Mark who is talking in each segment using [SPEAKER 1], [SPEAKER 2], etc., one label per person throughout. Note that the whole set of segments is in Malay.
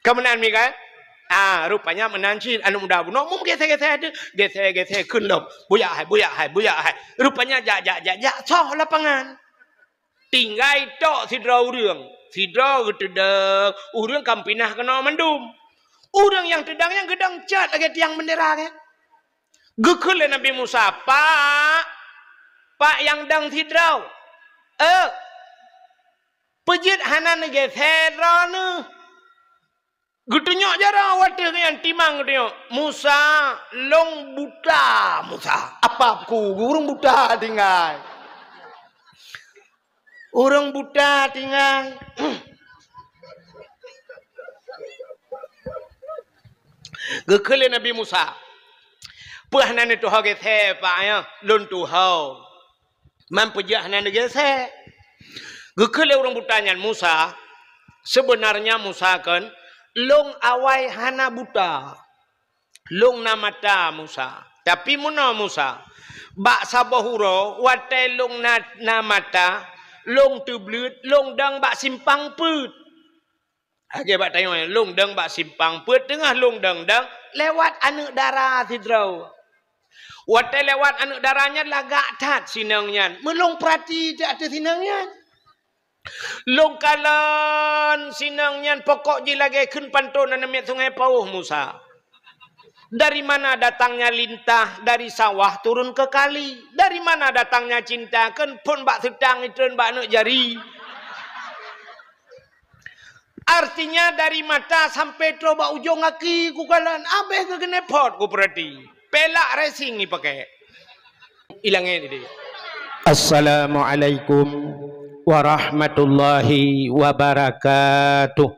[SPEAKER 1] Kemenangan mi kan? Rupanya menancin anu muda bunuh mum geser-geser ada geser-geser kunlop buyak hai rupanya jak soh lapangan tinggai tok sidra urang gedeg urang kampinah kena mendum urang yang tedang yang gedang cat lagi tiang bendera ke gekul Nabi Musa pak yang dang sidrau pejit hanan geser rana gutunyok jarang wadah yang timang gutunyok Musa long buta Musa apa ku urang buta tinggal gekele Nabi Musa pahnan itu hage the pak ya lon tu hau mampujah nan gese gekele urang butanya Musa sebenarnya Musa kan long awai hana buta long namata Musa tapi muna Musa bak sabahuro watai long namata long tublut long dang bak simpang put age bak tanya long dang bak simpang put tengah long dang lewat anak darah sidrau watai lewat anak darahnya lagak tat sinangnya melong perhati tak ada sinangnya longkalan sinangnya pokok je lagi kun pantun namanya sungai Pauh Musa. Dari mana datangnya lintah dari sawah turun ke kali? Dari mana datangnya cinta kan pun bak sedang itu bak nak jari. Artinya dari mata sampai coba ujung kaki ku kalan abeh ke genepot ku perhati. Pelak racing ni pakai. Ilangnya ini. Assalamualaikum warahmatullahi wabarakatuh.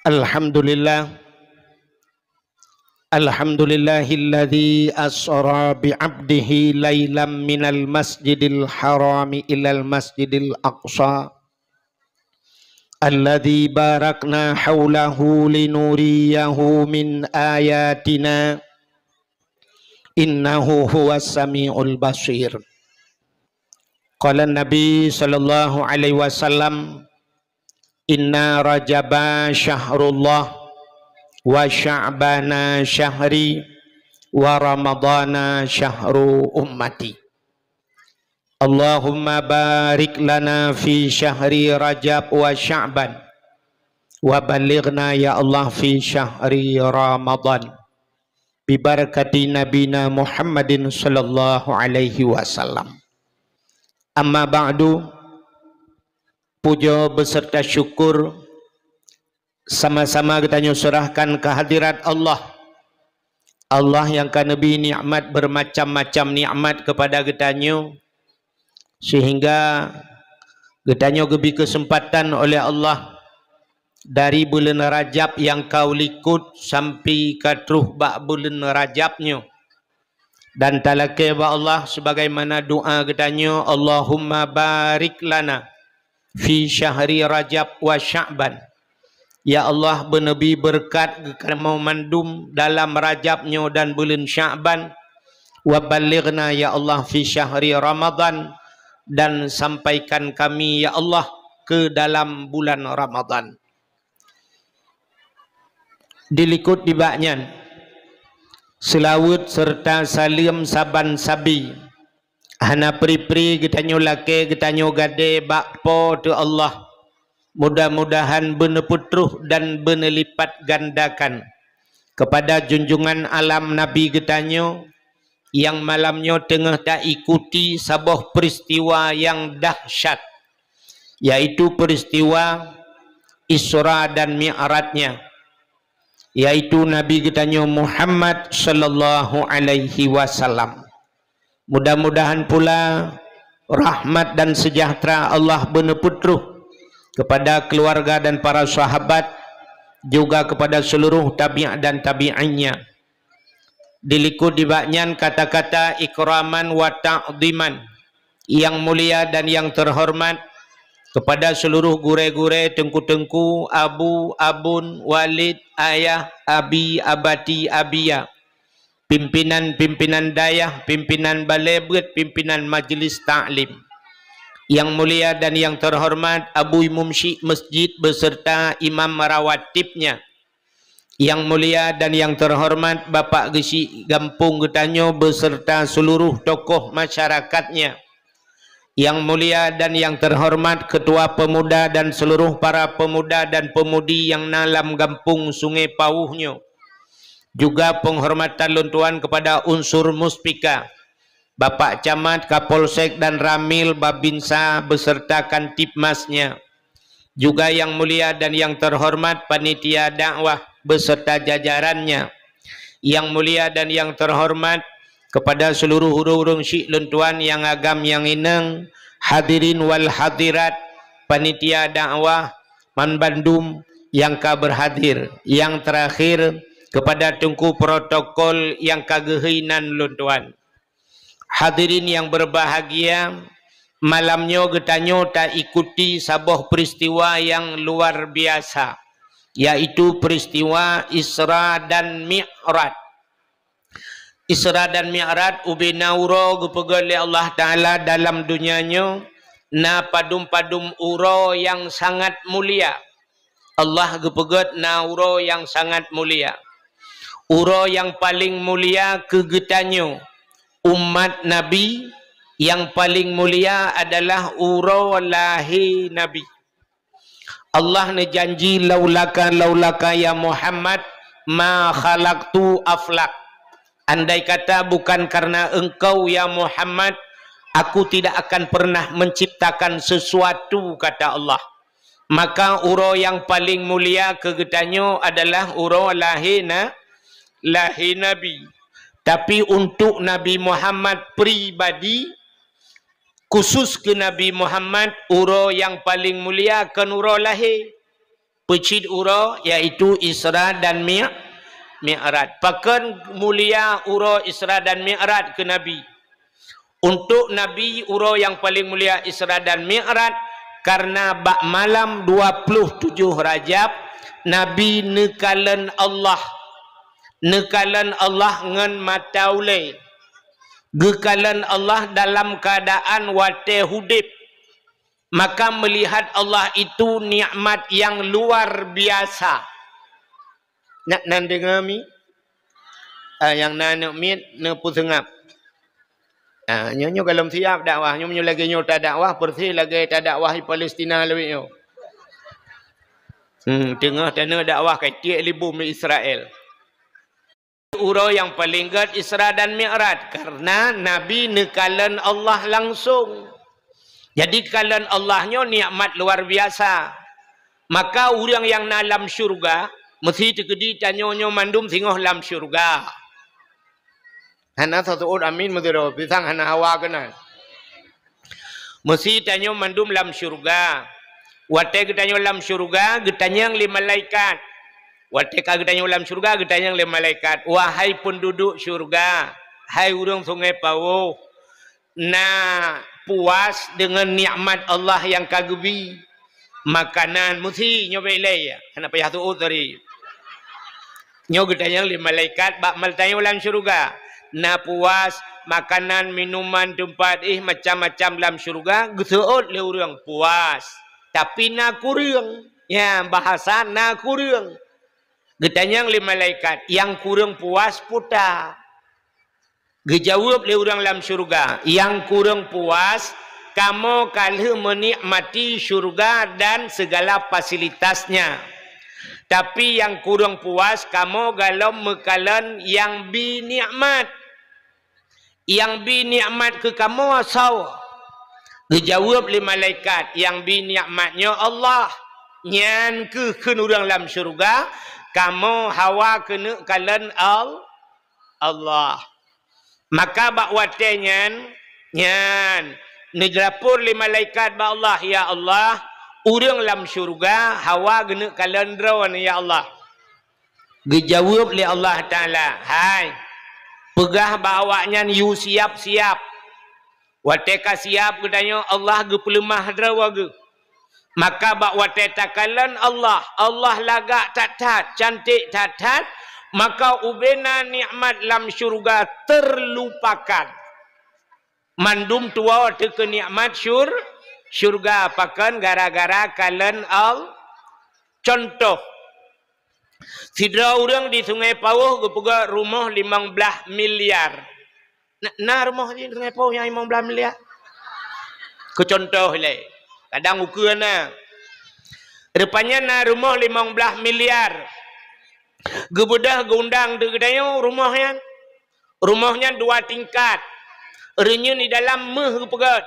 [SPEAKER 1] Alhamdulillah. Alhamdulillahilladzi asra bi'abdihi laylam minal masjidil harami ilal masjidil aqsa alladzi barakna haulahu linuriyahu min ayatina innahu huwas samiul basir. Qala Nabi sallallahu alaihi wasallam inna rajaba syahrullah wa sya'bana syahri wa ramadana syahru ummati. Allahumma barik lana fi syahri rajab wa sya'ban wa balighna ya Allah fi syahri ramadan bi barakati nabina Muhammadin sallallahu alaihi wasallam. Amma ba'du, puja beserta syukur sama-sama kita nyusurahkan kehadirat Allah. Allah yang kan Nabi nikmat bermacam-macam nikmat kepada kitanya sehingga kitanya gebi kesempatan oleh Allah dari bulan Rajab yang kau likut sampai ke truh bak bulan Rajabnya. Dan talake wa Allah sebagaimana doa kitanya Allahumma barik lana fi syahri Rajab wa Sya'ban. Ya Allah bernabi berkat kerana mandum dalam Rajabnya dan bulan Sya'ban. Wa balighna ya Allah fi syahri Ramadan, dan sampaikan kami ya Allah ke dalam bulan Ramadan. Dilikut di baknyan selawat serta salim saban sabi hana pri-pri gitanyo lake gitanyo gade bakpo tu Allah, mudah-mudahan benar putruh dan benar lipat gandakan kepada junjungan alam Nabi gitanyo yang malamnya tengah tak ikuti sebuah peristiwa yang dahsyat, yaitu peristiwa Isra dan Mi'rajnya, yaitu Nabi kitanya Muhammad sallallahu alaihi wasallam. Mudah-mudahan pula rahmat dan sejahtera Allah benar putruh kepada keluarga dan para sahabat, juga kepada seluruh tabi'at dan tabi'innya. Dilikut di baknyan kata-kata ikraman wa ta'ziman yang mulia dan yang terhormat kepada seluruh gure-gure, tengku-tengku, abu, abun, walid, ayah, abi, abati, abia, pimpinan-pimpinan dayah, pimpinan balebet, pimpinan majlis ta'lim Yang mulia dan yang terhormat Abu Mumsyik Masjid beserta imam rawatibnya. Yang mulia dan yang terhormat Bapak Gesi Gampung Getanyo beserta seluruh tokoh masyarakatnya. Yang mulia dan yang terhormat Ketua Pemuda dan seluruh para pemuda dan pemudi yang dalam Gampung Sungai Pauhnyo. Juga penghormatan luntuan kepada unsur muspika, Bapak Camat, Kapolsek dan Ramil Babinsa beserta Kantipmasnya. Juga yang mulia dan yang terhormat panitia dakwah beserta jajarannya. Yang mulia dan yang terhormat kepada seluruh urung-urung syik luntuan yang agam yang ineng, hadirin wal hadirat, panitia dakwah Man Bandung yang ka berhadir. Yang terakhir kepada tungku protokol yang kagehinan luntuan. Hadirin yang berbahagia, malamnya getanyo tak ikuti sebuah peristiwa yang luar biasa, yaitu peristiwa Isra dan Mi'raj. Isra dan Mi'raj ubinauro gupegali Allah Ta'ala dalam dunianya na padum-padum uro yang sangat mulia. Allah gupegat na uro yang sangat mulia. Uro yang paling mulia kegetanyo umat Nabi, yang paling mulia adalah uro lahir Nabi. Allah nejanji laulaka ya Muhammad ma khalaqtu aflak. Andai kata bukan karena engkau ya Muhammad, aku tidak akan pernah menciptakan sesuatu, kata Allah. Maka uro yang paling mulia kegetanyo adalah uro lahir Nabi. Tapi untuk Nabi Muhammad pribadi, khusus ke Nabi Muhammad, uro yang paling mulia kan uro lahir. Pecid uro iaitu Isra dan Mi'raj. Pakan mulia uro Isra dan Mi'raj ke Nabi. Untuk Nabi uro yang paling mulia Isra dan Mi'raj karena bak malam 27 Rajab Nabi nekalan Allah. Nekalan Allah ngan mataule. Gekalan Allah dalam keadaan wate hudip. Maka melihat Allah itu nikmat yang luar biasa. Nak nan dengar mi? Yang nak mi ne pusengap. Nyo kalau siap dakwah, nyo lagi nyo tak dakwah, persi lagi tak dakwah di Palestina lebih nyo. Tengah tanah dakwah kecil libum di Israel. Uro yang paling gad Isra dan Mi'raj karena Nabi nekalan Allah langsung. Jadi kalan Allahnya nikmat luar biasa. Maka orang yang dalam syurga mesti tegedi tanyonyo mandum singoh dalam syurga. Hana satu amin mudiro pisang hana hawa kena. Mesti tanyo mandum dalam syurga. Wate getanyo dalam syurga getanyang li malaikat. Watika getanya dalam syurga, getanya oleh malaikat. Wahai penduduk syurga, hai urang Sungai Pauh, na puas dengan nikmat Allah yang kagebi. Makanan mesti nyoba ilai ya. Kenapa ya tu tadi? Nyo getanya oleh malaikat, bak maltanya dalam syurga. Na puas makanan, minuman, tempat macam-macam dalam syurga, geteut le urang puas. Tapi na kurang. Ya, bahasa na kurang. Getanyang le malaikat yang kurang puas puta. Gejawab le orang dalam syurga, yang kurang puas kamu kalau menikmati syurga dan segala fasilitasnya. Tapi yang kurang puas kamu kalau mekalan yang binikmat. Yang binikmat ke kamu asal. Gejawab le malaikat yang binikmatnya Allah. Nyan ke orang dalam syurga. Kamu hawa kena kalan Allah. Maka bak watenyan nyan nedrapur li malaikat ba Allah, ya Allah, urang dalam syurga hawa kena kalan drawan ya Allah. Gejawab li Allah Taala, hai pegah ba awaknya you siap-siap. Wateka siap gedanya Allah ge pelemah drawa ge. Maka bak wate takalan Allah lagak tatat, cantik tatat, maka ubena nikmat lam syurga terlupakan. Mandum tua wate ke nikmat syurga pakan gara-gara kalen al contoh sidra orang di Sungai Pauh gepuga rumah 15 miliar. Nah rumah di Sungai Pauh yang 15 miliar. Ke contoh le. Kadang ukur na. Rupanya na rumah 15 miliar. Gebudah geundang de gedayo rumahnya. Rumahnya 2 tingkat. Renyun di dalam meh gepegat.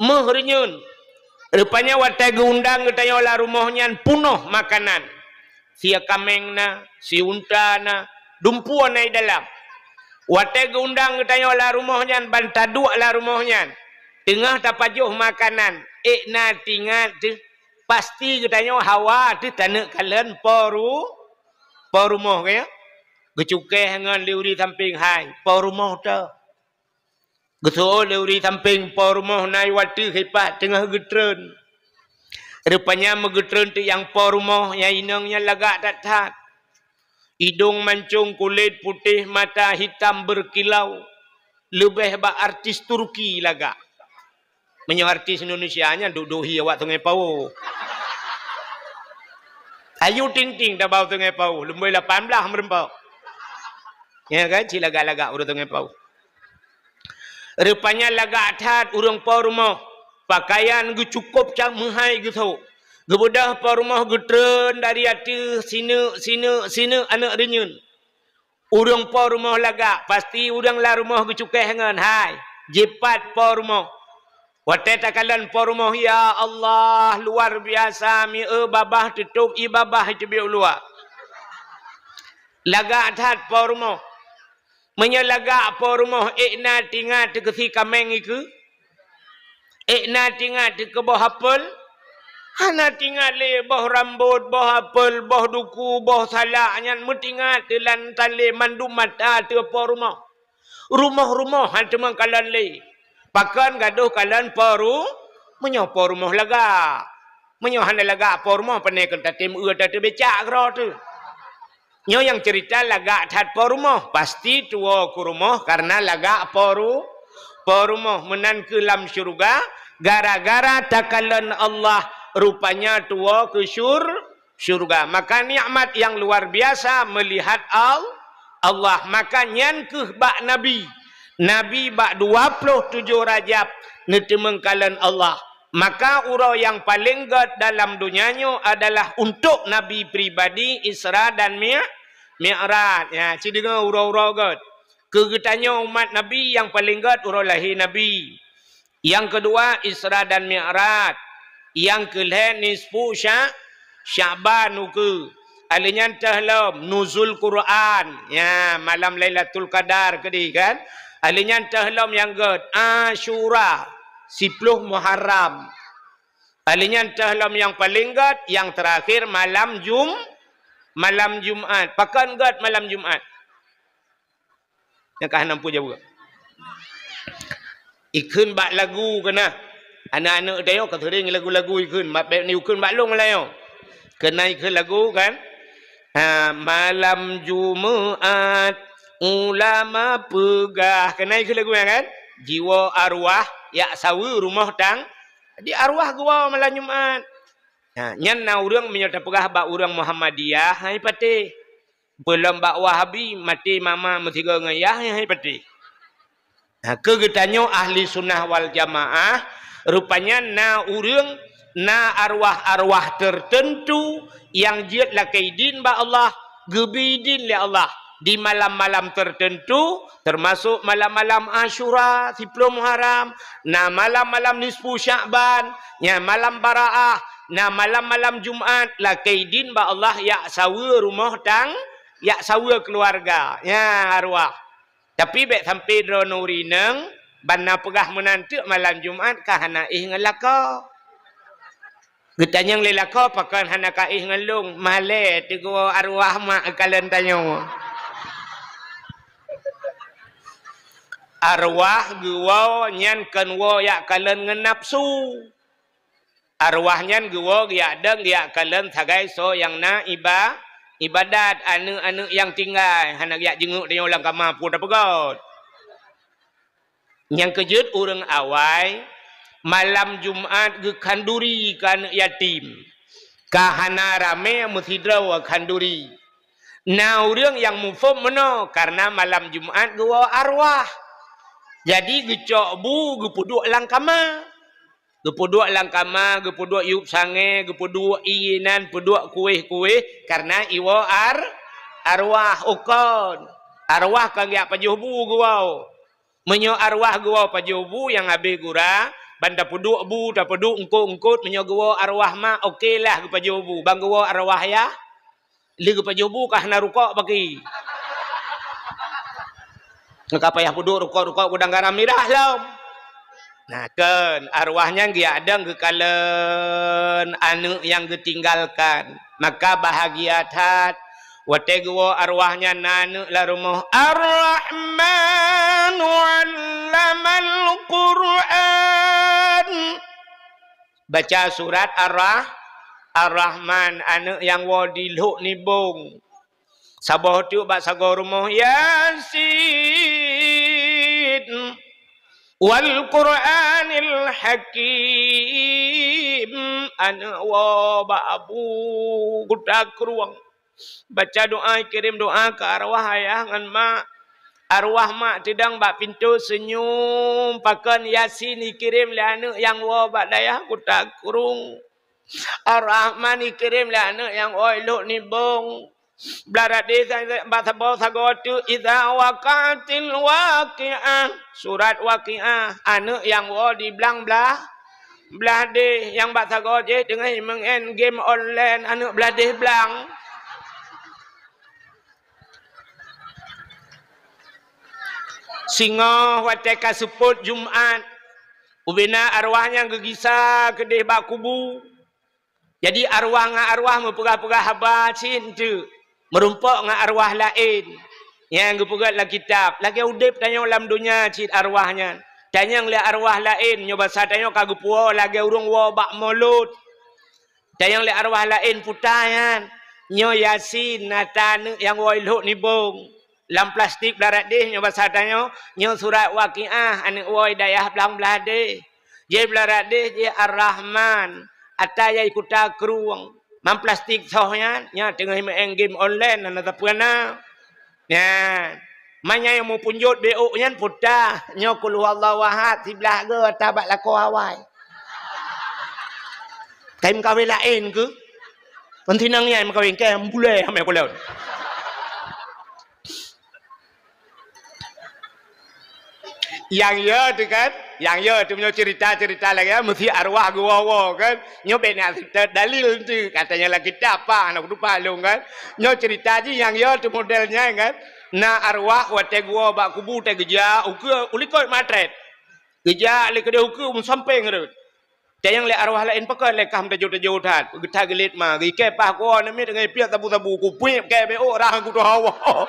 [SPEAKER 1] Meh renyun. Rupanya watai geundang gedayo lah rumahnya penuh makanan. Sia kameng na, si unta na, dumpuan na di dalam. Watai geundang gedayo lah rumahnya bantaduk lah rumahnya. Tengah tapajuh makanan. Na tinggal tu. Pasti katanya hawa tu tanah kalian rumah kaya. Gecukai dengan liuri samping hai. Rumah tu. Getul liuri samping rumah naik waktu hebat tengah getren. Rupanya megetren tu yang rumah yang inangnya lagak tak. Hidung mancung, kulit putih, mata hitam berkilau. Lebih bak artis Turki lagak. Artis Indonesia-nya duduk hiawat Sungai Pauh. Ayu ting-ting dah bau Sungai Pauh. Lembui 18 merempau. Ya kan? Cik lagak-lagak urut Sungai Pauh. Rupanya lagak atat urang Pauh rumah. Pakaian gu cukup cak mehai gitu. Gebudah Pauh rumah getren dari hati sini anak renyun. Urang Pauh rumah lagak. Pasti urang lah rumah gu cukai dengan hai. Jepat Pauh rumah. Watai takalan rumah ya Allah luar biasa mi babah tutup babah itu biar luar. Lagak atat rumah. Menyelagak rumah na tinggal tu kesi kameng iku. Na tinggal tu ke bawah apel. Hana tinggal le bawah rambut, bawah apel, bawah duku, bawah salak nyan metinggal tu lantan le mandum mata tu rumah. Rumah-rumah hantu mangkalan le. Pakan gaduh kalian menyo rumah laga. Menyo hana laga rumah pandai kata tim tatu becak kera tu. Nyo yang cerita laga tat rumah pasti tua ku rumah karena laga rumah menan ke lam syurga gara-gara takalan Allah rupanya tua ke syurga. Maka nikmat yang luar biasa melihat Allah. Maka nyan ke bak Nabi. Nabi bak 27 Rajab netemengkalan Allah. Maka urau yang paling god dalam dunianya adalah untuk Nabi pribadi Isra dan Mi'raj. Ya, ci dengar urau-urau god. Kegetanya umat Nabi yang paling god urau lahir Nabi. Yang kedua Isra dan Mi'raj. Yang kelih nisfu Sya'ban uku. Alinya tahlam nuzul Quran. Ya, malam Lailatul Qadar kedi kan. Alinya tahlam yang god Asyura 10 Muharram. Alinya tahlam yang paling god yang terakhir malam Jumat. Pakan god malam Jumat. Yang kah nampu je buka. Ikun bak lagu kena. Anak-anak dia ketering lagu-lagu ikun. Bak ni ikun bak long lah. Kena ikun lagu kan. Malam Jumat ulama pegah. Kena ikut lagu kan? Jiwa arwah ya sawi rumah tang. Di arwah gua malam Jumat. Nyan na urang menyata pegah bak urang Muhammadiyah hai pati. Belum bak Wahabi mati mama metiga ngayah hai pati. Kegetanyo ahli sunnah wal jamaah rupanya na urang na arwah-arwah tertentu yang jiat lakaidin ba Allah, gebidin li Allah di malam-malam tertentu termasuk malam-malam Asyura 10 Muharram, na malam-malam nisfu Sya'ban, nya malam Baraah, na malam-malam Jumat lakaidin ba Allah ya sawa rumah tang, ya sawa keluarga, ya arwah. Tapi baik sampai dronuri neng bana pegah menantu malam Jumat kah hana ngelaka. Getanyang lelaka pakan hana kaih ngelung male tigo arwah mak kalian tanya. Arwah gua nyan kan wo ya kalian ngenapsu. Arwah nyan gua ya deng ya kalian sagai so yang na ibadat anu yang tinggal hana ya jenguk dia ulang kamar pun dah pegot. Yang kejut urang awai malam Jumaat ge kanduri kan yatim. Kahana rame muthidraw kanduri. Nah, orang yang mufum meno karena malam Jumaat gua arwah. Jadi gecok bu gepuduk langkama. Gepuduk langkama, gepuduk yup sange, gepuduk iinan, puduk kuih-kuih karena iwa arwah ukon. Arwah kang ya pajubu gua. Menyo arwah gua pajubu yang habis gura, banda puduk bu, da puduk engkut-engkut menyo gua arwah ma okeylah gu pajubu. Bang gua arwah ya. Li gu pajubu kah na rukuk bagi. Ngaka payah puduk rukuk-rukuk gudang garam mirah lam. Nah kan arwahnya nggak ada ngekalen anu yang ditinggalkan maka bahagia tat wategwo arwahnya nanu la rumah Ar-Rahman 'allamal Qur'an baca surat Ar-Rahman anu yang wadiluk nibung sabah tu bak sago rumah Yasin wal Qur'anil Hakim ana wa ba'abu gudak ruang baca doa kirim doa ke arwah ayah ngan mak arwah mak tidang bak pintu senyum pakan Yasin dikirim le anak yang wa bak dayah gudak kurung Ar-Rahman dikirim le anak yang wa elok nibong Blarade batabau sagotu idza waqatil waqi'ah surat waqi'ah anu yang wo di belang blade yang basagoje dengan mengen game online anu blade belang singa wateka support Jumat ubina arwahnya gegisa kedeh bak kubu jadi arwah mempegah-pegah haba cintu merumpok dengan arwah lain yang gepugat la kitab lagi udip tanya dalam dunia cit arwahnya tanya ngli arwah lain nyoba satanya kagupuo lagi urung wo bak mulut tanya ngli arwah lain putayan nyo Yasin natan yang wo ilhuk nibung lam plastik darat deh nyoba satanya nyo surat waqiah anu wo dayah belang belah deh je belarat deh je Ar-Rahman ataya ikuta keruang mam plastik sohnya nya tengah main game online na tapana nya manya yang mau punjut BO nya putah nya qul huwallahu ahad sebelah ge tabak lako awai kaim kawin lain ke pentinang nya kawin ke bule ame ko lew yang ya tu kan yang ya tu punya cerita-cerita lagi ya mesti arwah gua kan nyo benar dalil tu katanya lagi kitab apa anak lupa lu kan nyo cerita ji yang ya tu modelnya kan na arwah wate gua bak kubu te geja uku ulikot matret geja le kede uku sampai ngere tayang le arwah lain pakai le kam tejo-tejo tat getah gelit ma gi ke pah ko na mi dengan piak tabu-tabu ku puip ke be orang ku tu hawa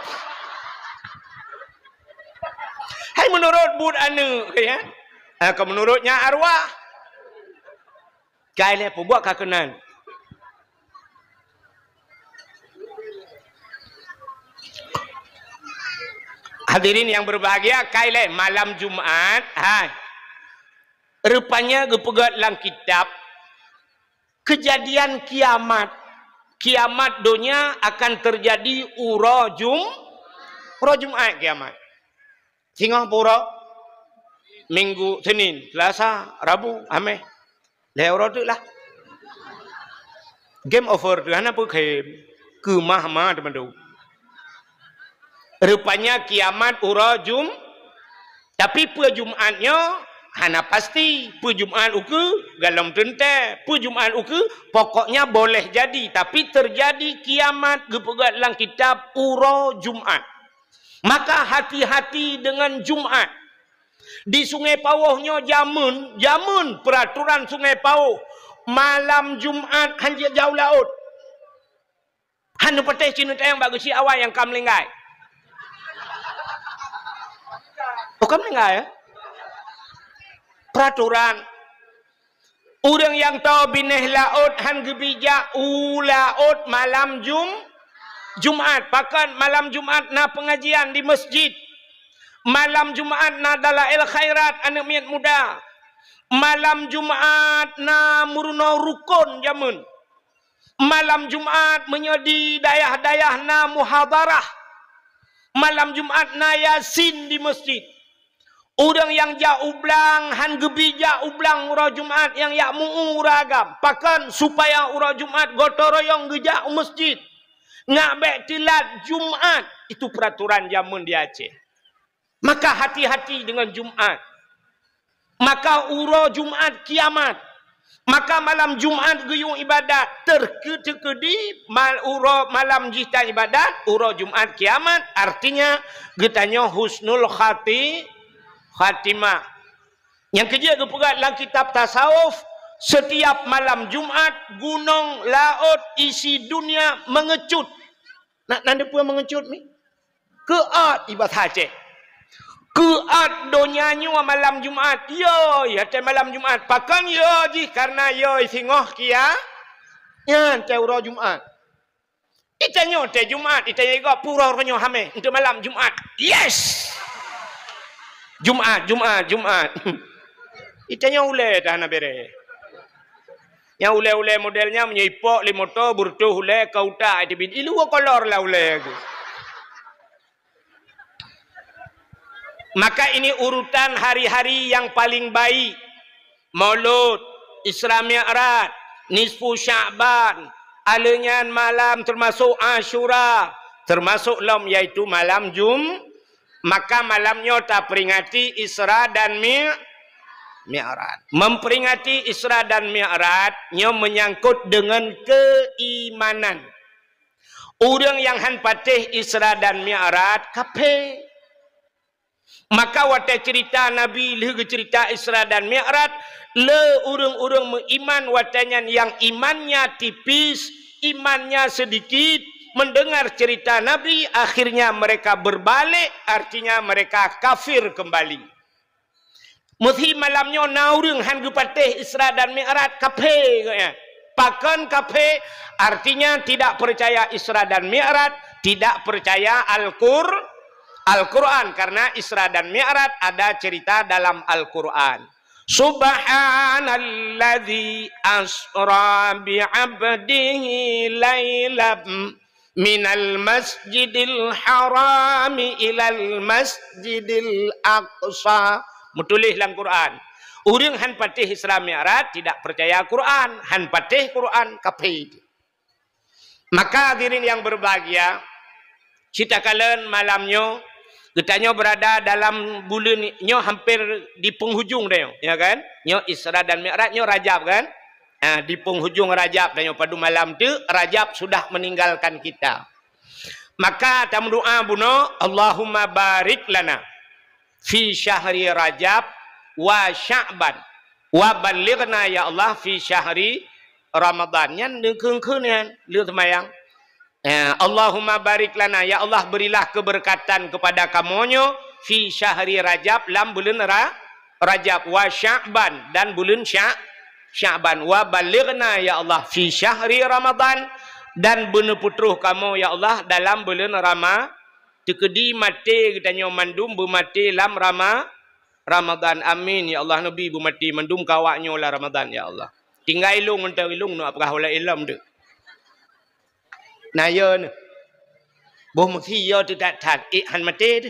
[SPEAKER 1] hai menurut bud anu ya kalau menurutnya arwah kai le buat kakenan hadirin yang berbahagia kai le malam Jumat rupanya gepegat dalam kitab kejadian kiamat dunia akan terjadi uro Jumat kiamat Singa pura Minggu, Senin, Selasa, Rabu, Ame. Lewat tu lah. Game over tu hana pukhem. Ke mah teman tu. Rupanya kiamat ura tapi Jumatnya hana pasti. Jumat uku galam tente. Jumat uku pokoknya boleh jadi. Tapi terjadi kiamat gepegat dalam kitab ura Jumat. Maka hati-hati dengan Jumat. Di Sungai Pauhnya jamun peraturan Sungai Pauh. Malam Jumat hanya jauh laut. Hanu petih cinu tayang bagus si awal yang kam lenggai. Oh kam lenggai ya? Peraturan. Orang yang tahu bineh laut han gebijak laut malam Jumat, pakan malam Jumat na pengajian di masjid. Malam Jumat na dalail khairat anak miat muda. Malam Jumaat na murno rukun jamun. Malam Jumaat menyedi dayah-dayah na muhadarah. Malam Jumaat na yasin di masjid. Orang yang jauh belang, han gebi jauh belang urah Jumaat yang yak mu'u ragam. Pakan supaya urah Jumaat gotoroyong gejak masjid. Ngabek tilat Jumaat. Itu peraturan jamun di Aceh. Maka hati-hati dengan Jumaat. Maka urah Jumaat kiamat. Maka malam Jumaat geyung ibadat. Terkedi malam jihtan ibadat. Urah Jumaat kiamat. Artinya getanya husnul khatimah. Yang kerja kepegat dalam kitab tasawuf, setiap malam Jumaat gunung laut isi dunia mengecut. Nak nanda pun mengecut ni? Keat ibat Aceh. Keat donyanya malam Jumaat. Yo, hati malam Jumaat. Pakan yo ji karena yo singoh kia. Ya, teura Jumaat. Itanya te Jumaat, itanya juga pura renyo hame untuk malam Jumaat. Yes. Jumaat. Itanya ule dah na bere. Yang ule modelnya menyipok limoto burtu ule kauta itu bid. Ilu kolor lah ule aku. Maka ini urutan hari-hari yang paling baik. Maulud, Isra Mi'raj, Nisfu Sya'ban, alenyan malam termasuk Ashura, termasuk lam yaitu malam Maka malamnya tak peringati Isra dan Mi'raj. Memperingati Isra dan Mi'raj nya menyangkut dengan keimanan. Orang yang han patih Isra dan Mi'raj kape. Maka wate cerita Nabi leh cerita Isra dan Mi'raj le orang-orang beriman watanya yang imannya tipis, imannya sedikit. Mendengar cerita Nabi, akhirnya mereka berbalik, artinya mereka kafir kembali. Muthi malamnya naurung han gupatih Isra dan Mi'raj kafe. Pakan kafe artinya tidak percaya Isra dan Mi'raj, tidak percaya Al-Quran. Karena Isra dan Mi'raj ada cerita dalam Al-Quran. Subhanalladzi asra bi'abdihi laylam minal masjidil harami ilal masjidil aqsa. Mutulih dalam Quran. Orang han patih Isra Mi'raj tidak percaya Quran. Han patih Quran kafir. Maka hadirin yang berbahagia, kita kalian malamnya, kitanya berada dalam bulan nyo hampir di penghujung dah, ya kan? Nyo Isra dan Mi'raj nyo Rajab kan? Di penghujung Rajab dan pada malam tu Rajab sudah meninggalkan kita. Maka tam doa buno, Allahumma barik lana fi syahri Rajab wa Sya'ban wa balighna ya Allah fi syahri Ramadan. Yang dengkeun yang lihat semayang. Allahumma barik lana ya Allah berilah keberkatan kepada kamonyo fi syahri Rajab lam bulan Rajab wa Sya'ban dan bulan Sya'ban wa balighna ya Allah fi syahri Ramadan dan benar putruh kamu ya Allah dalam bulan tekedi mati katanya mandum bermati lam Ramadan. Amin ya Allah. Nabi bermati mandum kawaknya lah Ramadan ya Allah. Tinggal ilung entah ilung no apakah oleh ilmu tu. Nah ya ni. Boh mesti ya tu tak tat han mati tu.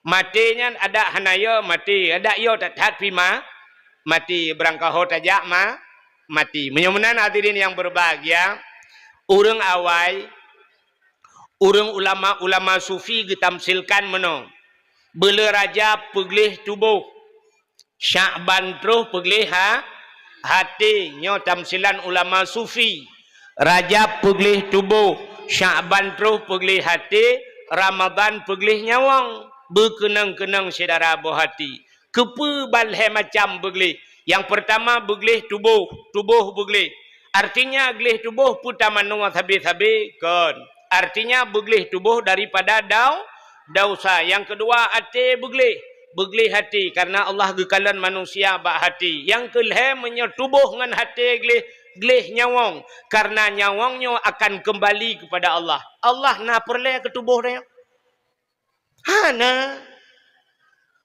[SPEAKER 1] Matinya ada hanaya mati, ada ya tak tat pima mati berangkah tajak mati. Menyamanan hadirin yang berbahagia, orang awal orang ulama sufi ditamsilkan meno. Bila Rajab peglih tubuh, Sya'ban terus peglih hati. Nyo tamsilan ulama sufi. Rajab peglih tubuh, Sya'ban terus peglih hati, Ramadan peglih nyawang. Berkenang-kenang saudara buah hati. Kepa balhe macam beglih. Yang pertama beglih tubuh beglih. Artinya beglih tubuh putamanu habis-habis kan. Artinya beglih tubuh daripada dosa. Yang kedua hati beglih hati karena Allah gekalan manusia bak hati. Yang kelima menyetubuh dengan hati glih nyawang karena nyawangnya akan kembali kepada Allah. Allah na perle ke tubuh dia. Hana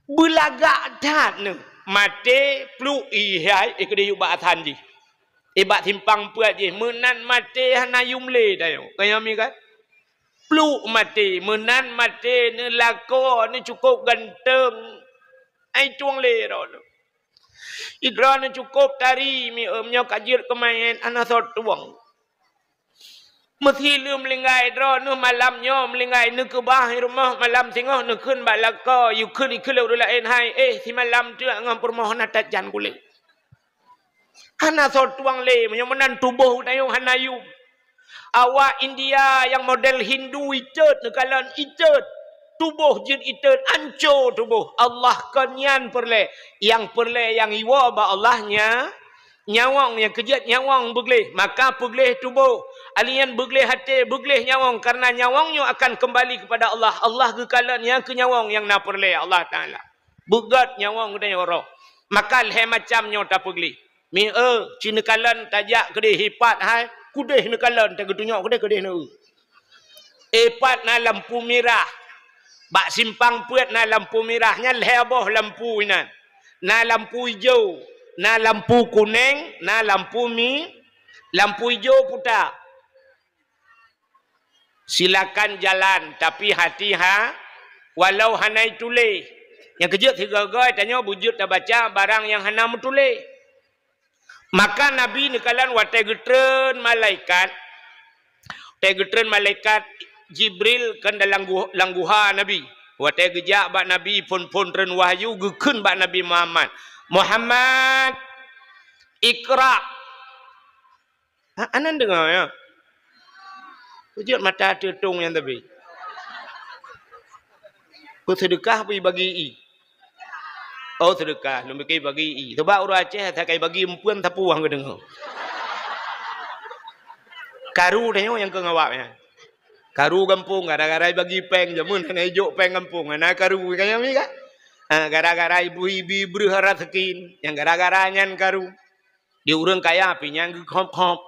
[SPEAKER 1] belagak dat ne. mate pluk ihai ikde yu ba athan ji ibat timpang puat je menan mate hana yumle dayo kaya mi kan pluk mate menan mate ne lako ne cukup ganteng ai tuang le ro idra ne cukup tari mi nyo kajir kemain ana sot tuang mesti lu melingai dro nu malam nyo melingai nu ke bah rumah malam singoh nu kun ba lako yu kun ikelo lain hai si malam tu ngam permohon atat jan kulit hana sot tuang le menan tubuh dayo hana yu awak India yang model Hindu itet nekalan itet tubuh jin itet anco tubuh Allah kanyan perle yang iwa ba Allahnya nyawang yang kejat nyawang begleh maka begleh tubuh alian begleh hati begleh nyawang karena nyawangnya akan kembali kepada Allah Allah kekalan yang ke nyawang yang na perle Allah Ta'ala begat nyawang dan roh maka le macamnya tak begleh mi cina kalan tajak kedih hipat hai kudih nekalan tak ketunjuk kedih na epat na lampu merah bak simpang puat na lampu merahnya leboh lampu inan na lampu hijau na lampu kuning na lampu lampu hijau putar silakan jalan tapi hati walau hanai tule yang kejut tiga-tiga tanya bujut tak baca barang yang hana mutule maka Nabi nekalan watai getren malaikat Jibril kan dalam langguha Nabi watai gejak bak Nabi pun ren wahyu gekun bak Nabi Muhammad Iqra anan dengar ya kejut mata tutung yang tapi sedekah pergi bagi oh sedekah lu mikir bagi sebab orang Aceh tak kai bagi empuan tapu hang dengar karu tanya yang ke ngawaknya karu kampung gara-gara bagi peng jamun kena hijau peng kampung ana karu kaya mi kan gara-gara ibu-ibu berharap sekin yang gara-gara nyan karu di urang kaya pinyang khop-khop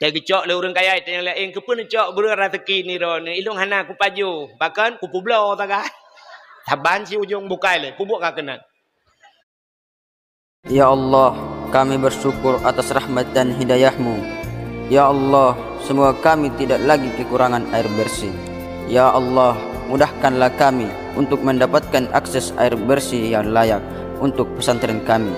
[SPEAKER 1] tak gecok le urang kaya yang lain ke pun cok berharap sekin ni ron ilung hana ku paju bahkan ku publo tak kan taban si ujung bukai le pubuk ka kena
[SPEAKER 2] Ya Allah kami bersyukur atas rahmat dan hidayah-Mu Ya Allah semua kami tidak lagi kekurangan air bersih Ya Allah mudahkanlah kami untuk mendapatkan akses air bersih yang layak untuk pesantren kami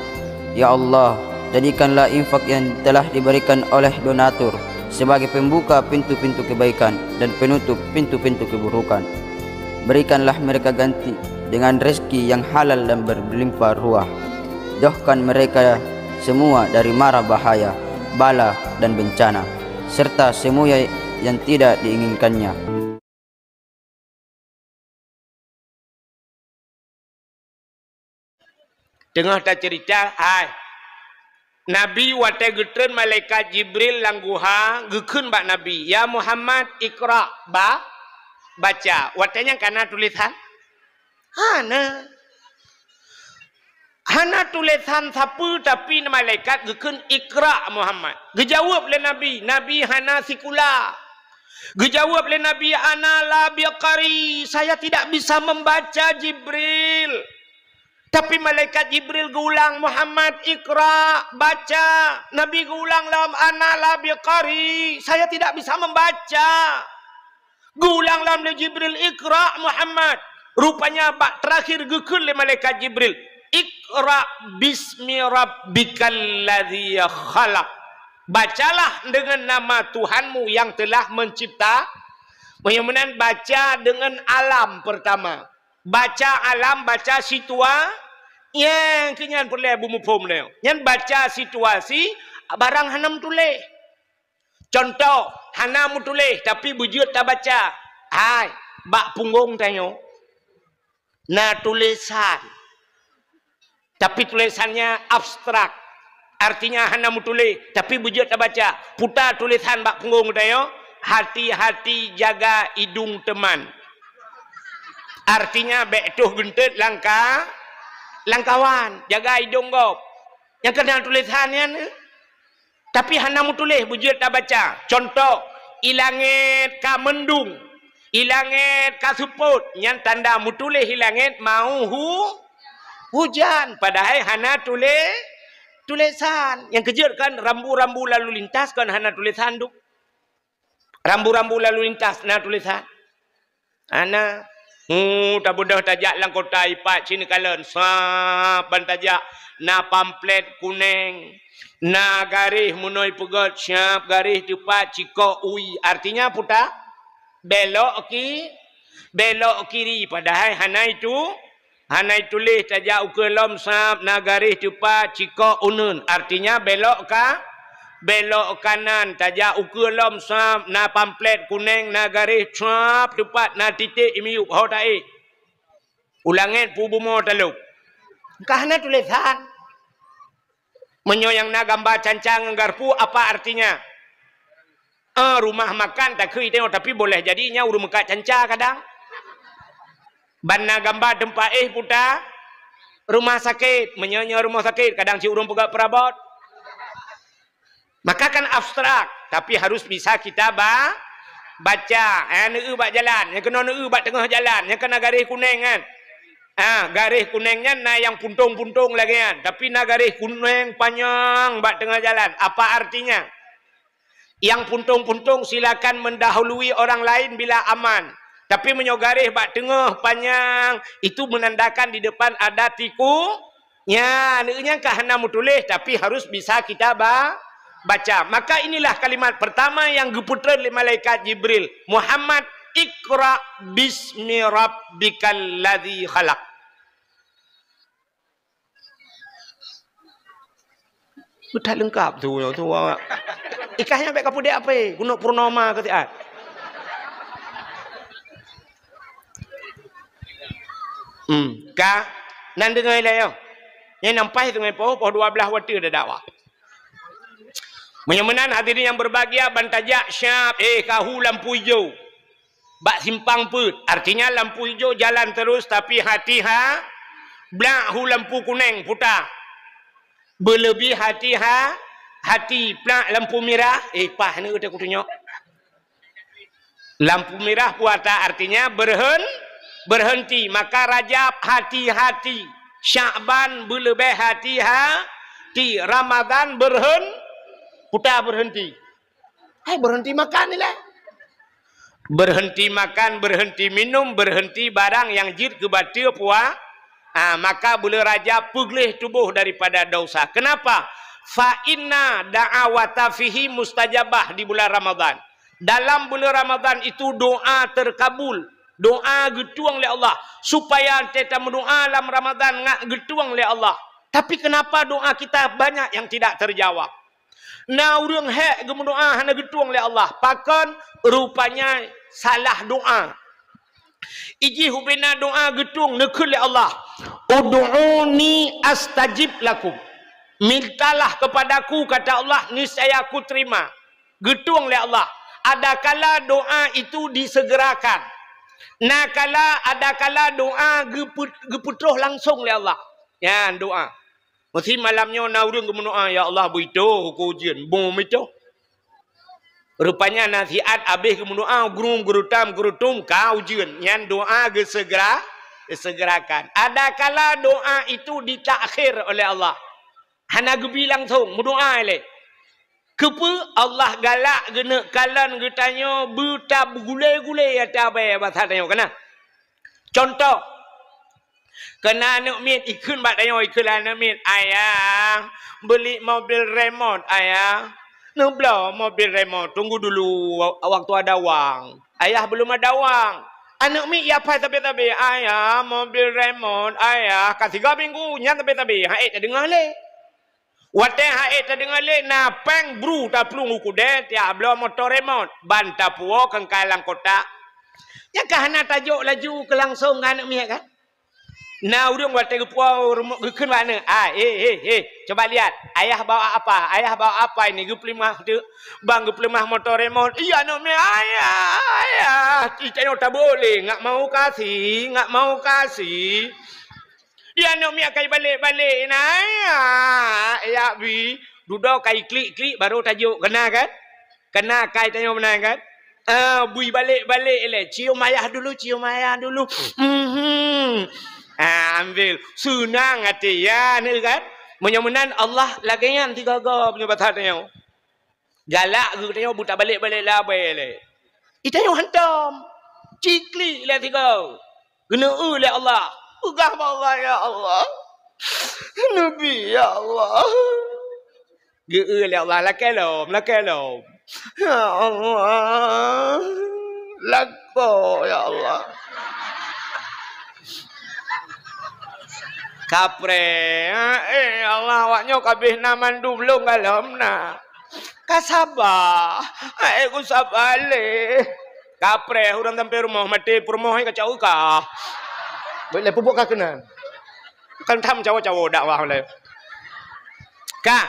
[SPEAKER 2] Ya Allah jadikanlah infak yang telah diberikan oleh donatur sebagai pembuka pintu-pintu kebaikan dan penutup pintu-pintu keburukan Berikanlah mereka ganti dengan rezeki yang halal dan berlimpah ruah Jauhkan mereka semua dari mara bahaya, bala dan bencana serta semua yang tidak diinginkannya.
[SPEAKER 1] Tengah tak cerita, Nabi watai getren malaikat Jibril langguha gekun bak Nabi. Ya Muhammad Iqra baca. Watainya kana tulisan? Hana tulisan sapu tapi malaikat gekun Iqra Muhammad. Gejawab le Nabi. Nabi hana sikula. Gejawab le Nabi ana la biqari. Saya tidak bisa membaca Jibril. Tapi malaikat Jibril gulang Muhammad Iqra baca. Nabi gulang lam ana la biqari. Saya tidak bisa membaca. Gulang lam le Jibril Iqra Muhammad. Rupanya bak terakhir gekun le malaikat Jibril. Iqra bismi rabbikal ladzi khalaq. Bacalah dengan nama Tuhanmu yang telah mencipta. Kemudian baca dengan alam pertama. Baca alam, baca situasi. Yang kenyan perlu bumi pom leo. Yang baca situasi barang hanam tulis. Contoh hanam tulis tapi bujut tak baca. Hai, bak punggung tanyo. Na tulisan. Tapi tulisannya abstrak. Artinya hanam tulis tapi bujut tak baca. Putar tulisan bak punggung tanyo. Hati-hati jaga hidung teman. Artinya betuh gentet langkawan, jaga hidung kau. Yang kena tulisannya tapi hana mu tulis bujut tak baca. Contoh ilangit ka mendung, ilangit ka suput, yang tanda mu tulis ilangit mau Hujan. Padahal hana tulisan. Yang kejut kan rambu-rambu lalu lintas kan hana tulisan tu. Rambu-rambu lalu lintas na tulisan. Hana. Tak bodoh tajak lang kota ipat sini kalen. Sapan tajak. Na pamflet kuning. Na garis munoi pegot. Siap garis tepat ciko ui. Artinya putar. Belok kiri. Padahal hanai tulis tajak ukelom sap na garis tepat ciko unun. Artinya belok kanan tajak ukelom sap na pamflet kuning na garis sap tepat na titik imiuk ho taik. Ulangin pubumo taluk. Kahana tulisan. Menyoyang na gambar cancang garpu apa artinya? Rumah makan tak kiri tengok tapi boleh jadinya urung mekat canca kadang. Bana gambar tempat putar rumah sakit, menyonya rumah sakit kadang si urung pegat perabot. Maka kan abstrak tapi harus bisa kita baca. Neu bak jalan, yang kena neu bak tengah jalan, yang kena garis kuning kan. Garis kuningnya na yang puntung-puntung lagi kan. Tapi na garis kuning panjang bak tengah jalan. Apa artinya? Yang puntung-puntung silakan mendahului orang lain bila aman. Tapi menyogaris bak tengah panjang itu menandakan di depan ada tikunya. Neknya kahana mutulis tapi harus bisa kita baca. Maka inilah kalimat pertama yang diputar oleh malaikat Jibril. Muhammad Iqra bismi rabbikal ladzi khalaq. Sudah lengkap tu. Ikahnya baik kapu dia apa? Guna purnama ke tiat? Nan dengar lah yo. Yang nampai tu ngai poh 12 waktu dah dakwah. Menyemenan hadirin yang berbahagia bantajak syab kahu lampu hijau. Bak simpang put. Artinya lampu hijau jalan terus tapi hati blak hu lampu kuning putar. Berlebih hati plak lampu merah. Pah ni kita kutunyok. Lampu merah puata artinya berhenti. Maka Rajab hati-hati. Sya'ban berlebih hati-hati. Ramadan berhenti. Berhenti makan ni lah. Berhenti makan, berhenti minum, berhenti barang yang jid ke batil maka bulan Rajab pulih tubuh daripada dosa. Kenapa? Fa inna da'awata fihi mustajabah di bulan Ramadan. Dalam bulan Ramadan itu doa terkabul. Doa getuang oleh Allah. Supaya kita berdoa dalam Ramadan ngak getuang oleh Allah. Tapi kenapa doa kita banyak yang tidak terjawab? Nah, urang hak berdoa hana getuang oleh Allah. Pakan rupanya salah doa. Iji hubina doa getuang nekul oleh Allah. Ud'uni astajib lakum. Mintalah kepadaku kata Allah niscaya aku terima. Getuang oleh Allah. Ada kala doa itu disegerakan. Nah ada kala doa geputuh langsung oleh Allah. Ya doa. Mesti malamnya naurung berdoa ya Allah beito ku ujian bom itu. Rupanya nasihat habis berdoa gurutum kau ujian yang doa gesegerakan. Ada kala doa itu ditakhir oleh Allah. Hana gebi langsung berdoa le. Kepa Allah galak gena kalan getanya buta gulai-gulai ada bahasa tanya kena. Contoh kena anak mit ikun bat tanya ikun anak mit ayah beli mobil remote ayah. Nublah mobil remote tunggu dulu waktu ada wang. Ayah belum ada wang. Anak mit ya apa tapi ayah mobil remote ayah kat 3 minggu nya tapi tak dengar le. Wate hae ta dengar le na peng bru ta plung uku de tia blo motor remote ban ta puo kang kalang kota. Ya kahana tajuk laju ke langsung anak mi kan. Na urang wate ke puo keun mana? Coba lihat. Ayah bawa apa? Ayah bawa apa ini? Geplimah tu. Bang geplimah motor remote. Iya anak mi ayah. Cicanya tak boleh, ngak mau kasih. Dia nak miak kai balik nah ya bi duduk kai klik baru tajuk kena kan kena kai tanya benar kan bui balik le cium ayah dulu Ambil. Sunang hati ya ni kan. Menyamunan Allah lagian 3 punya batanya. Galak ke tanya buta balik-balik lah balik. Itanya hantam. Cikli lah 3. Kena oleh Allah. Ugah Allah ya Allah. Nabi ya Allah. Ge oleh Allah lakalom. Ya Allah. Lako ya Allah. Kapre. Allah waknya kabeh naman dulu galom na. Kasaba. Aku sabar le. Kapre orang sampai rumah mati rumah kacau ka. Boleh pupuk ka kena. Kan tham cawo-cawo dakwah le. Ka.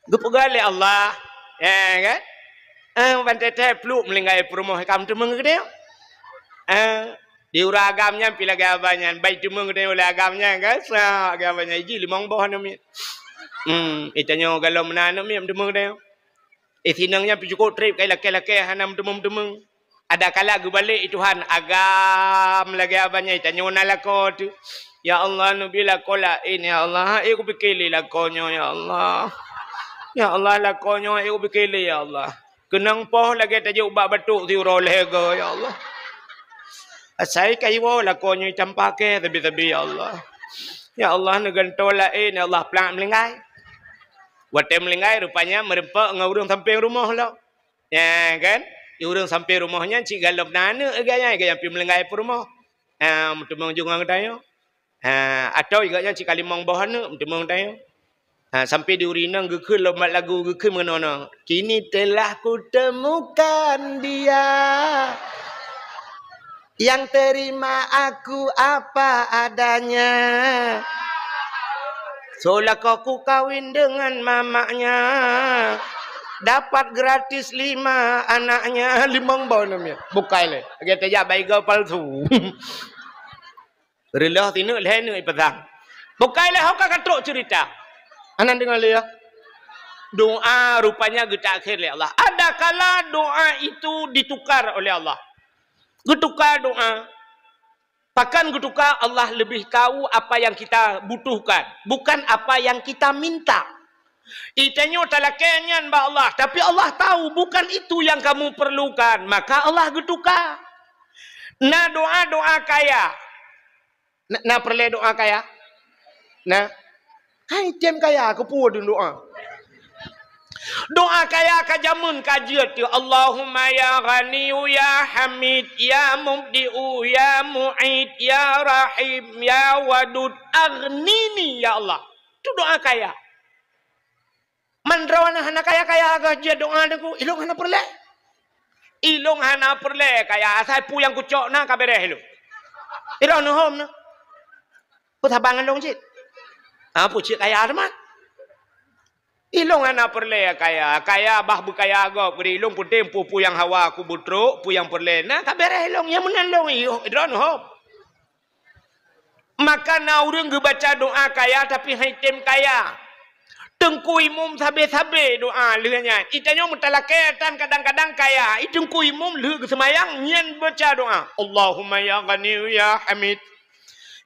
[SPEAKER 1] Gupugale Allah. Ya kan? Bantai peluk melinggai rumah kam tu mengede. Di uragamnya pila gabannya baik tu mengede oleh agamnya kan. Sa agamnya ji limang boh nami. Itanya kalau menanam mi tu mengede. Sinangnya cukup trip kai laki-laki hanam demung-demung. Ada kala gu balik Tuhan agam lagi abanya itanya nalako tu. Ya Allah nabi lakola ini ya Allah aku pikir lakonyo ya Allah. Ya Allah lakonyo aku pikir ya Allah. Kenang poh lagi tajuk bak batuk ti uroleh go ya Allah. Asai kaiwo lakonyo campake tapi ya Allah. Ya Allah negantola ini ya Allah pelang melingkai. Watem melingkai rupanya merempak ngurung sampai rumah lah. Ya kan? Urung sampai rumahnya cik galop nana gaya pi melingkai rumah. Mutumang jungang tayo. Atau iganya cik kalimang bahana mutumang tayo. Sampai di urinang gekul lomat lagu gekul menono. Kini telah ku temukan dia yang terima aku apa adanya. Soalnya aku kawin dengan mamanya. Dapat gratis 5 anaknya 5 bau namanya. Bukai le. Kita ya baik kau palsu. Relah tinu leh ni petang. Bukai le hok katrok cerita. Anan dengar le ya. Doa rupanya kita akhir le Allah. Ada kala doa itu ditukar oleh Allah. Getukar doa. Bahkan getukar Allah lebih tahu apa yang kita butuhkan, bukan apa yang kita minta. Itanya talakenyan ba Allah, tapi Allah tahu bukan itu yang kamu perlukan, maka Allah getukar. Na doa kaya. Na perle doa kaya. Na. Hai tiam kaya aku pu doa. Doa kaya kajamun kajiat ya Allahumma ya Ghaniyu ya Hamid ya Mubdi'u ya Mu'id ya Rahim ya Wadud aghnini ya Allah. Itu doa kaya. Mandrawana hana kaya-kaya kajiat doa deku ilung hana perle. Ilung hana perle kaya asal pu yang kucok na kabereh lu. Ira no hom na. Putabangan dong cik. Pu cik kaya teman. Ilung anak perle kaya bah bukaya go beri ilung putem pu yang hawa ku butro pu yang perle na kabere ilung yang menandong idron hop. Maka na urang baca doa kaya tapi haitem kaya. Tengku imum sabe-sabe doa lehnya. Itanya mutalaketan kadang-kadang kaya. Itengku imum leh semayang nyen baca doa. Allahumma ya Ghani ya Hamid.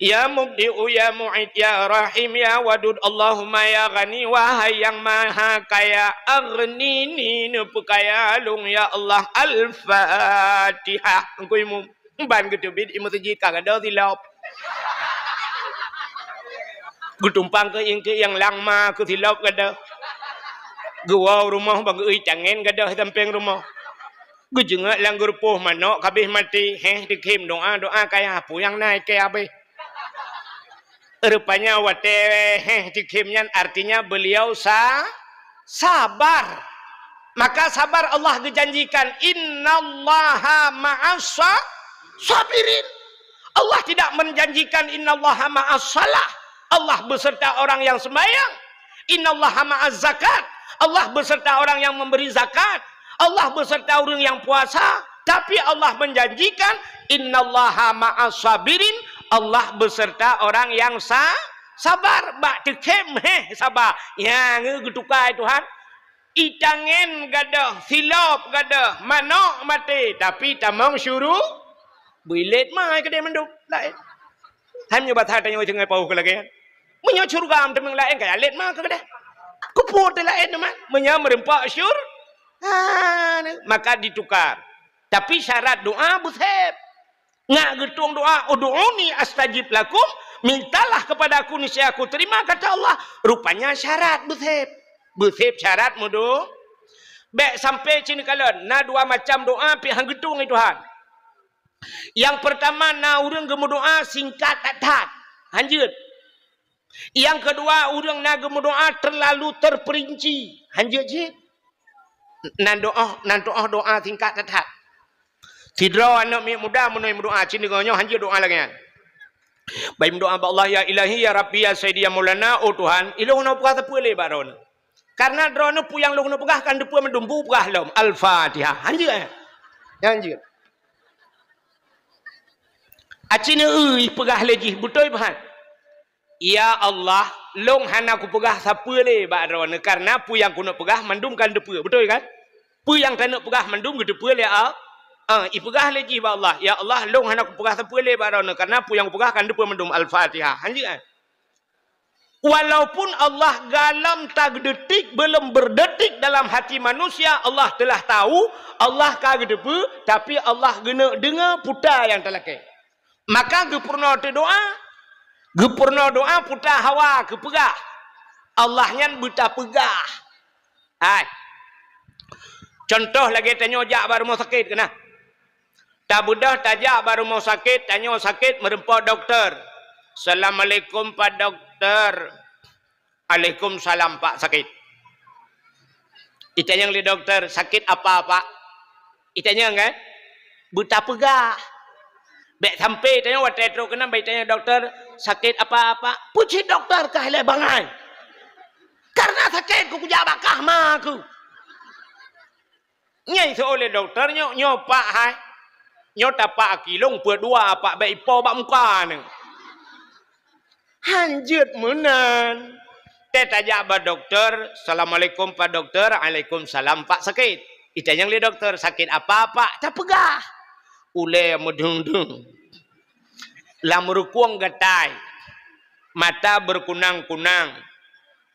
[SPEAKER 1] Ya Mubdi'u ya Mu'id ya Rahim ya Wadud Allahumma ya Ghani wahai yang maha kaya aghnini nupu kaya lung ya Allah Al-Fatihah. Engkau imum ban ketubit imu sejid kagak silap. Gutumpang ke yang langma ke silap kada. Gua rumah bang cangen kada samping rumah. Gu jengak langgur poh manok kabeh mati dikim doa kaya pu yang naik ke abe. Rupanya wate dikimnya artinya beliau sabar. Maka sabar Allah dijanjikan innallaha ma'as sabirin. Allah tidak menjanjikan innallaha ma'as salah. Allah beserta orang yang sembahyang. Innallaha ma'az zakat. Allah beserta orang yang memberi zakat. Allah beserta orang yang puasa. Tapi Allah menjanjikan innallaha ma'as sabirin. Allah beserta orang yang sabar. Bak tekem sabar. Yang getukai Tuhan. Itangen gadah, silap gadah, manok mati. Tapi tamang syuruh. Bilet mai kedai menduk. Lain. Hai menyebat tanya jangan pau ke lagi. Menyo surga am temeng lain kaya let mak ke dah. Ku put lain mah. Menyo merempak syur. Maka ditukar. Tapi syarat doa butheb. Ngak getung doa ud'uni astajib lakum. Mintalah kepada aku niscaya aku terima kata Allah. Rupanya syarat butheb. Butheb syarat mudu. Baik sampai sini kalian. Na dua macam doa pi hang getung itu Tuhan. Yang pertama na urang gemu doa singkat tak hanjut. Yang kedua urang na gemu doa terlalu terperinci. Hanjut je. Nan doa singkat tak. Tidra anak muda menoi doa cini gonyo hanjut doa lagi. Baik doa ba Allah ya ilahi ya rabbi ya sayyidi ya maulana oh Tuhan ilung no pegah tepu le baron. Karena drone puyang long no pegah kan depu mendumbu pegah lom. Al-Fatihah. Hanjut hanjut. Acina pegah lagi betul bahan. Ya Allah, long hana ku pegah siapa le baron karena puyang ku nak pegah mendumkan depu. Betul kan? Puyang tak nak pegah mendum ke depu le pegah lagi ba Allah. Ya Allah, long hana ku pegah siapa le baron karena puyang ku pegah kan depu mendum Al-Fatihah. Hanjut kan? Walaupun Allah galam tak detik belum berdetik dalam hati manusia, Allah telah tahu, Allah kagak depu, tapi Allah gena dengar putar yang terlakai. Maka gepurna doa putar hawa ke pegah. Allah nyan buta pegah. Hai. Contoh lagi tanya jak baru mau sakit kena. Tak budah tajak baru mau sakit, tanya sakit merempah doktor. Assalamualaikum Pak Doktor. Waalaikumsalam Pak sakit. Itanya li doktor sakit apa Pak? Itanya kan? Buta pegah. Baik sampai tanya waktu itu kena baik tanya doktor sakit apa-apa. Puji doktor kah le bangai. Karena sakit ku kujak bakah mah aku. Nyai seoleh doktor nyo Pak hai. Nyo tapak kilong berdua Pak baik po bak muka ni. Hanjut menan. Tanya ba doktor, Assalamualaikum Pak Doktor, Waalaikumsalam Pak sakit. Itanya li doktor sakit apa Pak? Tak pegah. Ule mudung-dung. Lamurkuang gatai. Mata berkunang-kunang.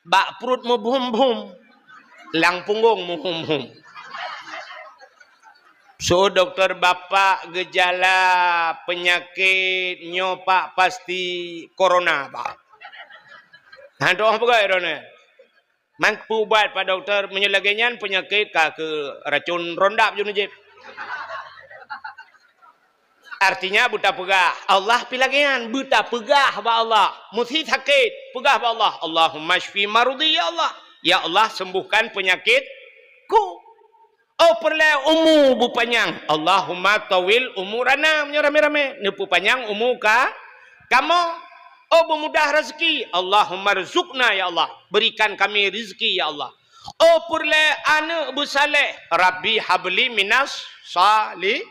[SPEAKER 1] Bak perut membum-bum. Lang punggung membum-bum. So dokter bapak gejala penyakit nyopak pasti corona Pak. Hantu apa gak irone? Mampu buat Pak Doktor menyelagian penyakit ke racun rondap junujib. Artinya buta pegah. Allah pilagian buta pegah ba Allah. Mesti sakit pegah ba Allah. Allahumma shfi marudi ya Allah. Ya Allah sembuhkan penyakitku. Oh perle umur bu panjang. Allahumma tawil umurana rame-rame. Nepu panjang umur kamu. Oh memudah rezeki. Allahumma rizukna ya Allah. Berikan kami rezeki ya Allah. Oh perle anak bu saleh. Rabbi habli minas salihi.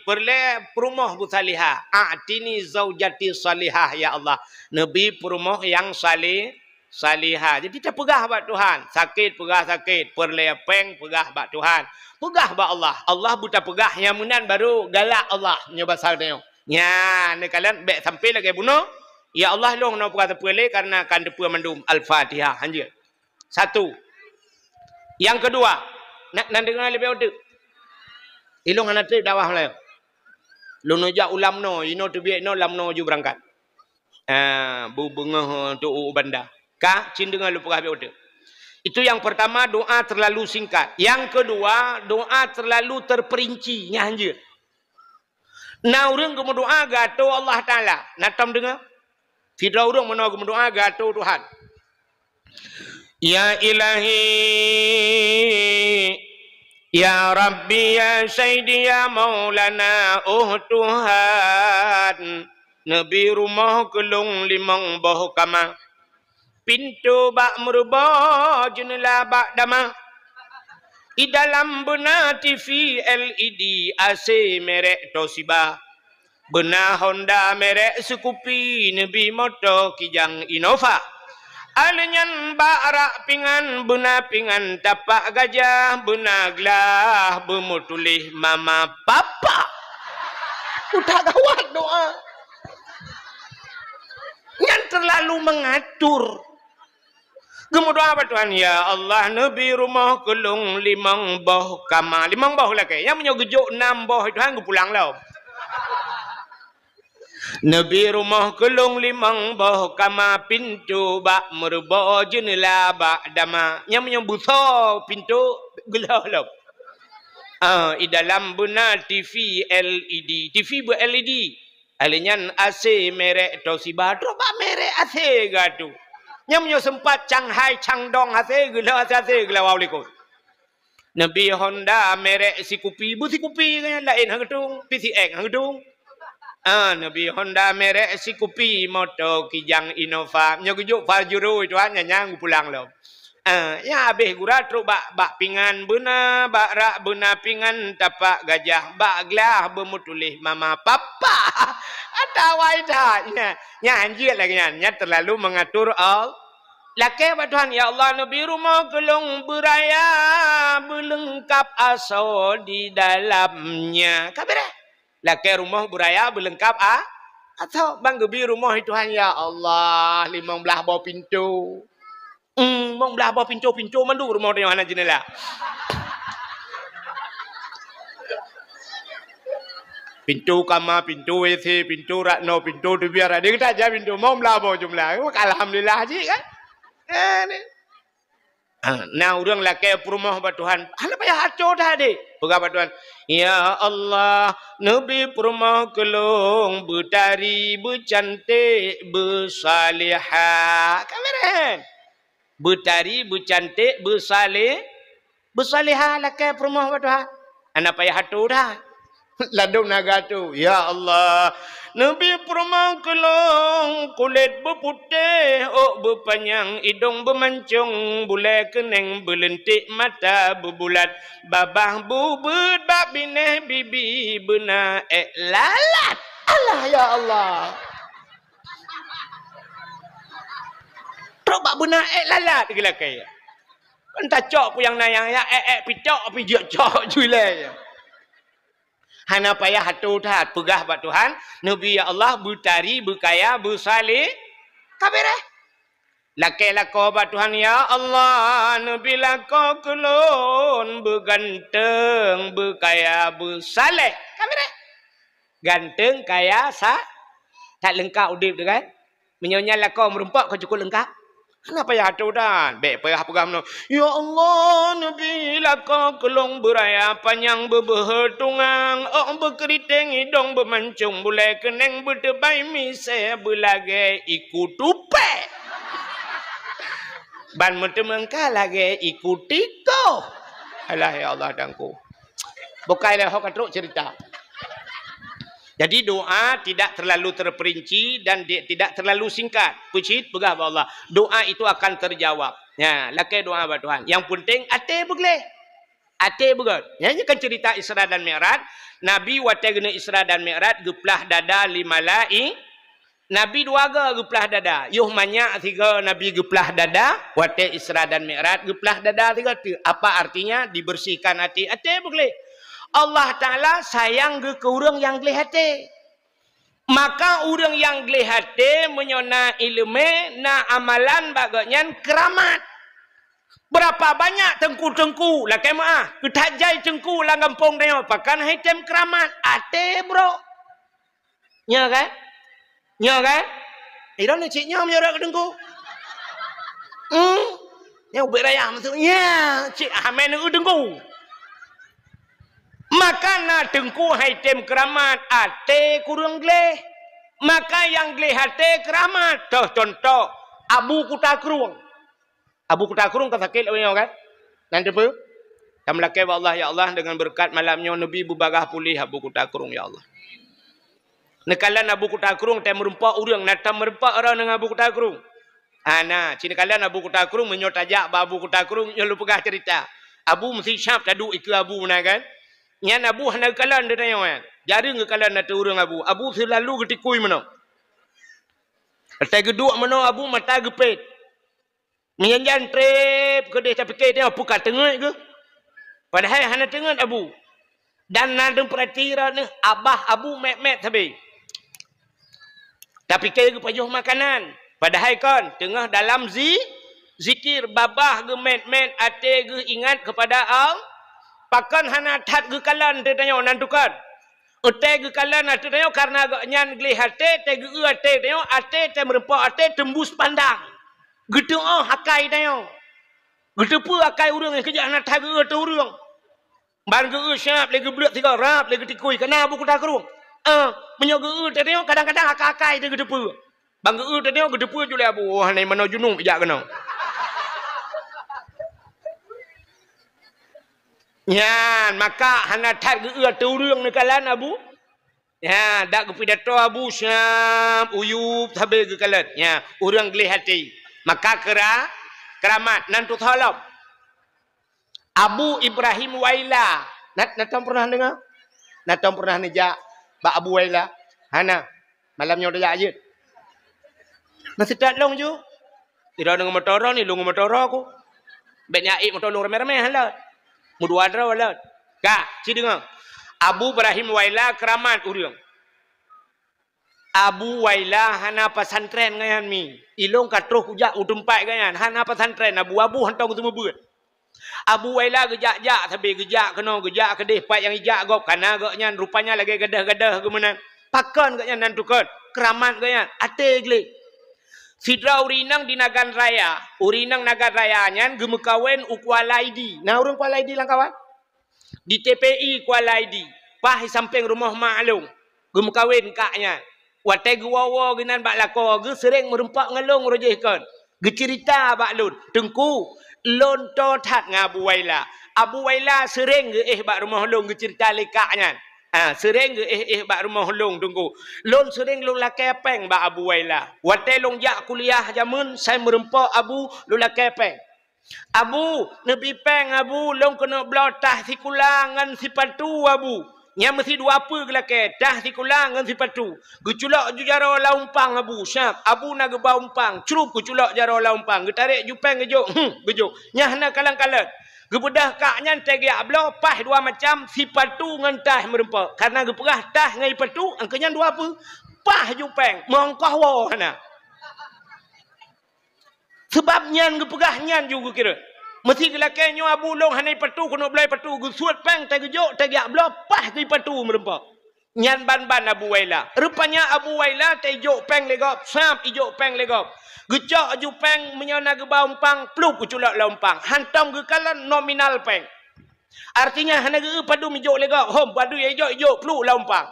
[SPEAKER 1] Perle perumah bu salihah. A'tini zaujati salihah ya Allah. Nabi perumah yang salihah. Jadi kita pegah bak Tuhan. Sakit pegah sakit. Perle peng pegah bak Tuhan. Pegah bak Allah. Allah buta pegah. Yang munan baru galak Allah. Nyoba salnya. Ya, ni kalian baik sampai lagi bunuh. Ya Allah long nak berkata boleh karena akan depu mandum Al-Fatihah. Hanjir. Satu. Yang kedua, nak dengar lebih udah. Ilong anak tu dakwah lah. Lu nojak ulam no, ino tu biak no lam no ju berangkat. Bu bengah tu banda. Kah cin dengar lu pegah biak udah. Itu yang pertama doa terlalu singkat. Yang kedua doa terlalu terperinci. Nya hanjir. Nah orang kamu doa gato Allah Ta'ala. Natam dengar? Tidak orang mana kamu doa gato Tuhan. Ya ilahi. Ya Rabbi ya Sayyidi ya Maulana. Oh Tuhan. Nabi rumah kelung limang bau kama. Pintu bak merubah jenela bak dama. Di dalam benar TV LED AC merek Toshiba. Benar Honda merek Scoopy. Nabi Moto Kijang Innova. Alenyan barak pingan. Benar pingan tapak gajah. Benar gelah bermutulih mama papa. Udah gawat doa. terlalu mengatur. Kemudian apa Tuhan? Ya Allah, Nabi rumah kelung 5 boh kamar. 5 boh lah ke. Yang punya gejuk 6 boh Tuhan ke pulang lah. Nabi rumah kelung 5 boh kamar, pintu bak merba jendela bak dama. Yang punya besar pintu gelah lah. Di dalam benar TV LED. TV ber-LED. Alinyan AC merek Toshiba. Drobak merek AC gatu. Yang punya sempat Shanghai, Changdong, AC gila, AC gila, wawlikut. Nabi Honda, merek si kupi, bu si kupi kan, lain hang gedung, PCX hang gedung. Nabi Honda, merek si kupi, motor Kijang Innova, nyogujuk Pajero itu hanya nyang pulang lo. Ya habis gura truk bak pingan beuna, bak rak beuna pingan tapak gajah, bak gelah bermutulih mama papa. Ada waidahnya. Nya anjir lagi nya terlalu mengatur all. Laki apa Tuhan? Ya Allah, Nabi rumah kelung beraya berlengkap asal di dalamnya. Kabir laki rumah beraya berlengkap atau bang gebi rumah itu Tuhan. Ya Allah, 15 bawah pintu. 15 bawah pintu mandu rumah dia mana jendela. Pintu kamar, pintu WC, pintu rakno, pintu tu biar ada kita aja pintu mau melabo jumlah. Alhamdulillah haji kan. Nah orang laki rumah ba Tuhan. Hana payah haco dah deh. Berapa Tuhan? Ya Allah, Nabi rumah kelong bertari, bercantik, bersalihah. Kamerahan. Bertari, bercantik, bersalihah laki rumah ba Tuhan. Hana payah haco dah. Ladung naga tu. Ya Allah. Nabi permang kelong. Kulit berputih. Oh berpanjang. Hidung bermancung. Bulai keneng berlentik. Mata berbulat. Babah bubut. Bak bineh bibi. Benar lalat. Allah ya Allah. Teruk bak benar lalat. Gila kaya. Entah cok ku yang nayang. Ya picok. Pijak cok julai. Hana payah hatu tat pegah bat Tuhan. Nabi ya Allah bertari, berkaya, bersalih. Kabireh. Laki lako bat Tuhan ya Allah. Nabi lako kelon berganteng, berkaya, bersalih. Kabireh. Ganteng, kaya, tak lengkap udip tu kan. Menyonya lako merumpak kau cukup lengkap. Kenapa ya hatu dan? Baik payah pegang no. Ya Allah, Nabi laka kelong beraya panjang berbertungang. Oh berkeriting hidung bermancung. Bulai keneng bertebai misai berlagai ikut tupe. Ban mentemengkah lagi ikut tiko. Alah ya Allah dangku. Bukailah hok katruk cerita. Jadi doa tidak terlalu terperinci dan tidak terlalu singkat. Pucit pegah Allah. Doa itu akan terjawab. Ya, lakai doa ba Tuhan. Yang penting ate begle. Ate begot. Ya, ini kan cerita Isra dan Mi'raj. Nabi wate gena Isra dan Mi'raj geplah dada 5 lai. Nabi 2 ga geplah dada. Yuh banyak 3 Nabi geplah dada. Wate Isra dan Mi'raj geplah dada 3. Apa artinya? Dibersihkan hati. Ate begle. Allah Ta'ala sayang ke orang yang gelih hati. Maka orang yang gelih hati menyona ilmu na amalan baganya keramat. Berapa banyak tengku-tengku lah kemah. Ketajai tengku lah gampung dia. Pakan hitam keramat. Ate bro. Ya kan? Ya kan? Ira ni ciknya menyorak ke tengku. Ya ubik raya maksudnya. Cik Ahmed ni tengku. Maka na tengku haitem keramat ate kurang gleh. Maka yang gleh ate keramat. Contoh Abu Kutakrung. Abu Kutakrung kan sakit kan? Nanti apa? Tamlakai Allah ya Allah dengan berkat malamnya Nabi berbarah pulih Abu Kutakrung ya Allah. Nekalan Abu Kutakrung tem merempak orang natam merempak orang dengan Abu Kutakrung. Nah, cina kalian Abu Kutakrung menyotajak Abu Kutakrung yang lu pegah cerita. Abu mesti syap tadu ikut Abu mana kan? Yang Abu hendak kalan dia tanya kan. Jadi ngekalan nak urang Abu. Abu selalu ketikui mana. Atai geduk mana Abu mata gepet. Menyanjan trip ke dia tapi ke dia buka tengah ke. Padahal hana tengah Abu. Dan nadeng perhatian ni abah Abu mek-mek tapi. Tapi ke pajuh makanan. Padahal kan tengah dalam zikir babah ge met ate ge ingat kepada Allah. Pakan hana tat ge kalan te tanyo nantukan. Ate ge kalan ate tanyo karena ge nyan geli hate te ge ate tanyo ate te merempak ate tembus pandang. Gitu hakai tanyo. Gitu pu akai urang yang kerja hana tat ge ate urang. Ban ge syap lagi blek tiga rap lagi tikui kena buku tak kerung. Menyok ge tanyo kadang-kadang akai te ge pu. Bang ge tanyo ge pu jule abu hanai mano junung bijak kena. Ya, maka hana tat ge turung ni kalan abu. Ya, dak ge pidato abu syam uyub tabe ge kalan. Ya, urang geli hati. Maka keramat nantu tholop. Abu Ibrahim Waila. Natam pernah dengar? Natam pernah nejak Pak Abu Waila. Hana, malamnya udah jak je. Masih tak long ju. Tidak dengan motor ni, long motor aku. Banyak motor long ramai-ramai halat. Mudua dra wala. Kak, ci dengar. Abu Ibrahim Waila keramat urang. Abu Waila hana pesantren ngayan mi. Ilong katruh ujak udempai ngayan. Hana pesantren Abu hantong tu mebut. Abu Waila gejak-jak tapi gejak kena gejak kedih pat yang ijak gop kana gaknya rupanya lagi gadah-gadah ke mana. Pakan gaknya nantukan. Keramat gaknya ate gele. Sidra urinang di Nagan Raya. Urinang Nagan Raya nyan gemekawen Kuala ID. Nah urang Kuala ID lang kawan. Di TPI Kuala ID. Pah samping rumah maklum. Gemekawen kaknya. Watai guwawa genan bak lako ge sering merempak ngalung rojehkan. Ge cerita bak lun. Tengku lon to tat ngabu Waila. Abu Waila sering ge bak rumah long ge cerita lekaknya. Sering ge bak rumah long tunggu. Lon sering long lakai peng bak Abu Waila. Watai long jak kuliah jamun saya merempak Abu long lakai peng. Abu nebi peng Abu long kena blotah si kulangan si patu Abu. Nya mesti dua apa ke lakai dah si kulangan si patu. Geculak ju jaro laumpang Abu syap. Abu na ge baumpang. Cerup geculak jaro laumpang. Getarik ju peng gejuk. Gejuk. Nya hana kalang-kalang. Gebedah kaknya tegiak blo pah dua macam si patu ngan tah merempak. Karena geperah tah ngai patu angkanya dua apa? Pah jupeng mongkoh wo hana. Sebab nyan geperah nyan juga kira. Mesti gelakainya Abu long hanai patu kena belai patu gesuat peng tegiak tegiak blo pah ngai patu merempak. Nyan ban-ban Abu Waila. Rupanya Abu Waila tejuk peng legop, sap ijuk peng legop. Gecak aju peng menyana ge baumpang pluk uculak laumpang. Hantam ge kalan nominal peng. Artinya hana ge padu mijok legop, hom padu ijuk pluk laumpang.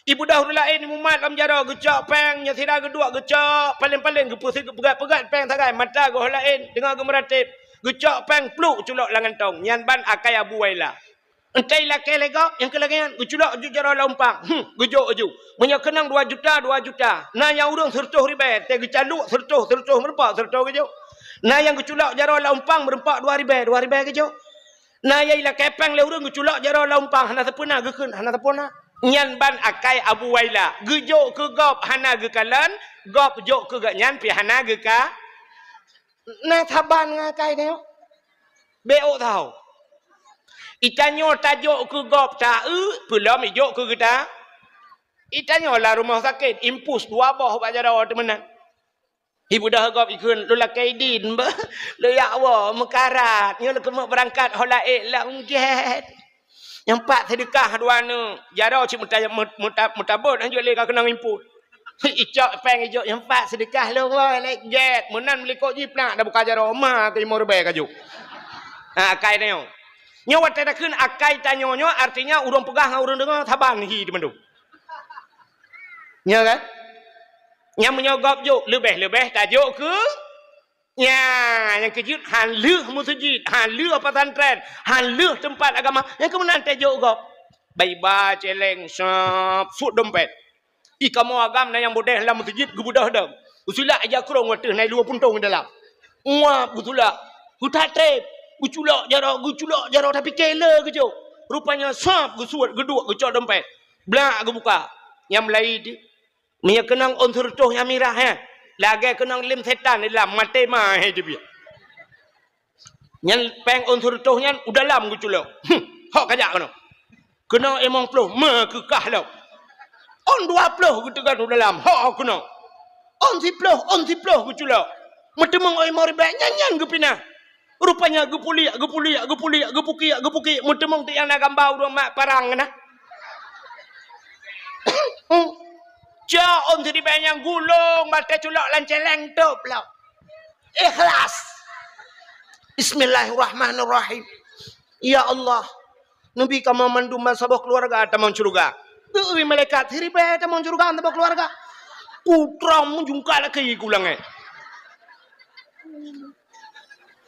[SPEAKER 1] Ibu dahulu lain mumat lam jaro gecak peng nya sira gedua gecak paling-paling ge pusing pegat-pegat peng tagai mata go lain dengar ge meratip. Gecak peng pluk uculak langan tong. Nyan ban akai Abu Waila. Entai lakai legok yang kelagian geculak ju jaro laumpang. Gejok aju. Menyak kenang 2 juta. Nah yang urang sertuh ribet, te gecaluk sertuh merempak sertuh gejok. Nah yang geculak jaro laumpang merempak 2 ribet gejok. Nah yang lakai peng le urang geculak jaro laumpang hana sepuna gekeun hana sepuna. Nyan ban akai Abu Waila. Gejok ke gop hana ge kalan, gop jok ke gak nyan pi hana ge ka. Nah taban ngakai teo. Beo tau. Itanyo tajuk ke gop ta belum ijuk ke kita. Itanyo lah rumah sakit impus 2 boh bak jara temenan. Ibu dah gop ikun lu lakai din ba. Lu yakwa mekarat nyo lu kemak berangkat holaik lah ungget. Yang 4 sedekah duana. Jara cik mutabot anjuk le ka kena impus. Icok peng ijuk yang 4 sedekah lu lek jet menan melikok jipnak dah buka jara mah 5 rebe kajuk. Kai tanya. Nyawa tak kun akai tanyonyo artinya urang pegah ngau urang dengar taban hi di mendung. Nya kan? Nya menyogop juk lebih tajuk ke nya yang kejut han leuh masjid, han leuh pesantren, han leuh tempat agama. Yang kemudian tajuk gop. Baiba celeng sap sut dompet. Kamu agam na yang bodeh dalam masjid gebudah dah. Usulak aja kurang wateh nai 2 puntung dalam. Nguap usulak. Hutatep. Guculak jaro tapi kela ke jauh. Rupanya sap gesuat geduk gecok dompet. Blak ge buka. Yang melai di. Mia kenang unsur tuh yang mirah ya. Lagi kenang lim setan dalam mate mah he dia. Yang peng unsur tuh yang udah lam guculak. Hok kajak kena. Kena emang ploh ma kekah lah. On 20 gitu kan udah lam. Hok kena. On siploh ku culok. Metemang oi mari baik nyanyan ke pina. Rupanya gepuliak. Gepuki. Metemang tu yang nak gambar dua mak parang na. On jadi baik yang gulung mata culok lanceleng tu pula. Ikhlas. Bismillahirrahmanirrahim. Ya Allah. Nabi kamu mandu masabah keluarga tamang surga. Deui malaikat hiribe tamang surga tamang keluarga. Putra menjungkal ke kulang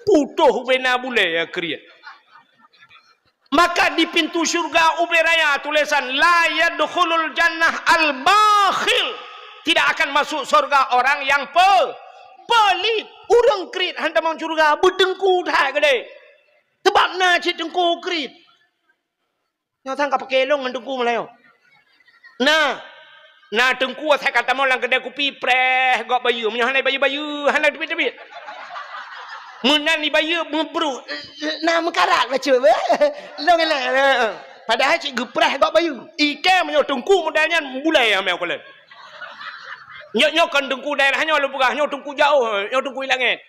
[SPEAKER 1] putuh bena bule ya kriya. Maka di pintu surga uberaya tulisan la yadkhulul jannah al-bakhil. Tidak akan masuk surga orang yang pelit. Urang krit hantamang surga bedengku dah gede. Sebab na cik dengku krit. Nyo tang ka pakelong dengku Melayu. Nah dengku saya kata mau lang kedai kopi preh gok bayu menyo hanai bayu hanai debit. Menan ni bayu membru. Nah mekarak baca be. Long padahal cik gepreh gok bayu. Ike menyo dengku modalnya mulai amel kolen. Nyok kan dengku daerahnya lu pegah nyok dengku jauh, nyok dengku langit.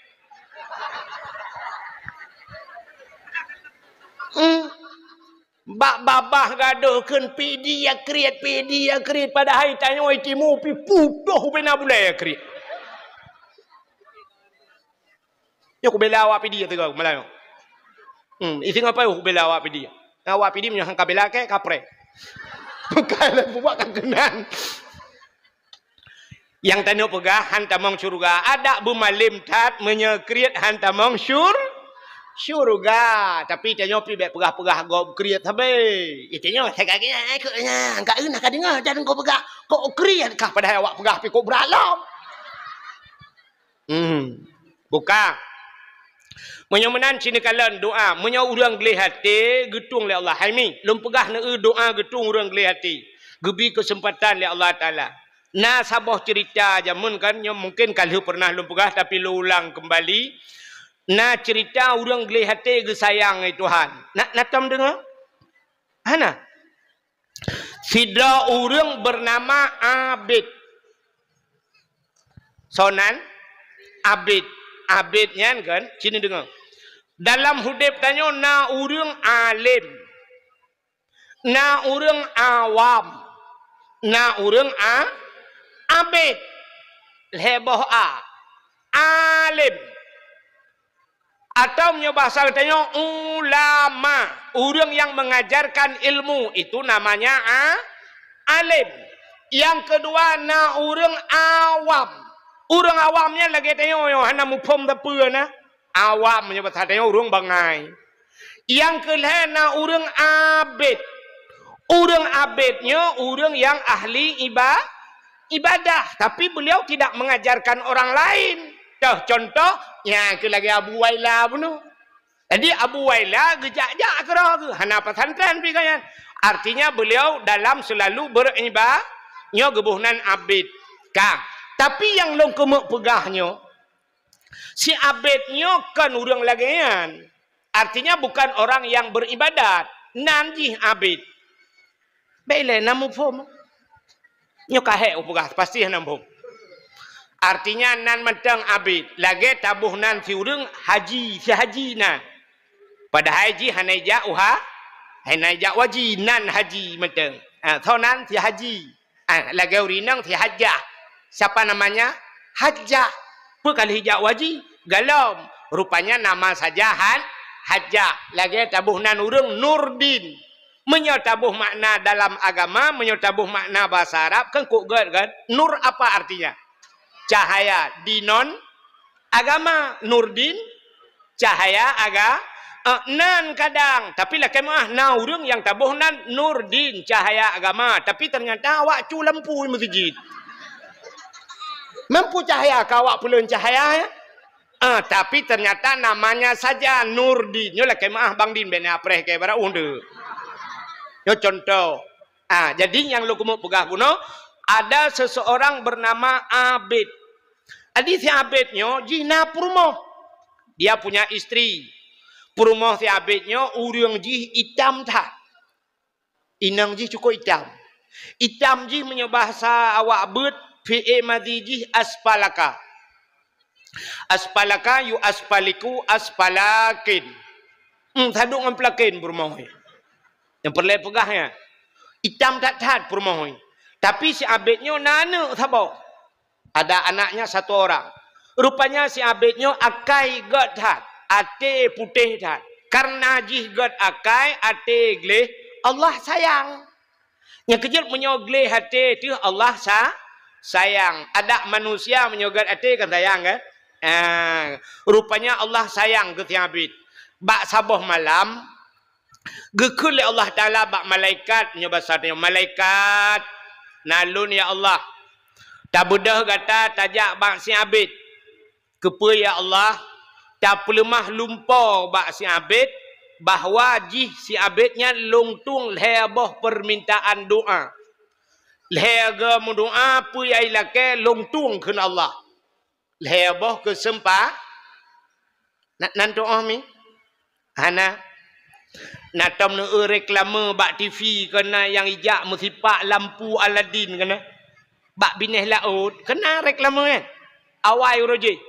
[SPEAKER 1] Bak babah gaduhkeun pidi ya kriat pada hari tanya oi timu pi putuh bena bulai ya kriat. Yo ku bela awak pidi tu kau Melayu. Isi ngapa yo ku bela awak pidi. Awak pidi menyo hang kabela ke kapre. Bukanlah buat kan kenan. Yang tanya pegah hantamang surga ada bumalim tat menyekriat hantamang surga tapi tanya pi bet pegah-pegah go kriat habe itanya saya kagak ikutnya enggak enak ka dengar jangan kau pegah kau kriat kah pada awak pegah pi kau beralam buka menyomenan cina kalan doa menyo urang gelih hati getung le Allah haimi lum pegah na doa getung urang gelih hati gebi kesempatan le Allah taala. Nah sabah cerita jamun kan yang mungkin kalau pernah lu pegah tapi lu ulang kembali. Nah cerita orang gelih hati ke sayang Tuhan. Nak tam dengar? Hana. Sidra orang bernama Abid. Sonan Abid. Abidnya kan sini dengar. Dalam hidup tanya na orang alim. Na orang awam. Na orang Abid heboh alim atau bahasa katanya ulama orang yang mengajarkan ilmu itu namanya alim. Yang kedua na orang awamnya lagi tanya yo hana mupom tapeu na awam nya bahasa tanya orang bangai. Yang kelima na orang abid. Orang abidnya orang yang ahli ibadah tapi beliau tidak mengajarkan orang lain. Contoh ya ke lagi Abu Waila bunuh. Jadi Abu Waila gejak-jak ke hana pesantren pikannya. Artinya beliau dalam selalu beribadah nyo gebuhnan abid kang. Tapi yang long kemuk pegahnya si abidnya kan orang lagian. Artinya bukan orang yang beribadat. Nanti abid. Baiklah namu pom. Nyo kahe upugah pasti nambung. Artinya nan mentang abid lagi tabuh nan si urang haji nan. Pada haji hanaija uha hanaija waji nan haji mentang. Thau nan si haji. Lagi urinang si hajjah. Siapa namanya? Hajjah. Kali hijak waji galom. Rupanya nama saja hajjah. Lagi tabuh nan urang Nurdin. Menyotabuh makna dalam agama, menyotabuh makna bahasa Arab kan kok kan? Nur apa artinya? Cahaya di non agama. Nurdin cahaya nan kadang tapi lah kemah na urang yang tabuh nan Nurdin cahaya agama tapi ternyata awak cu lampu masjid. Mampu cahaya ka awak pulun cahaya ya? Tapi ternyata namanya saja Nurdin. Nyo lah kemah Bang Din ben apreh ke bara unde. Yo contoh. Jadi yang lu kumuk pegah kuno ada seseorang bernama Abid. Adi si Abidnya jina purmoh. Dia punya istri. Purmoh si Abidnya urang ji hitam tak. Inang ji cukup hitam. Hitam ji menyebahasa awak bet fi'il madhi jih asfalaka. Asfalaka yu asfaliku asfalakin. Taduk dengan pelakin bermohon. Yang perlu pegahnya. Hitam tak tahat bermohon. Tapi si abidnya nana thabau. Ada anaknya satu orang. Rupanya si abidnya akai gad tahat. Ate putih tahat. Karena jih gad akai ate gleh. Allah sayang. Yang kejut menyogleh hati itu Allah sayang. Ada manusia menyogat hati kan sayang kan? Rupanya Allah sayang ke tiang abid. Bak sabuh malam, gekul Allah Ta'ala bak malaikat, menyebasarnya malaikat, nalun ya Allah. Tak budah kata tajak bak si abid. Kepa ya Allah, tak pelemah lumpur bak si abid, bahawa jih si abidnya lungtung leboh permintaan doa. Lega mendoa pu ya ilake lungtung ke Allah. Leboh kesempat. Nak doa mi? Hana nak tom nu reklame bak TV kena yang ijak musipak lampu Aladin kena. Bak bineh laut kena reklame kan. Awai roje.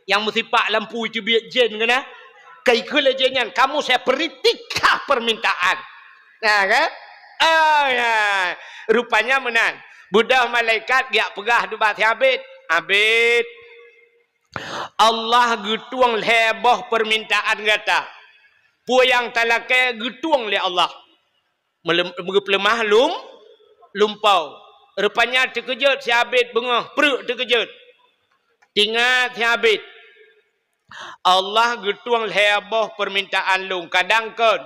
[SPEAKER 1] Yang musipak lampu itu biar jen kena. Kai kelejenyan kamu saya peritikah permintaan. Nah kan? Ya. Rupanya menang. Budak malaikat dia pegah du bat abid. Abid. Allah getuang leboh permintaan kata. Puyang talake getuang le Allah. Melemah lumpau. Rupanya terkejut si abid bengah. Perut terkejut. Tinggal si abid. Allah getuang leboh permintaan lung. Kadang kan.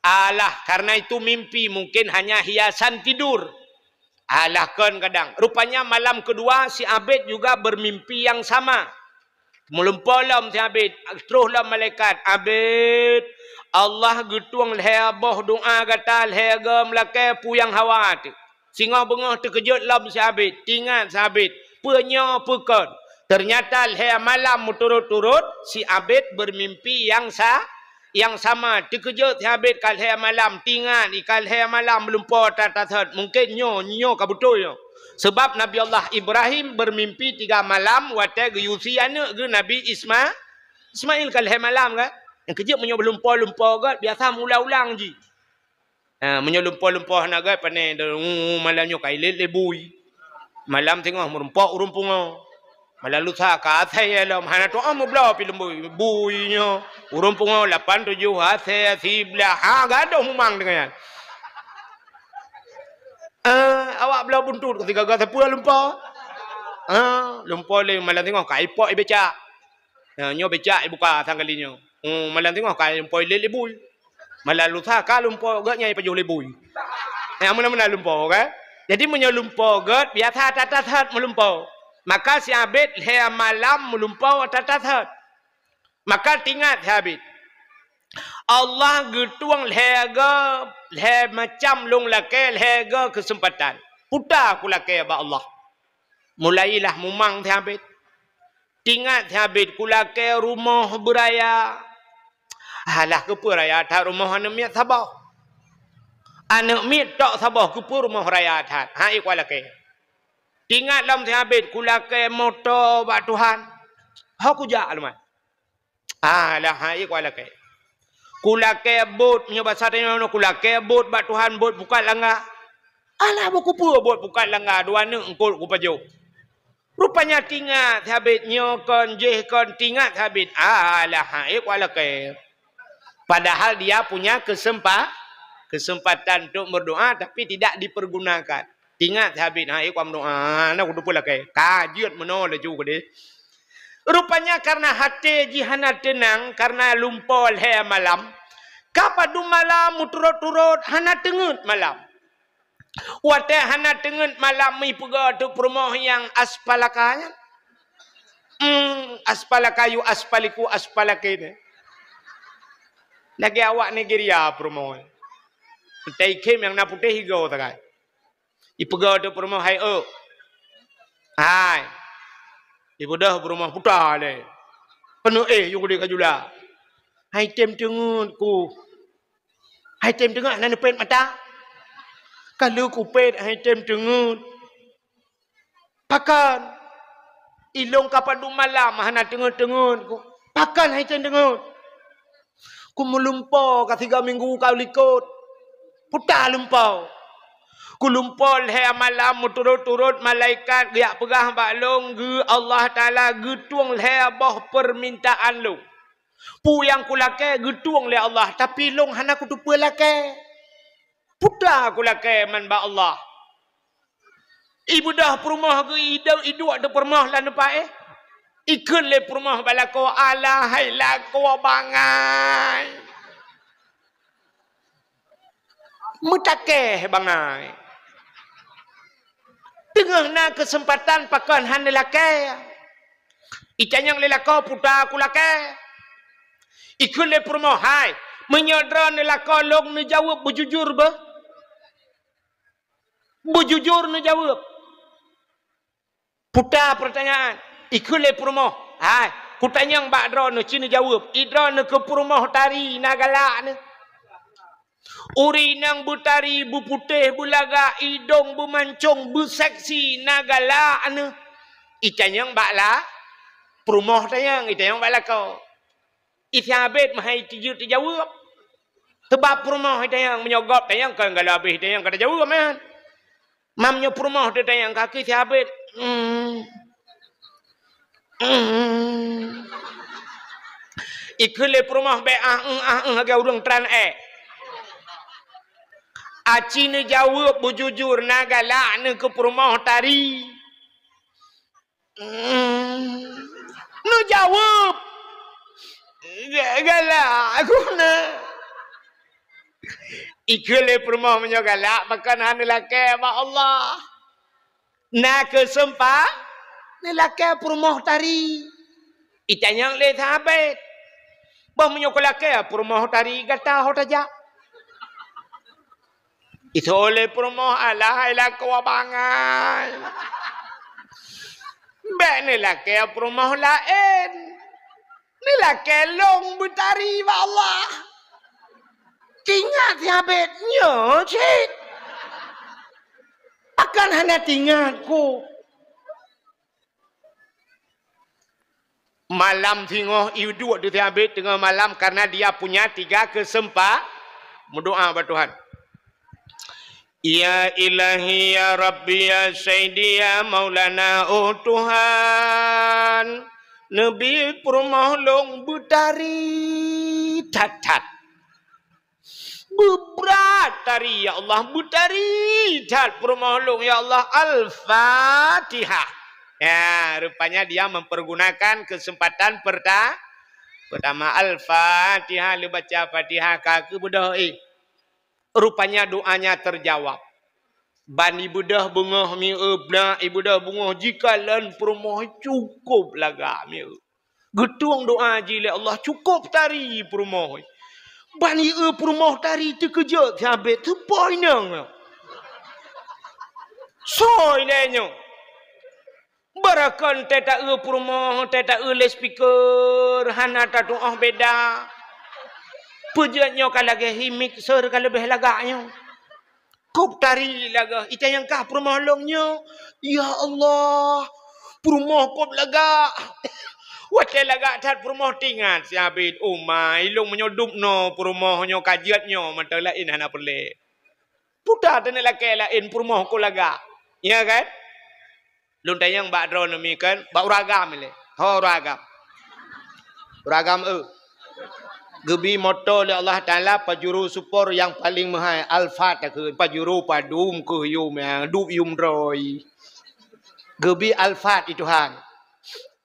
[SPEAKER 1] Alah karena itu mimpi. Mungkin hanya hiasan tidur. Alah kan kadang. Rupanya malam kedua si abid juga bermimpi yang sama. Melumpalam si abid. Teruslah malaikat. Abid. Allah getuang leboh doa kata lega melake puyang hawat. Singa bengah terkejut lam si abid. Tinggal si abid. Punya pekon. Ternyata malam turut-turut si abid bermimpi yang sama. Terkejut si abid kal malam tinggal ikal malam melumpur tatat. Mungkin nyo kabutul. Sebab Nabi Allah Ibrahim bermimpi 3 malam wate geyusi anak ke Nabi Ismail kal malam kan. Yang kejut menyo melumpur-lumpur gat biasa mula-ulang ji. Menyo lumpur-lumpur nak gat panai malamnya kai lebui. Malam tengah merumpuk urumpunga. Malam lusa ka athai alam hana to amu bla pi lembui buinya urumpunga 8 7 athai sibla gado humang dengan. Awak belah buntut ketika gat sepuluh lumpur. Lumpur le malam tengah kai pok becak. Nyo becak buka tanggalinyo. Malam tengah kai lumpur le lebui. Malam lusa ka lumpur gat nyai pajuh lebui. Mana-mana lumpur kan. Jadi menyelumpur gat biasa tatat melumpur. Maka si abid malam melumpur tatat. Maka tinggal si abid. Allah getuang lega macam long lake lega kesempatan. Putar aku lake ba Allah. Mulailah mumang si abid. Tinggal si abid ku lake rumah beraya. Alah kepa raya tak rumah anak miat sabah. Anak miat tak sabah kepa rumah raya tak. Ikut lake. Tinggal dalam si abid ku lake motor ba Tuhan. Aku jak lumat. Alah ikut lake. Kulake bot punya bahasa dia kulake bot bak Tuhan bot buka langgar. Alah buku pura bot buka langgar dua ne engkol ku paju. Rupanya tinggal habit nyokon jeh kon tinggal habit. Alah walake. Padahal dia punya kesempatan untuk berdoa tapi tidak dipergunakan. Tinggal habit kuam doa nak kudu pula ke. Kajiat menol juga deh. Rupanya karena hati jihana tenang karena lumpur malam. Kapadu malam turut-turut hana tengut malam. Wate hana tengut malam mi pega tu rumah yang aspalakanya. Aspalakayu aspaliku aspalakene. Lagi awak Nigeria rumah. Tai kem yang na putih higau takai. Ipega tu rumah hai Hai. Ibu dah berumah putar le. Penuh yung dia kajula. Hai tem tengut ku. Hai tem tengut nan pen mata. Kalau ku pet hai tem tengut. Pakan. Ilong kapadu malam hana tengun-tengun ku. Pakan hai tengun. Ku melumpau ka 3 minggu kau likut. Putar lumpau. Ku lumpau le malam turut-turut malaikat giak pegah baklong ge Allah Taala getuang le boh permintaan lu. Pu yang ku lake getuang le Allah tapi long hana ku tu lake. Putar ku lake man ba Allah. Ibu dah perumah ke idu ada perumah lah nampak Ikun le perumah balako ala hai lako bangai. Mutakeh bangai. Tengah na kesempatan pakan han lelaki. Icanyang lelaki puta aku lelaki. Ikun le perumah hai. Menyodra lelaki long ne jawab berjujur bah. Berjujur ne jawab. Puta pertanyaan. Ikun le perumah. Hai. Kutanyang bakdra ne cina jawab. Idra ne ke perumah tari nagalak ne. Uri nang butari buputih bulaga idong bumancung buseksi nagala anu itanyang bakla perumah tayang itanyang bakla kau ithabet mahai tiju terjawab tebab perumah itanyang menyogop tayang kan gala habis tayang kata jawab man mamnya perumah tayang kaki ithabet ikhle perumah be agak urang tran Aci ni jawab berjujur nagalak ni ke perumah tari. Nu jawab. Galak aku na. Ikhle perumah menyogalak makan han lelaki ba Allah. Na kesempat lelaki perumah tari. Itanyang le thabet. Bah menyogalak perumah tari gata hotaja. Itu oleh perumah Allah ilah kewabangan. Bek ni laki perumah lain. Ni laki long butari ba Allah. Tinggal tiabetnya cik. Akan hanya tinggalku. Malam tengok ibu tu tiabet tengah malam karena dia punya 3 kesempatan. Berdoa kepada Tuhan. Ya ilahi ya Rabbi ya Sayyidi ya Maulana oh Tuhan Nabi perumah long butari tat berat tari ya Allah butari tat perumah long ya Allah Al-Fatihah. Ya rupanya dia mempergunakan kesempatan pertama Al-Fatihah lu baca Fatihah kaki berdoa rupanya doanya terjawab. Ban ibu dah bengah mi ebna, ibu dah bengah jikalan perumah cukup laga mi. Getuang doa jile Allah cukup tari perumah. Ban perumah tari terkejut habis tu poinang. Soy lenyo. Barakan teta perumah, teta le speaker, hana ta doa beda. Pujiannya kalau lagi mixer kalau lebih lagaknya. Kau tari laga. Itu yang kah perumah longnya. Ya Allah. Perumah kau lagak. Wajah lagak tat perumah tinggal. Si Abid. Oh my. Ilung menyudup no. Perumahnya kajiatnya. Mata lain hana pelik. Putar dan laki lain perumah kau lagak. Ya kan? Luntai yang bakdro nami kan. Bak ragam ni. Ho ragam. Ragam Gebi motor oleh Allah Ta'ala pajuru support yang paling mahal Alfat ke pajuru padum ke yum yang dup yum roy. Gebi Alfat itu han.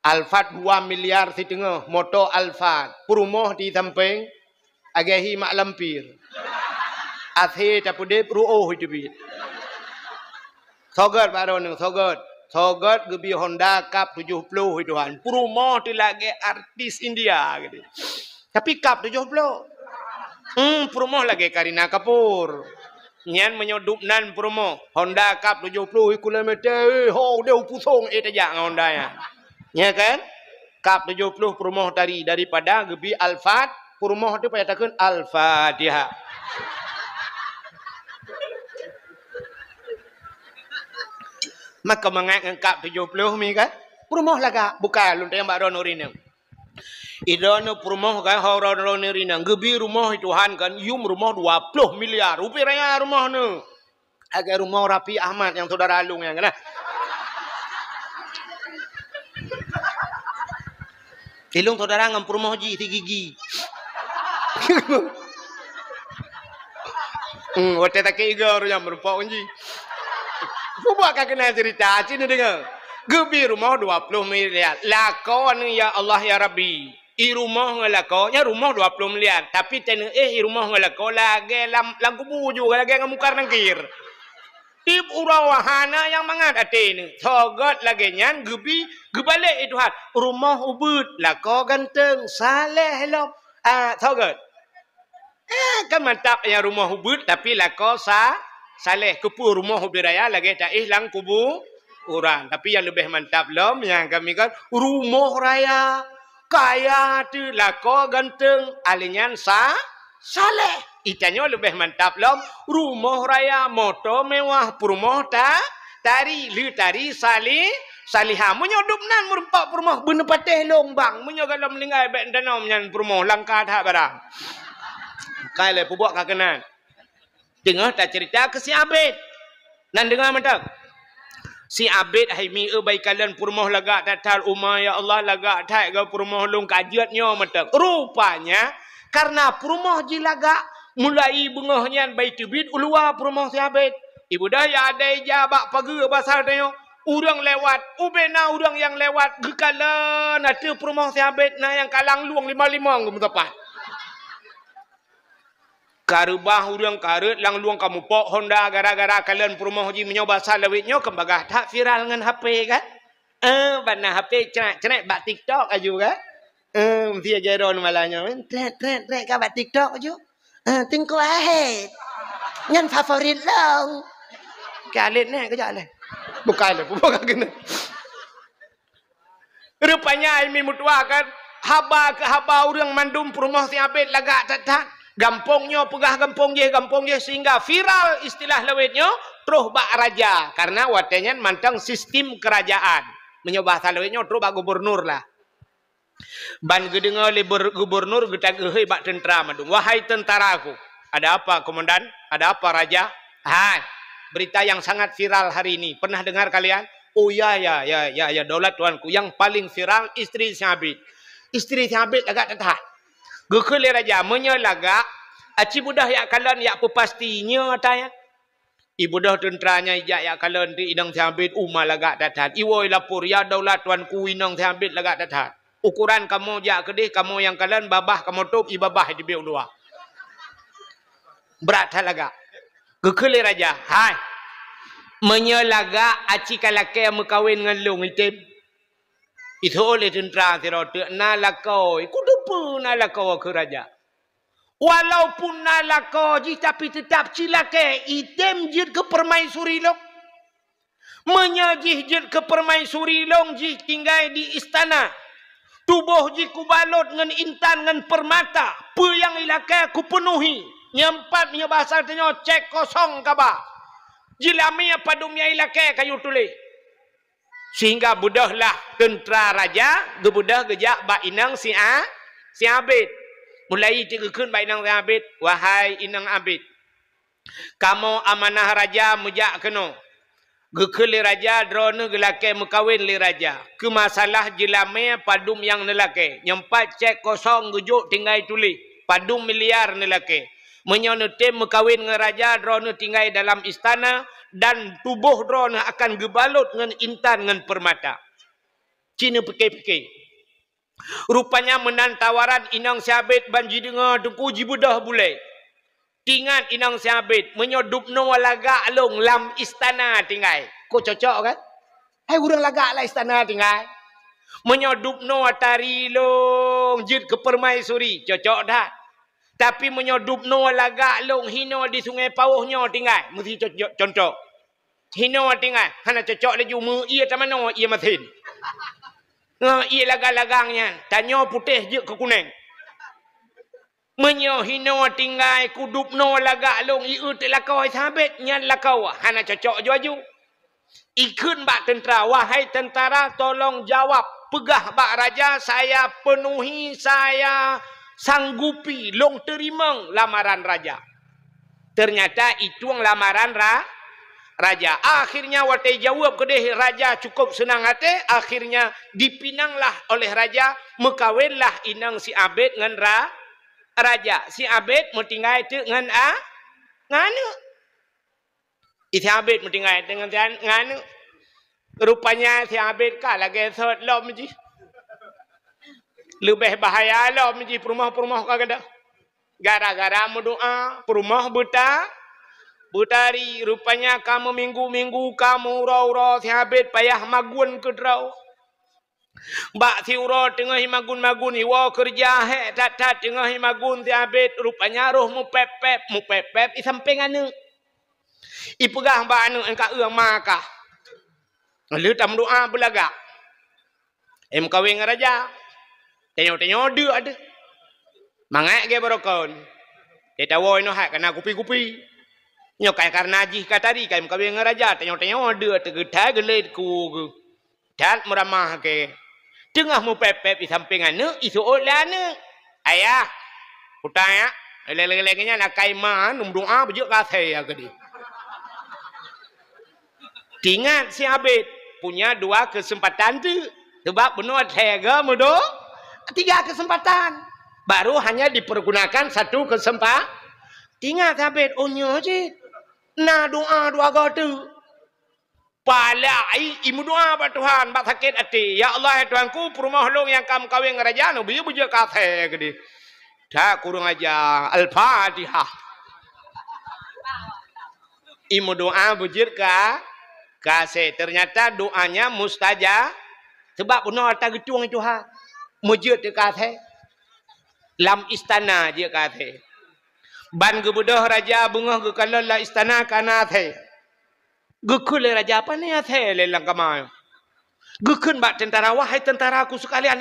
[SPEAKER 1] Alfat 2 miliar setengah motor Alfat. Perumah di samping agahi mak lampir. Athe tapudep ruoh itu bi. Sogat baru nang sogat. Sogat gebi Honda Cup 70 itu han. Perumah tu lagi artis India gitu. Tapi kap 70. Perumah lagi Karina Kapoor. Nyan menyodupnan perumah. Honda Cup 70 kilometer. Ho dia pusong tajak Honda ya. Ya kan? Cup 70 perumah daripada gebi Alfat. Perumah tu payatakan Al-Fatihah. Maka mengangkat 70 mi kan. Perumah laga. Bukan lu yang mbak Rono Rina. Idana perumah kan. Orang Rono Rina. Gebi rumah Tuhan kan. Yum rumah 20 miliar. Rupiah raya rumah ni. Agar rumah Rapi Ahmad yang saudara Alung yang kan. Ilung saudara ngam perumah ji 3 gigi. Waktu tak kira orang yang merupakan ji. Buat kau kena cerita sini dengar. Gebi rumah 20 miliar. Lakon ya Allah ya Rabbi. I rumah ngelakon, ya rumah 20 miliar. Tapi tena i rumah ngelakon lagi lam kubu juga lagi ngamukar nangkir. Tip urawahana yang mangat ate ni. Thogot lagi nyan gebi gebalik itu hat. Rumah ubud lakon ganteng saleh lo. Thogot. Kan mantap yang rumah ubud tapi lakon saleh kupu rumah ubiraya lagi tak lang kubu orang. Tapi yang lebih mantap lom yang kami kan rumah raya kaya tu lako ganteng alinyan saleh. Itanya lebih mantap lom rumah raya motor mewah rumah tari salihah menyodop nan merempak rumah bener patih lombang menyogalam linggai bek danau nyan rumah langkah tak barang. Kale pubuak kakenan. Dengar tak cerita ke si Abid. Nan dengar mantap. Si Abid haimi baikalan purmoh lagak tatal umah ya Allah lagak tak ga purmoh long kajiatnya mantap. Rupanya karena purmoh ji lagak mulai bengahnya baik tubit ulua purmoh si Abid. Ibu dah ya ada jabak pagi basal tanya. Urang lewat, ubena urang yang lewat gekalan ada purmoh si Abid na yang kalang luang 55 ke tepat. Karubah urang karut lang luang kamu pok Honda gara-gara kalian perumah ji menyoba salawitnya kembagah tak viral dengan HP kan? Bana HP cenek bak TikTok aju kan? Mesti aja ron malahnya. Trek ka bak TikTok aju. Tingko ahet. Ngan favorit long. Kalit ni kejap ni. Bukan kena. Rupanya Aimi mutua kan haba ke haba urang mandum perumah si Abid lagak tak. Gampongnya pegah gampong je sehingga viral istilah lawitnya terus bak raja karena watenya mantang sistem kerajaan menyobah salawitnya terus bak gubernur lah ban gedengar le gubernur getag euy bak tentara mandung wahai tentaraku ada apa komandan ada apa raja berita yang sangat viral hari ini pernah dengar kalian oh ya daulat tuanku yang paling viral istri si Abid agak tetap Gekele raja menyelaga aci budah ya kalian ya pastinya tanya. Ibu dah tenteranya ya kalian di idang Abid umah lagak datat. Iwoi lapor ya daulat tuanku inang Abid lagak datat. Ukuran kamu ya kedih kamu yang kalian babah kamu tup ibabah di biu dua. Berat laga. Gekele raja. Hai. Menyelaga aci kalake mekawin dengan long itim. Itu oleh tentera tirote nalakau. Kudupu nalakau ke raja. Walaupun nalakau ji tapi tetap cilake item jid ke permaisuri long. Menyajih jid ke permaisuri long ji tinggal di istana. Tubuh ji kubalot dengan intan dengan permata. Pe yang ilake ku penuhi. Nyempat nya bahasa tanya cek kosong kaba. Jilami apa dumia ilake kayu tulis. Sehingga budahlah tentera raja, gebudah gejak bak inang si Abid. Mulai digekun bak inang si Abid, wahai inang Abid. Kamu amanah raja mujak kena. Gekun li raja, drone gelake mekawin li raja. Ke masalah jilame padum yang nelake. Nyempat cek kosong gejuk tinggal tulis. Padum miliar nelake. Menyonutim mekawin dengan raja, drone tinggal dalam istana. Dan tubuh drone akan gebalut dengan intan dengan permata. Cina pikir-pikir. Rupanya menan tawaran inang si Abid banji dengar tungku jibudah boleh. Tingat inang si Abid menyodup no laga alung lam istana tinggal. Kok cocok kan? Hai urang laga lah istana tinggal. Menyodup no atari long jid ke permaisuri. Cocok dah. Tapi menyodup no laga long hino di sungai pauhnya tinggal. Mesti contoh. Hino tinggal. Hana cocok lagi umur. Ia tak mana ia matin. Ia lagang-lagangnya. Tanya putih je ke kuning. Menyo hino tinggal. Kudup no laga long. Ia tak lakau sabit. Nyan lakau. Hana cocok je aju. Ikut bak tentera, wahai tentara tolong jawab. Pegah bak raja, saya penuhi, saya sanggupi, long terima lamaran raja. Ternyata itu lamaran raja. Akhirnya watai jawab kedeh raja cukup senang hati. Akhirnya dipinanglah oleh raja, mekawinlah inang si Abid dengan raja. Si Abid metinggal itu dengan nganu. Si Abid metinggal dengan nganu. Rupanya si Abid kalah gesot lom je. Lebih bahaya lom je perumah-perumah kagak. Gara-gara berdoa, perumah butari. Rupanya kamu minggu-minggu kamu raw-raw si Abid payah magun ke draw. Bak si uro tengah magun-magun iwa kerja tat tengah magun si Abid. Rupanya roh mu pep-pep di samping anu. Ipegah bak anu engka makah. Lalu tam doa belagak. Kawin raja. Tengok-tengok ada. Mangat ke barokon. Kita tahu ino hak kena kupi-kupi. Nyok kai karena jih katari kai kawin raja. Tengok-tengok ada tergetai gelit ku. Dan meramah ke. Tengah mu pep-pep di samping anu isu olana. Ayah. Kutanya. Lele-lelenya nak kai man doa bejuk kasih ya gede. Ingat si Abid punya 2 kesempatan tu. Sebab benar tega mudo 3 kesempatan. Baru hanya dipergunakan 1 kesempatan. Ingat Abid onyo je. Na doa 2 tu. Palai imu doa ba Tuhan bak sakit hati. Ya Allah ya Tuhanku perumah long yang kamu kawin raja no biu bujuk kate gede. Dah kurang aja Al-Fatihah. Imu doa bujur kasih. Ternyata doanya mustajab. Sebab benar tak getung itu ha. Mujud dia kasih. Lam istana dia kasih. Ban gebudah raja bungah ke kalau la istana kana the. Gekul raja apa ni the lelang kamai. Gekun bak tentara, wahai tentara aku sekalian.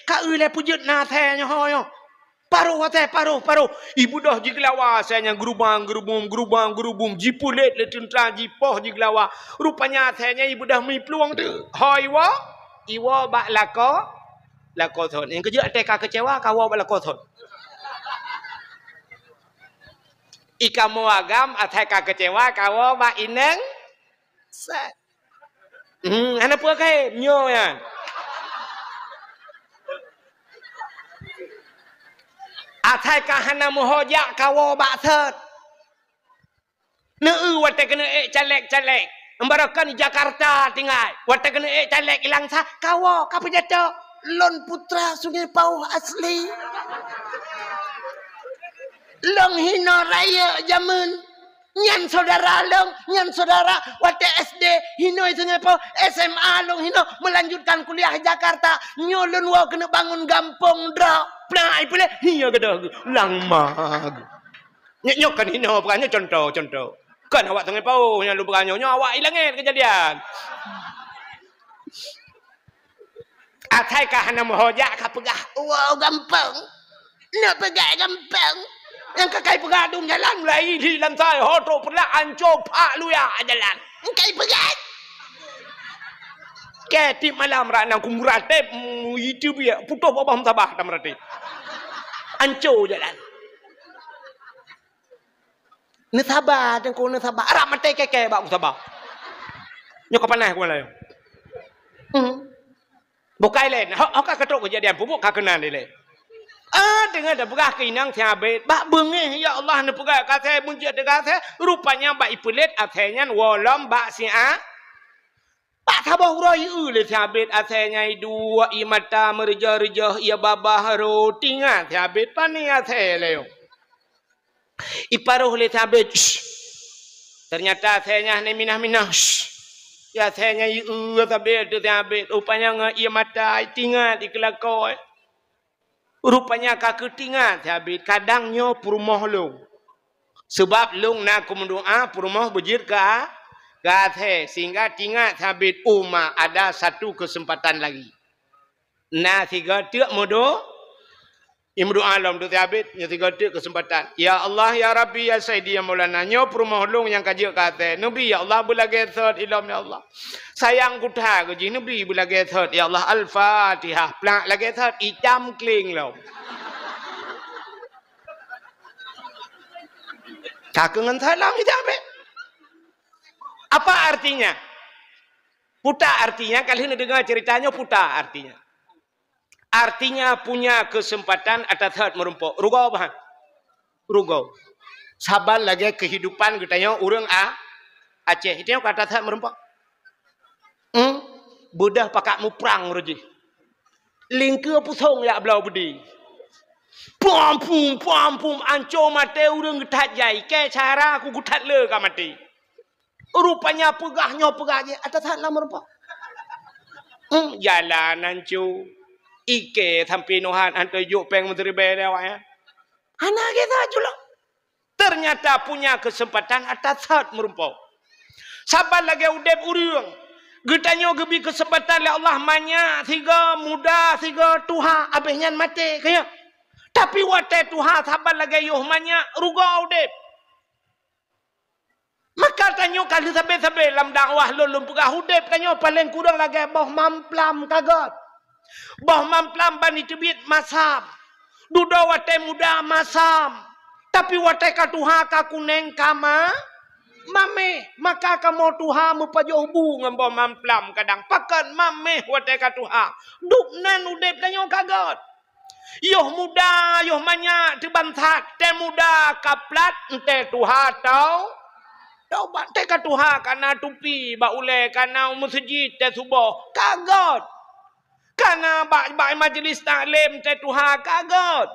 [SPEAKER 1] Ka ule pujud na the nya hoyo. Paruh wate paruh. Ibu dah jiglawa saya gerubang jipulet le tentera jipoh jiglawa. Rupanya saya ibu dah mi peluang tu. Hoi wa iwa bak lako thon. Yang kerja teka kecewa kawa bak lako thon. Ikamu agam ateka kecewa kawa bak ineng set. Ana apa kai nyo ya. Atai kahana muhojak kawo bakset. Neu wate kena calek. Embarakan di Jakarta tinggal. Wate kena calek ilang sa kawo kapejata lon putra Sungai Pauh asli. Long hino raya zaman. Nyan saudara wate SD hino Sungai Pauh, SMA long hino melanjutkan kuliah Jakarta. Nyolon wa kena bangun gampong dra. Plai pula hiya gadah lang mag. Nyok kan hino bukannya contoh. Kan awak Sungai Pauh nya lu bukannya awak ilangit kejadian. Atai ka hana mohojak ka pegah. Wow gampang. Nak pegah gampang. Yang kakai pegadum jalan mulai di lantai hoto pula anco pak lu ya jalan. Kakai pegat. Ketip malam rak nang kumurate itu dia putuh babam tabah tamrate. Anco jalan. Ne sabar dan ko ne sabar. Arak mate keke bak sabar. Nyok panah ko layo. Bukai len. Hok ka ketok kejadian pupuk ka kenan le. Dengan dah pegah ke inang Abid. Bak bengih ya Allah ne pegah kata muncul de kata rupanya bak ipelit athenya walam bak sia. Bak tabah roi le Abid athenya dua imata merja-rejah ia babah ro tingan Abid pani athe leo. Iparuh le Abid. Ternyata athenya ne minah-minah. Ya athenya Abid Abid rupanya ia mata tingan dikelakoi. Rupanya kakak tingat habis kadangnya perumah long. Sebab long nak mendoa perumah bejir ke gathe sehingga tingat habis ada 1 kesempatan lagi. Nah 3 tiak modo Imru alam tu habis nya 3 detik kesempatan. Ya Allah ya Rabbi ya Sayyidi ya Maulana nyo perumah long yang kaji kata. Nabi ya Allah belagi third ilam ya Allah. Sayang kutha ke ji Nabi belagi third ya Allah Al-Fatihah. Plak lagi third itam kling lo. Kakengan salam itu apa? Apa artinya? Puta artinya kali ini dengar ceritanya puta artinya. Artinya punya kesempatan atas hati merumpuk. Rugau bahan. Rugau. Sabar lagi kehidupan katanya orang Aceh. Itu yang kata hati merumpuk. Budah pakak muprang roji. Lingke pusong ya belau budi. Pum anco mate orang getat jai. Ke cara aku getat le ka mati. Rupanya pegahnya atas hati merumpuk. Jalan anco. Ike sampai nohan antai yuk peng menteri bela ya. Anak kita juga. Ternyata punya kesempatan atas saat merumpau. Sabar lagi udep urang. Getanya gebi kesempatan le Allah manya tiga muda tiga tuha abehnya mati kaya. Tapi wate tuha sabar lagi yuh manya ruga udep. Maka tanyo kali sabe lam dakwah lulum pegah udep tanyo paling kurang lagi boh mamplam kagot. Bah mamplam bani tebit masam. Duda wate muda masam. Tapi wate katuha kakuneng kama mame. Maka kamu tuha mupajo hubu ngambah mamplam kadang. Pakan mame wate katuha. Duknan udep danyo kagot. Yoh muda yoh manya tebantat. Te muda kaplat ente tuha tau. Tau bante katuha kana tupi ba ule kana masjid te subuh. Kagot. Karena bak majlis taklim te tuha kagot.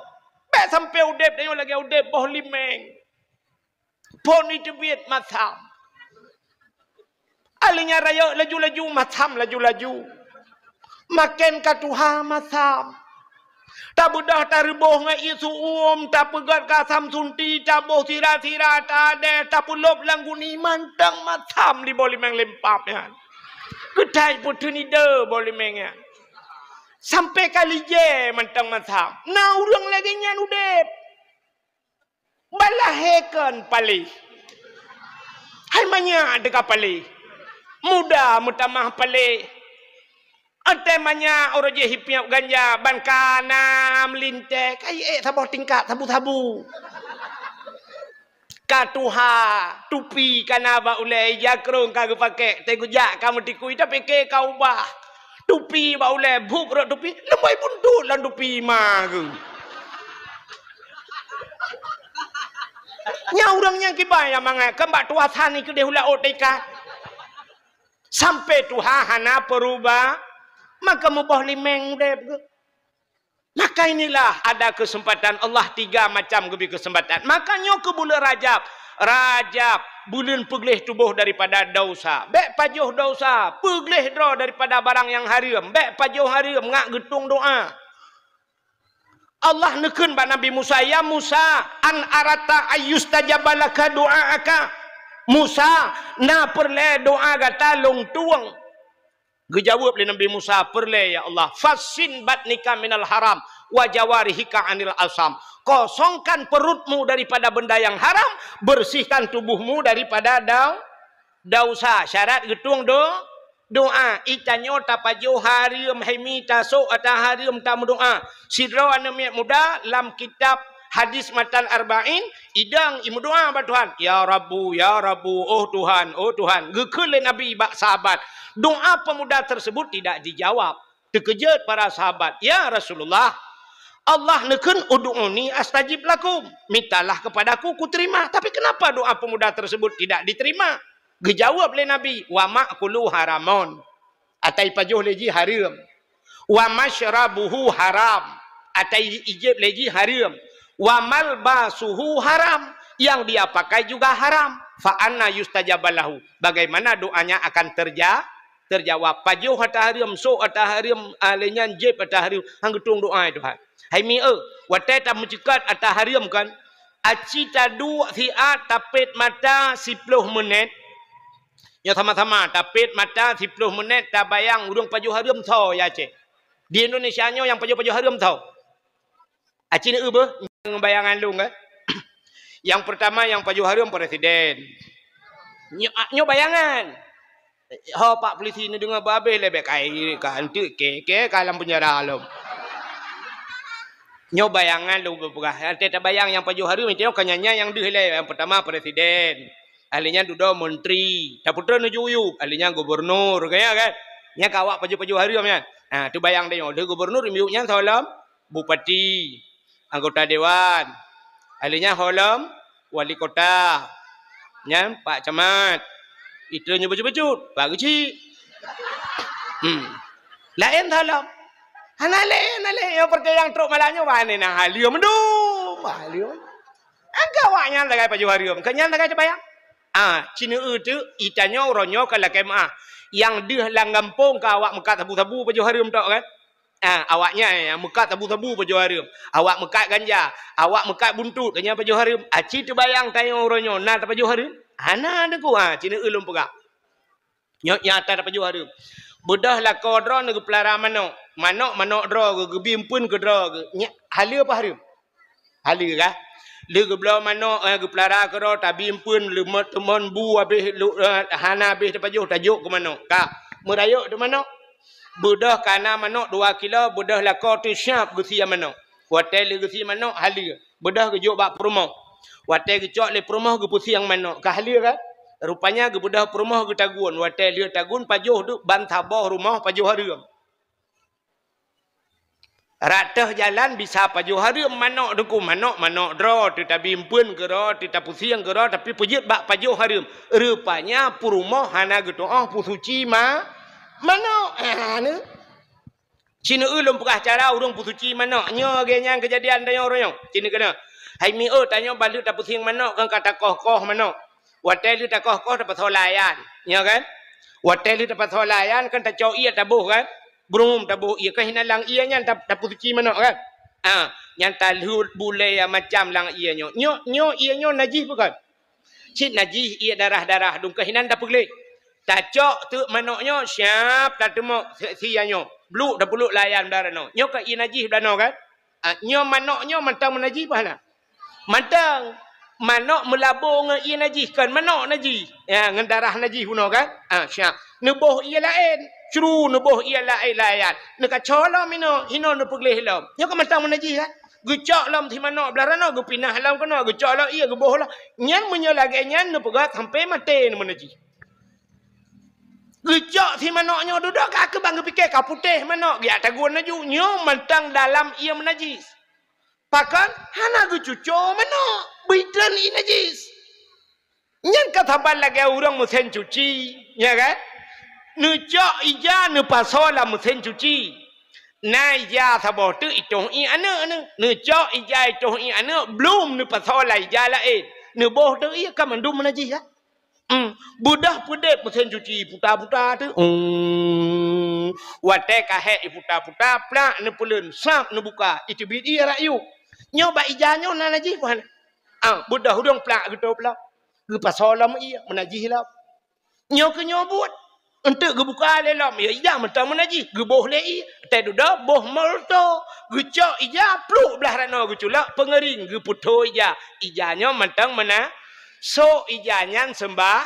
[SPEAKER 1] Be sampai udep dia lagi udep boh limeng. Pon itu biat masam. Alinya raya laju-laju masam laju-laju. Makin ka tuha masam. Tak budah tak ribuh ngai isu tak pegat ka sam sunti tak boh sira-sira tak ada tak pulop langguni mantang masam di boh limeng lempap ya. Kedai putu ni de boh limeng ya. Sampai kali je mentang masam. Nah urang lagi nyan udep. Balahekan pali. Hai manya deka pali. Muda mutamah pali. Ate manya orang je hipiap ganja ban kana melinte kai sabuh tingkat sabu-sabu. Katuha tupi kana ba ulai jakrong kagak pakai tegujak kamu tikui tapi ke kau bah. Tupi ba ule buk ro tupi lembai buntut lan tupi ma ke. Nya urang yang kibai ya mangai kembak tuasan ni ke de hula otika. Sampai tuha hana peruba maka mubah limeng dep ke. Maka inilah ada kesempatan Allah 3 macam gebi kesempatan. Makanya ke bulan Rajab bulan pegleh tubuh daripada dosa. Bek pajuh dosa, pegleh draw daripada barang yang haram. Bek pajuh haram ngak getung doa. Allah nekun ba Nabi Musa, ya Musa, an arata ayyustajabalaka doaaka. Musa, na perle doa gata long tuang. Gejawab oleh Nabi Musa, perle ya Allah, fasin batnika minal haram wa jawarihika anil asam. Kosongkan perutmu daripada benda yang haram, bersihkan tubuhmu daripada dosa. Syarat getung doa. Itanyo tapajo harim hemi taso atau harim tamu doa. Sidro anemia muda lam kitab hadis matan arba'in idang imu doa ba Tuhan. Ya Rabbu, oh Tuhan. Gekele Nabi bak sahabat. Doa pemuda tersebut tidak dijawab. Terkejut para sahabat. Ya Rasulullah, Allah nekun ud'uni astajib lakum. Mintalah kepadaku ku terima. Tapi kenapa doa pemuda tersebut tidak diterima? Dijawab oleh Nabi, wa ma'kulu haramon. Atai pajuh leji haram. Wa masyrabuhu haram. Atai ijib leji haram. Wa malbasuhu haram. Yang dia pakai juga haram. Fa anna yustajabalahu. Bagaimana doanya akan terjawab? Pajuh atau haram, so atau haram, alenyan jib atau haram. Hanggetung doa itu. Hai mi wate ta mencekat atau haram kan? Aci tadu thiat tapit mata 10 menit. Ya sama-sama tapit mata 10 menit tak bayang urung pajuh haram tau ya cik. Di Indonesia nya yang pajuh haram tau. Cina apa? Yang bayangan lu kan? Yang pertama yang Pak Johari presiden. Nyo bayangan. Pak polisi ni dengar babe lebih kai kan tu ke kalam penjara alam. Nyo bayangan lu berperah. Kita bayang yang Pak Johari macam kanyanya yang dihilai. Yang pertama presiden. Ahlinya duduk menteri. Tak putra nu juyu. Ahlinya gubernur kaya kan. Nya kawak Pak Johari kan. Tu bayang dia. Dia gubernur miuknya salam bupati, anggota dewan. Ahlinya holam wali kota. Nya Pak Camat. Itu nya becut-becut. Pak kecil. Lain salam. Hanale yang percaya yang truk malahnya mana nah halium mendum. Halium. Agawaknya lagai Pak Johari. Kenyan lagai bayang. Cina itu itanya orangnya kalau kemah yang dia langgampung ke awak mekat tabu-tabu Pak Johari tak kan? Awaknya yang mekat tabu-tabu Pak Johari. Awak mekat ganja, awak mekat buntut kanya Pak Johari. Aci tu bayang tanya orangnya nak Pak Johari. Ana ada ku Cina ulum pegak. Nyata Pak Johari. Bedah lah kodro nak pelara manok. Manok dro ke bimpun ke dro ke. Halia apa hari? Halia kah? Lu geblau manok ke pelara ke dro tabi bimpun lu teman bu habis lu hana habis tajuk ke manok. Ka merayuk tu manok. Bedah kana manok 2 kilo, bedah lah kau tu siap gesi manok. Hotel gesi manok halia. Bedah ke jok bak perumah. Hotel ke cok le perumah ke pusi yang manok. Ka halia kan? Rupanya ke bedah perumah ke tagun. Hotel dia tagun pajuh tu bantabah rumah Pak Johari. Ratah jalan bisa Pak Johari manok deku manok dro tita bimpun ke dro tita pusiang ke dro tapi pujit bak Pak Johari. Rupanya perumah hana gitu pusuci manok. Ni Cina ulum perah cara urang pusuci manok. Nya genya kejadian tanya orangnya. Cina kena. Hai mi tanya balik tak pusiang manok kan kata koh manok. Hotel itu tak koh dapat solayan, ya kan? Hotel itu dapat solayan kan tak cau ia tabuh kan? Brum tabuh ia kan hinalang ia nya tak pusuci manok kan? Yang talhut bulai macam lang ia nyo ia nyo najis bukan? Cik najis ia darah dung kehinan tak pergi. Tak cok tu manoknya siap tak temu sianyo. Bluk dah peluk layan darano. Nyo ka ia najis dano kan? Nyo manoknya mantang menajis pahala. Mantang manok melabur dengan ia najis kan manok najis dengan darah najis guna kan syak nubuh ia lain curu nubuh ia lain nak colam hino nu pergi hilam nya kan matang najis kan gecak lam thi manok belarana gu pinah lam kana gecak la ia gebuh lah nyan menyo lagi nyan nu pegat sampai mati nu najis gecak thi manoknya duduk ka bang fikir ka putih manok dia tagun naju nyo mantang dalam ia menajis pakan hana gu cucu manok bidan ini najis. Nyan kata lagi orang mesin cuci, ya kan? Nucak ija nu pasola mesin cuci. Na ija sabah tu itu anak. Nucak ija itu anak belum nu pasola ija lain. Nu boh tu ia kan mandum najis ya. Budah pedep mesin cuci putar-putar tu. Wate kahet putar-putar plak nu pulun sap nu buka. Itu bid ia rayu. Nyoba ijanya na najis mana? Budak hudung pelak gitu pelak. Pasolam ia menajis lah. Nyo ke nyobut. Untuk gebuka lelam. Ya iya mentang menajis. Geboh le ia. Tak duda boh molto. Gecok ija pluk belah rana geculak pengering. Geputo ija. Ijanya mentang mana. So ijanya sembah.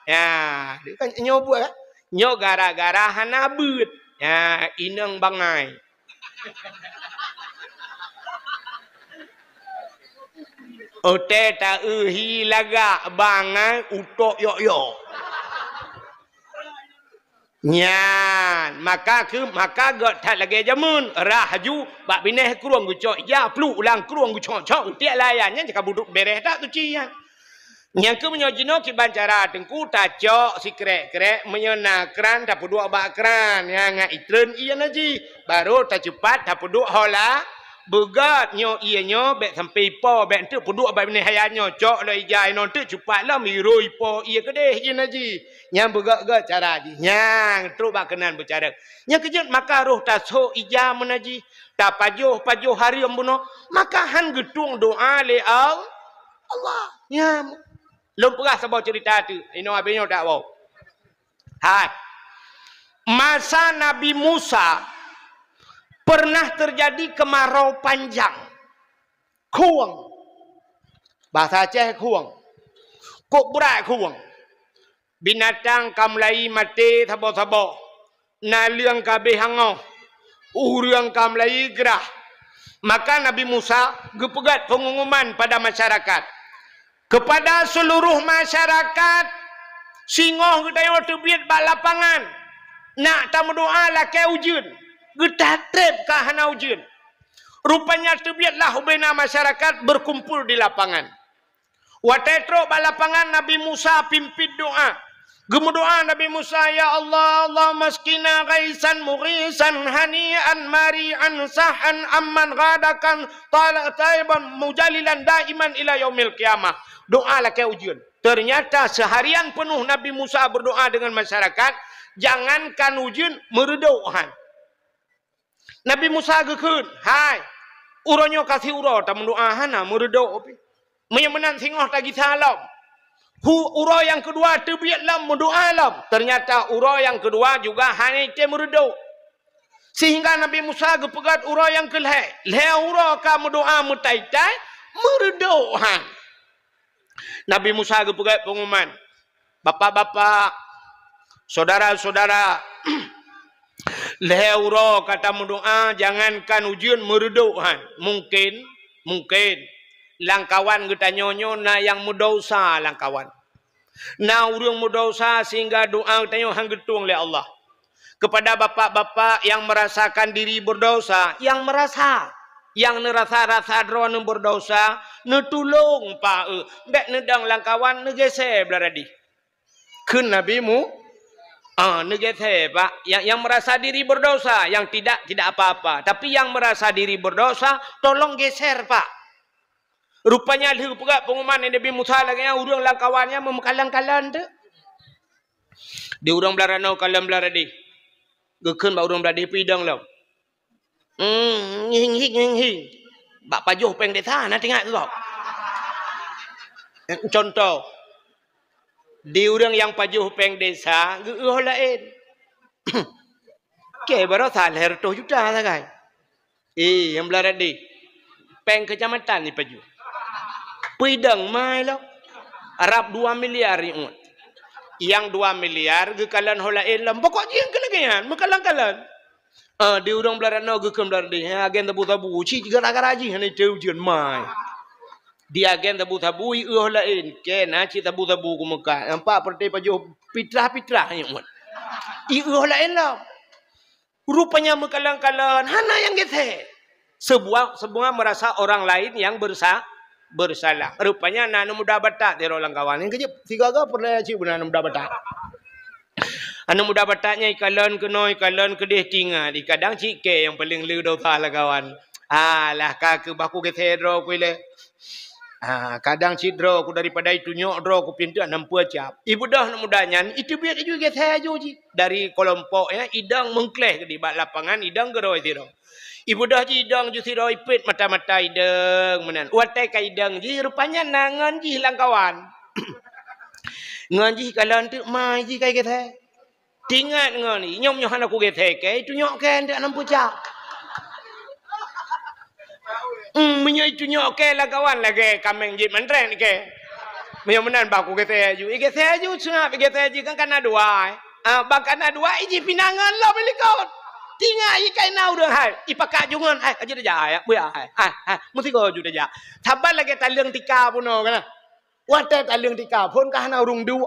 [SPEAKER 1] Ya, dia kan nyobut kan. Nyo gara-gara hanabut. Ya, inang bangai. Ote ta hilaga bangai utok yo. Nyan maka got tak lagi jamun rahaju bak bineh keruang gucok ya plu ulang keruang gucok tiak layannya jika buduk beres tak tu cian. Yang ke menyojino ki bancara tengku tacok si krek menyona kran tak peduk bak kran yang itren iya naji baru tak cepat tak peduk hola begat nyo iya nyo bek sampai po bek tu peduk bak bineh hayanyo cok lo ijai non tu cepat lah miroi po iya kedeh iya naji yang begat cara ji yang terus bak kenan bercara yang kejut maka roh tasuk ija menaji tak pajuh hari ambuno maka han gedung doa le Allah ya lom perah sebab cerita tu ino abinyo tak wow hai masa Nabi Musa pernah terjadi kemarau panjang Khuang. Bahasa Aceh khuang. Kok berat khuang. Binatang kamlai mati thabo-thabo. Naliang kabeh hangau. Uriang kamlai gerah. Maka Nabi Musa gepegat pengumuman pada masyarakat. Kepada seluruh masyarakat. Singoh gedaya tebiat bak lapangan. Nak tamu doa lah ke ujun. Getatrep kah hana ujun. Rupanya tebiatlah ubena masyarakat berkumpul di lapangan. Watetro balapangan Nabi Musa pimpin doa. Gemudoa Nabi Musa, ya Allah, Allah maskina ghaisan mughisan hanian mari'an sahan amman ghadakan taiban mujalilan daiman ila yaumil qiyamah. Doa lah ke ujian. Ternyata seharian penuh Nabi Musa berdoa dengan masyarakat, jangankan ujian meredohan. Nabi Musa gekun, hai, uronyo kasih uro tak mendoa hana meredok. Menyamenan singoh tagi salam. Uro yang kedua terbiat lam mendoa lam. Ternyata uro yang kedua juga hanya itu meredok. Sehingga Nabi Musa gepegat uro yang kelih. Leh uro ka mendoa mutai-tai meredok han. Nabi Musa gepegat pengumuman. Bapak-bapak, saudara-saudara, leh uro kata mendoa jangankan ujian meredok han. Mungkin langkawan kita nyonyo na yang mudosa langkawan. Na urang mudosa sehingga doa kita hang getung oleh Allah. Kepada bapak-bapak yang merasakan diri berdosa, yang nerasa drone berdosa, netulung pa bek nedang langkawan negese belaradi. Kun nabimu negese pak yang merasa diri berdosa, yang tidak apa-apa, tapi yang merasa diri berdosa tolong geser pak. Rupanya lihu pegak pengumuman Nabi Musa lagi yang urang langkawannya memekalang-kalang tu. Di urang belarano kalam belaradi. Gekun ba urang beladi pidang lau. Hing. Bak pajuh peng desa na tengok tu. Contoh. Di urang yang pajuh peng desa, geuh lain. Ke baru salher 2 juta sagai. Yang belaradi. Peng kecamatan ni pajuh. Pidang mai lah. Arab 2 miliar yang 2 miliar gekalan holain lam. Pokok yang kelegian. Mekalang-kalang. Di urang belarano gekam belaradi. Agen tabu-tabu. Cik gara-gara haji. Ini ujian mai. Di agen tabu-tabu. Holain. Kena cik tabu-tabu ke Mekah. Nampak perti pajuh pitrah-pitrah. Holain lah. Rupanya mekalang-kalang. Hana yang gete. Sebuah merasa orang lain yang bersalah. Rupanya nanu muda batak di rolang kawan. Yang kejap tiga ke pernah cik benar muda batak. Anu muda bataknya ikalan kedih tinggal. Di kadang cik ke yang paling liu dosa lah kawan. Lah kaki baku ketero kuile. Kadang cik dro ku daripada itu nyok dro ku pintu 60 cap. Ibu dah mudanya itu biar juga ketero cik. Dari kelompoknya idang mengkleh di bak lapangan idang geroi tiro. Ibu dah jidang ju siro ipit mata-mata idang menan. Watai ka idang ji rupanya nangan ji langkawan. Ngan ji kalan tu mai ji kai kethe. Tingat ngan ni nyom nyohan aku kethe ke itu nyok ke ndak 60 cap. Menyo itu nyok ke langkawan lagi kameng ji mentren ke. Menyo menan ba aku kethe ju. Kethe ju sunap kethe ji kan kana dua. Bakana dua iji pinangan lo belikot. Tinggal ikai nau dah hai. Ipakat jungan hai. Aja dah jaya. Buya hai. Mesti kau juga jaya. Taban lagi talang tika pun kan. Wadah talang tika pun kah nau rung du.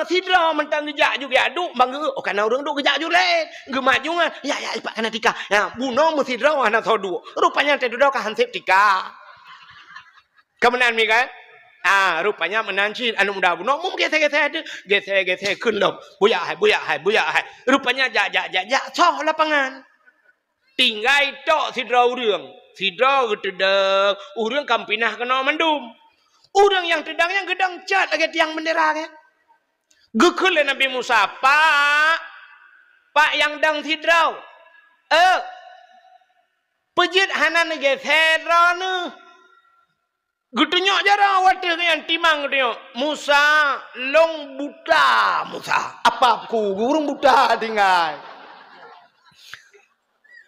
[SPEAKER 1] Sidra mentang gejak juga aduk bangga. Oh kan nau rung du gejak juga lain. Gemat jungan. Ya ipak kena tika. Ya buno mesti sidra wana thodu. Rupanya tedu kah hansip tika. Kemenan mi kan? Rupanya menancin anu muda buno mum gete kun lom. Buya hai. Rupanya jak soh lapangan. Tinggai tok sidra urang. Sidra gedeng. Urang kampinah kena mendum. Urang yang tedang yang gedang cat lagi tiang bendera ke. Gekul Nabi Musa, Pak yang dang sidra. Pejit hanan gete rana. Gutunyok jarang wadah yang timang gutunyok. Musa long buta Musa. Apa aku urang buta tinggal.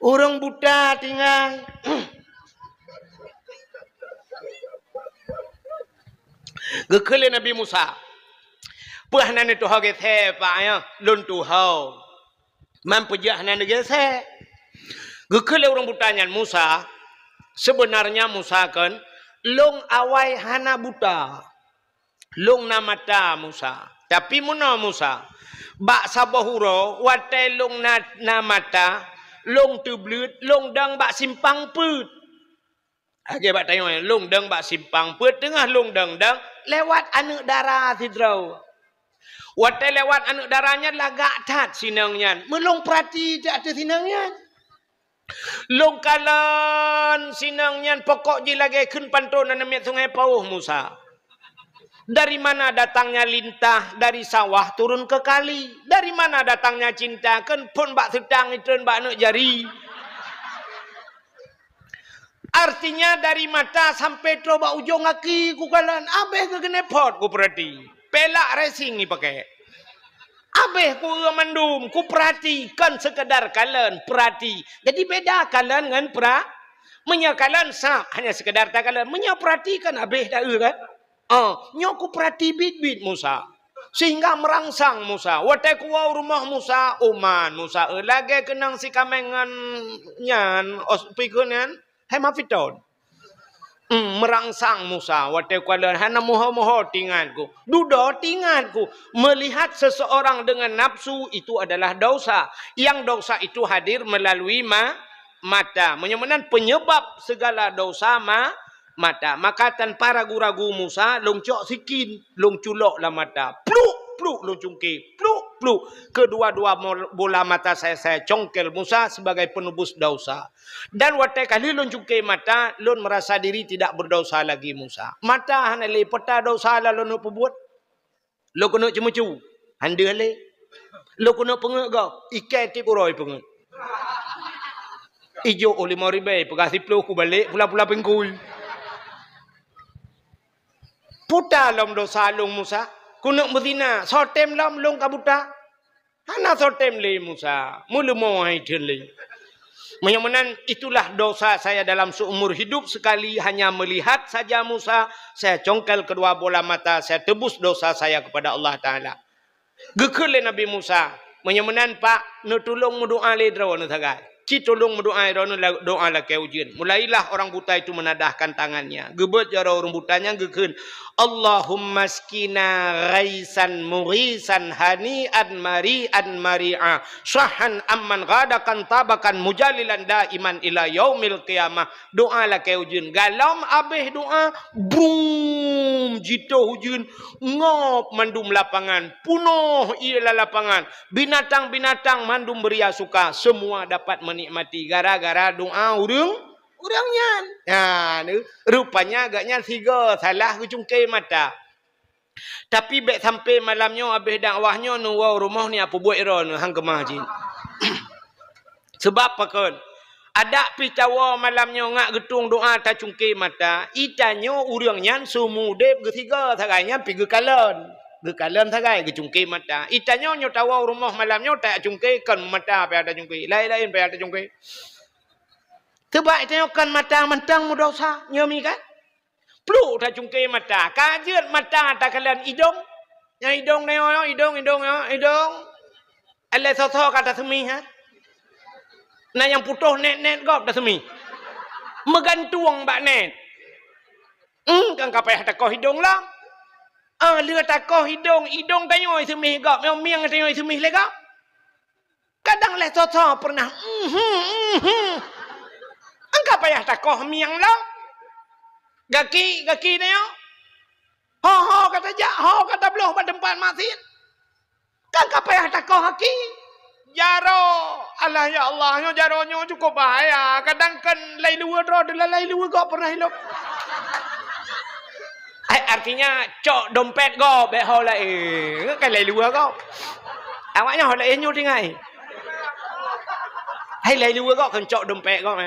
[SPEAKER 1] Urang buta tinggal. Gekele Nabi Musa. Puah nan tu hage the pa ya, lun tu hau. Mampu jah nan ge the. Gekele orang butanyan Musa, sebenarnya Musa kan long awai hana buta. Long na mata Musa. Tapi muna Musa, bak sabahuro watai long na mata, long tu blut, long dang bak simpang put. Age bak tanya, long dang bak simpang put tengah long dang lewat anu darah tidrau. Watai lewat anu darahnya lagak tat sinangnya. Melong perhati tak ada sinangnya. Long kalan sinangnya pokok je lagi kun pantun namiat sungai Pauh Musa. Dari mana datangnya lintah dari sawah turun ke kali? Dari mana datangnya cinta? Kan pun bak sedang itu bak nak jari. Artinya dari mata sampai coba ujung kaki ku kalan abeh ke kena pot ku perhati. Pelak racing ni pakai. Abeh ku mandum ku perhatikan sekedar kalan perhati. Jadi beda kalan dengan menyakalan sak hanya sekedar tak kalan menyaperhatikan abeh dah kan. Nyo ku perhati bit-bit Musa. Sehingga merangsang Musa. Watai ku rumah Musa, Oman Musa lagi kenang si kamengan nyan ospikunan hemafiton. Merangsang Musa. Watai ku ada hana moho-moho tinganku. Dudo tinganku. Melihat seseorang dengan nafsu itu adalah dosa. Yang dosa itu hadir melalui mata. Menyebabkan penyebab segala dosa mata. Maka tanpa ragu-ragu Musa longcok sikin, longculok lah mata. Pluk long cungkil, pluk. Kedua-dua bola mata saya congkel Musa sebagai penebus dosa. Dan watai kali long cungkil mata, lon merasa diri tidak berdosa lagi Musa. Mata hana le peta dosa lah lon perbuat. Lo kena cemu-cemu. Handa le. Lo kena pengek kau. Ikai tip uroi pengek. Ijo oleh maribai pegasi puluh ku balik pula-pula pengkul. Puta lom dosa long Musa. Kunuk berzina. Sotem lom long kabuta. Hana sotem le Musa. Mula mohai le. Menyamanan itulah dosa saya dalam seumur hidup. Sekali hanya melihat saja Musa. Saya congkel kedua bola mata. Saya tebus dosa saya kepada Allah Ta'ala. Gekele Nabi Musa. Menyamanan Pak. Nutulung mendoa le draw nutagai. Ci tolong berdoa doa lah ke ujian. Mulailah orang buta itu menadahkan tangannya. Gebet jara orang butanya gekun. Allahumma skina ghaisan murisan hani'an mari'an mari'a. Sahan amman ghadakan tabakan mujalilan daiman ila yaumil qiyamah. Doa lah ke ujian. Galam abih doa. Brum. Jito ujian. Ngop mandum lapangan. Punuh ialah lapangan. Binatang-binatang mandum beria suka. Semua dapat menikmati gara-gara doa urangnya. Ya, rupanya agaknya tiga salah kecungkai mata. Tapi baik sampai malamnya habis dakwahnya nu rumah ni apa buat iron hang kemah jin. Sebab apa kan? Ada pitawa malamnya ngak getung doa ta cungkai mata, itanya urangnya sumudep ketiga sagainya pi gekalan. Gekalan sagai kecungkai mata. Itanya nyo tawa rumah malamnya tak cungkai kan mata apa ada cungkai. Lain-lain apa ada cungkai. Sebab itanya kan mata mentang mudosa nyomi kan. Pluk tak cungkai mata. Kajian mata tak kalian hidung. Yang hidung ni hidung. Alai soso kata semi ha. Nah yang putuh net gop dah semi. Megantuang bak net. Kan kapai takoh hidung lah. Lừa takoh hidung tanya semi gop. Miang tanya semi le gop. Kadang le soso pernah. Angka payah takoh miang lah. Gaki ni yo. Ho kata jak, ho kata beloh pada tempat masin. Kan payah takoh haki. Jaro. Allah ya Allah, nyo jaronyo cukup bahaya. Kadang kan lai luar draw adalah lai luar kok pernah hidup. Artinya cok dompet go be ho lai. Kan lai luar kau. Awaknya ho lai nyo tingai. Hai lai luar kau kan cok dompet kau.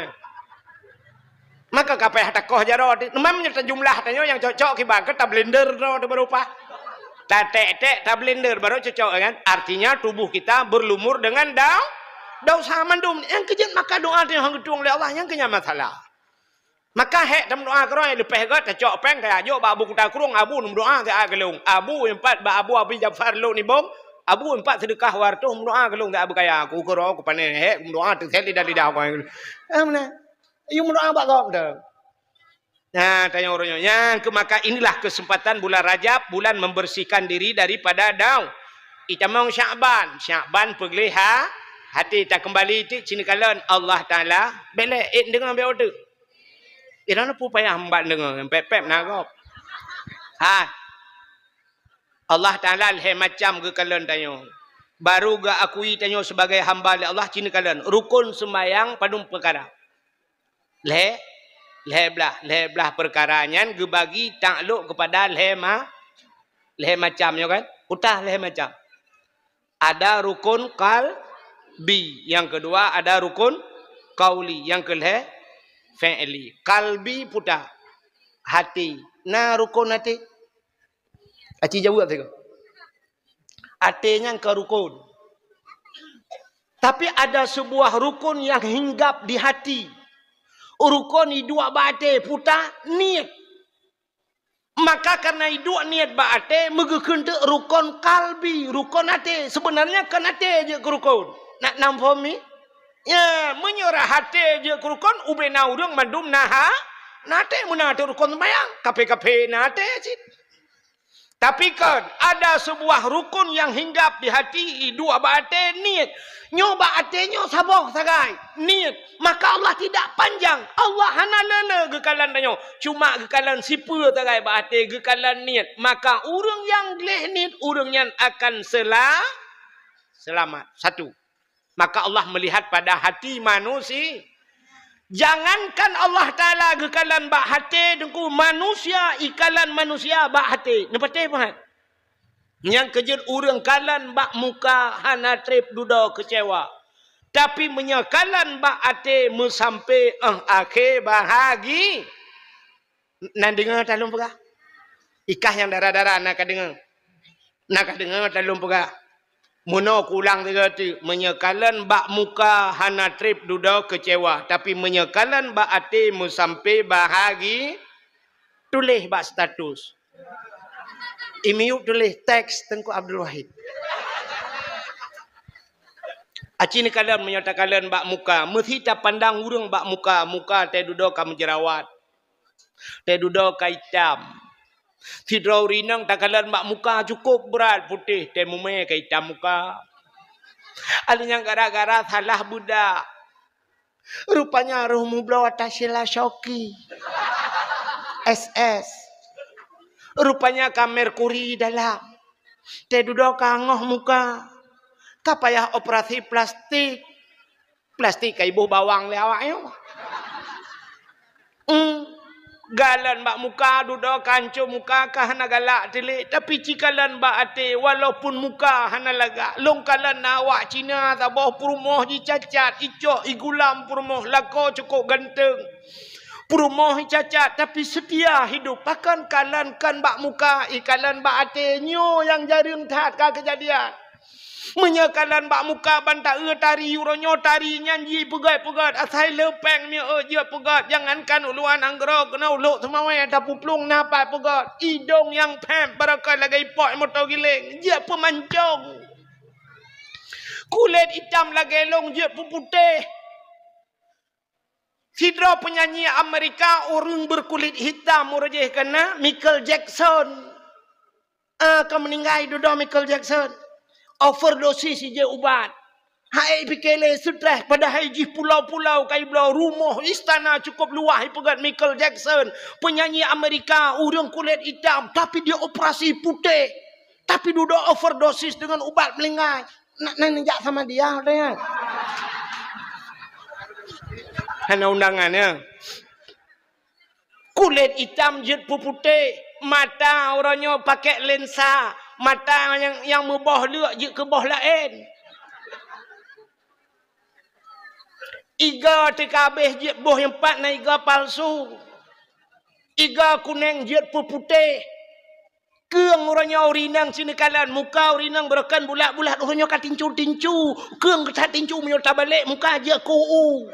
[SPEAKER 1] Maka kapeh takoh jaro. Memangnya jumlah tanya yang cocok kibar ke tab blender draw berupa. Tek tab blender baru cocok kan. Artinya tubuh kita berlumur dengan dosa mandum. Yang kejut maka doa yang gedung oleh Allah yang kenya masalah. Maka hek dalam doa kerana lepas gat cok peng kaya yo ba abu kita kurung abu doa kaya gelung. Abu empat ba abu Abi Jafar lo ni bom. Abu empat sedekah wartu doa gelung tak abu kaya aku kero aku panen hek doa terset lidah kau. Mana? You doa ba kau dah. Nah, tanya orangnya. Yang maka inilah kesempatan bulan Rajab, bulan membersihkan diri daripada daun. Itamang Sya'ban. Sya'ban perliha hati tak kembali ti cini kalan Allah Taala belek dengan beode. Irana pu payah hamba dengar pep-pep nagop. Ha. Allah Taala le macam ke kalan tanyo. Baru ga akui tanyo sebagai hamba Allah cini kalan rukun sembahyang padum perkara. Le belah perkaranya ge bagi takluk kepada le macamnya kan. Utah le macam. Ada rukun qalbi, yang kedua ada rukun qauli, yang kedua fi'li. Qalbi putar hati. Nah rukun hati. Aci jawab tu. Hatinya ke rukun. Tapi ada sebuah rukun yang hinggap di hati. Rukun idua bate putar niat. Maka karena idua niat bate megekente rukun kalbi, rukun hati. Sebenarnya kan hati je ke rukun. Nak nampak ya, menyerah hati je ke rukun ubena urang mandum naha. Nate menate rukun sembahyang, kape-kape nate cit. Tapi kan ada sebuah rukun yang hinggap di hati dua bate niat. Nyoba hatinya sabar sagai niat. Maka Allah tidak panjang. Allah hana lele gekalan tanyo. Cuma gekalan sipa sagai bate gekalan niat. Maka orang yang leh niat orang yang akan selamat. Satu. Maka Allah melihat pada hati manusia. Jangankan Allah Ta'ala gekalan bak hati dengku manusia ikalan manusia bak hati. Nampak tak? Yang kejut urang kalan bak muka hana trip duda kecewa. Tapi menyakalan bak hati sampai akhir bahagi. Nak dengar talung pegah? Ikah yang darah-darah nak dengar. Nak dengar talung pegah? Muno kulang tiga tu menyekalan bak muka hana trip duda kecewa, tapi menyekalan bak ati sampai bahagi tulis bak status. Imiuk tulis teks Tengku Abdul Wahid. Aci ni kalan menyatakan bak muka, mesti tak pandang urang bak muka teh duda ka menjerawat. Teh duda ka hitam. Fidrau rinang takalan mak muka cukup berat putih teh mume ke hitam muka. Alinya gara-gara salah budak. Rupanya rohmu blow atasila Shoki. SS. Rupanya ka merkuri dalam. Teh duduk kangoh muka. Ka payah operasi plastik. Plastik ka ibu bawang le awaknya. Galan bak muka duduk kancu muka kah hana galak telik tapi cikalan bak ate walaupun muka hana lagak longkalan awak Cina tabah perumoh ji cacat icok igulam perumoh lako cukup ganteng perumoh cacat tapi setia hidup pakan kalan kan bak muka ikalan bak ate nyo yang jaring tat ka kejadian menyakalan bak muka banta tari uronyo tari nyanyi pegat asai lepeng mi je pegat jangankan uluan anggrok kena uluk semawai ada puplung napa pegat hidung yang pem barakal lagi pot motor giling je pemancong kulit hitam lagi long je putih Sidra penyanyi Amerika orang berkulit hitam urajih kena Michael Jackson kamu meninggal duda Michael Jackson overdosis je ubat. Hai pikele stres pada haji pulau-pulau kai belau rumah istana cukup luah pegat Michael Jackson, penyanyi Amerika urang kulit hitam tapi dia operasi putih. Tapi duduk overdosis dengan ubat melingai. Nak nenjak sama dia dengan. Hana undangannya. Kulit hitam jet putih, mata orangnya pakai lensa. Mata yang membah lek je ke bah lain. Iga tikabeh je boh yang empat na iga palsu. Iga kuning je putih. Keung orangnya urinang sini kalan. Muka urinang berakan bulat-bulat. Orangnya ka tincu-tincu. Keung kecat tincu menyota balik. Muka je kuu.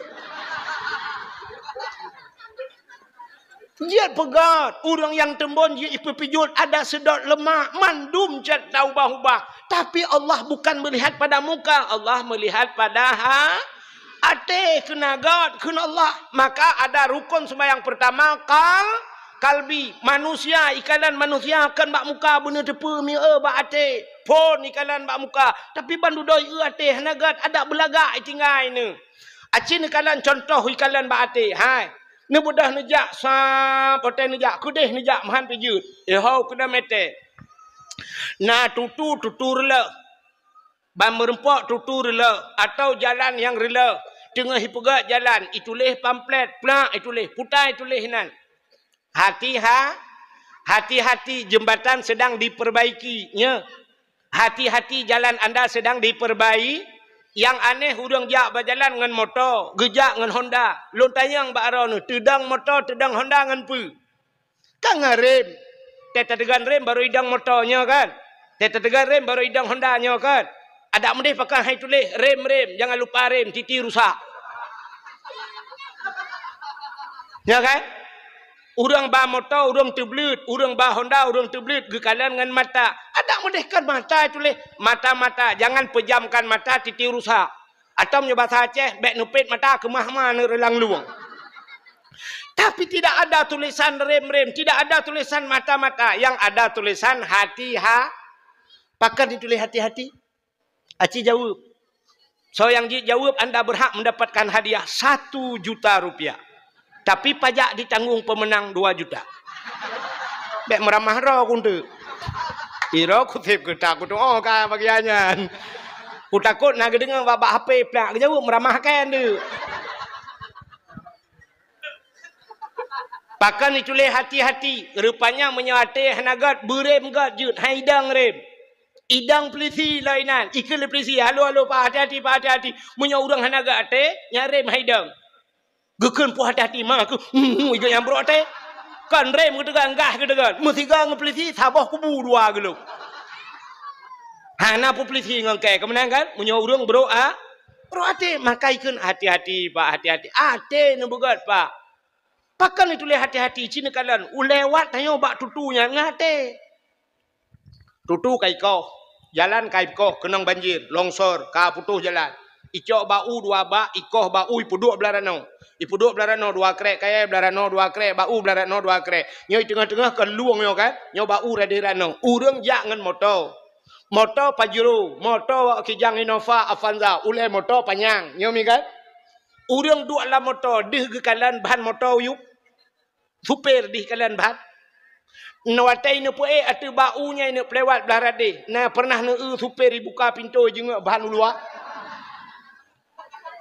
[SPEAKER 1] Dia pegat. Orang yang tembon dia ipepijut ada sedot lemak. Mandum cat dah ubah-ubah. Tapi Allah bukan melihat pada muka. Allah melihat pada hati. Kena God. Kena Allah. Maka ada rukun sembahyang pertama. Kalbi. Manusia. Ikalan manusia akan bak muka. Benda tepu. Mia bak hati. Pon ikalan bak muka. Tapi bandu doi hati. Kena God. Ada belagak tinggal ini. Acin ikalan contoh ikalan bak hati. Hai. Ni budah nejak sap hotel nejak kudeh nejak mahan pijut. Hau kena mete. Na tutu rela. Ban merempok tutu rela atau jalan yang rela. Tengah hipegat jalan itulah pamflet plak itulah putai itulah nan. Hati-hati jembatan sedang diperbaiki nya. Hati-hati jalan anda sedang diperbaiki. Yang aneh hurang jak berjalan dengan motor, gejak dengan Honda. Lon tanyang bak arah nu, tedang motor, tedang Honda dengan pu. Kan ngarem. Teta tegan rem baru idang motornya kan. Teta tegan rem baru idang Hondanya kan. Ada mendih pakai hai tulis rem, jangan lupa rem, titi rusak. Ya kan? Urang ba motor, urang teblut, urang ba Honda, urang teblut, gekalan dengan mata. Ada mudahkan mata tulis mata-mata, jangan pejamkan mata titi rusak. Atau bahasa Aceh, bek nupit mata kemah-mah relang luang. Tapi tidak ada tulisan rem, tidak ada tulisan mata-mata, yang ada tulisan hati-hati. Pakar ditulis hati-hati. Aci jawab. So yang jawab anda berhak mendapatkan hadiah 1 juta rupiah. Tapi pajak ditanggung pemenang 2 juta. Bek meramah roh kuntu. Iro kutip kita kutu oh ka bagiannya. Ku takut nak dengar babak HP plak jauh meramahkan tu. Pakan itulah hati-hati. Rupanya menyate hanagat berem gat jut haidang rem. Idang polisi lainan. Ikal polisi halo pak hati-hati pak hati-hati. Munya urang hanagat ate nyarem haidang. Gekun puas hati mah aku ikut yang berok teh kan rem ke tegang gah ke tegang mesti gang polisi sabah kubu dua gelo hana polisi ngangkai kemenang kan punya urang berok hati maka ikun hati-hati pak hati-hati ate nu begat pak pakan itu le hati-hati cina kalan ulewat tanyo bak tutunya ngate tutu kai kau jalan kai kau kenang banjir longsor ka putus jalan icok bau 2 bak ikoh bau ipuduk belarano ipuduk belarano 2 krek kaya belarano 2 krek bau belarano 2 krek nyoi tengah-tengah ke luang yo kan nyo bau radirano urang jak ngan motor Pajero motor kijang Innova Avanza ule motor panjang nyo mi kan urang duk la motor dih ke kalan bahan motor yuk super dih kalan bahan nawatai ne poe atu baunya ne pelewat belarade na pernah ne super dibuka pintu jeung bahan luar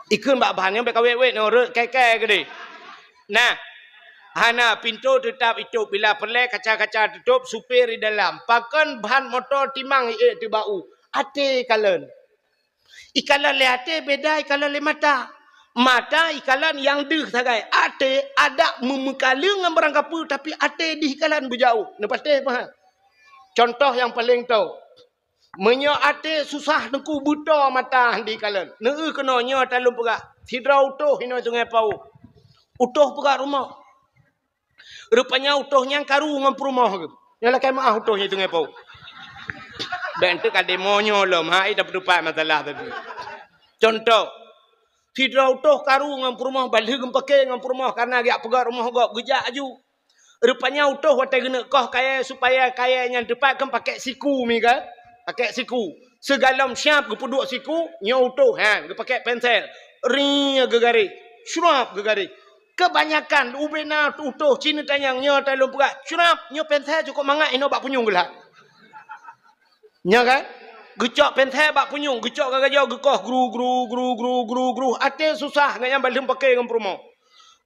[SPEAKER 1] ikun bak bahannya bek awet-awet no kek-kek gede. Nah, hana pintu tetap itu bila pelek kaca-kaca tutup supir di dalam. Pakan bahan motor timang tu bau. Ate kalan. Ikalan le ate beda ikalan le mata. Mata ikalan yang deh sagai. Ate ada memekaling dengan barang kapu tapi ate di ikalan berjauh. Lepas teh apa? Contoh yang paling tahu. Menyo ate susah nengku buta mata di kalan. Neu kena nyo talum pegak. Sidra utuh hino sungai pau. Utuh pegak rumah. Rupanya utuhnya karu ngam rumah ke. Nyolah kai maah utuhnya sungai pau. Bentuk kade monyo lom hai dah berdepan masalah tadi. Contoh. Sidra utuh karu ngam rumah balik ngam pakai ngam rumah karena dia pegak rumah gak gejak aju. Rupanya utuh watai gena koh kaya supaya kaya yang depan kan pakai siku mi kan. Pakai siku. Segalam siap ke puduk siku, nyo utuh ha, ke pakai pensel. Ring gegari. Syurap gegari. Kebanyakan ubena utuh Cina tanyang nyo talung perak. Syurap nyo pensel cukup mangat ino bak punyung gelak. Nya kan? Gecok pensel bak punyung, gecok gagajau gekoh gru. Ate susah ngayam balim pakai ngam rumah.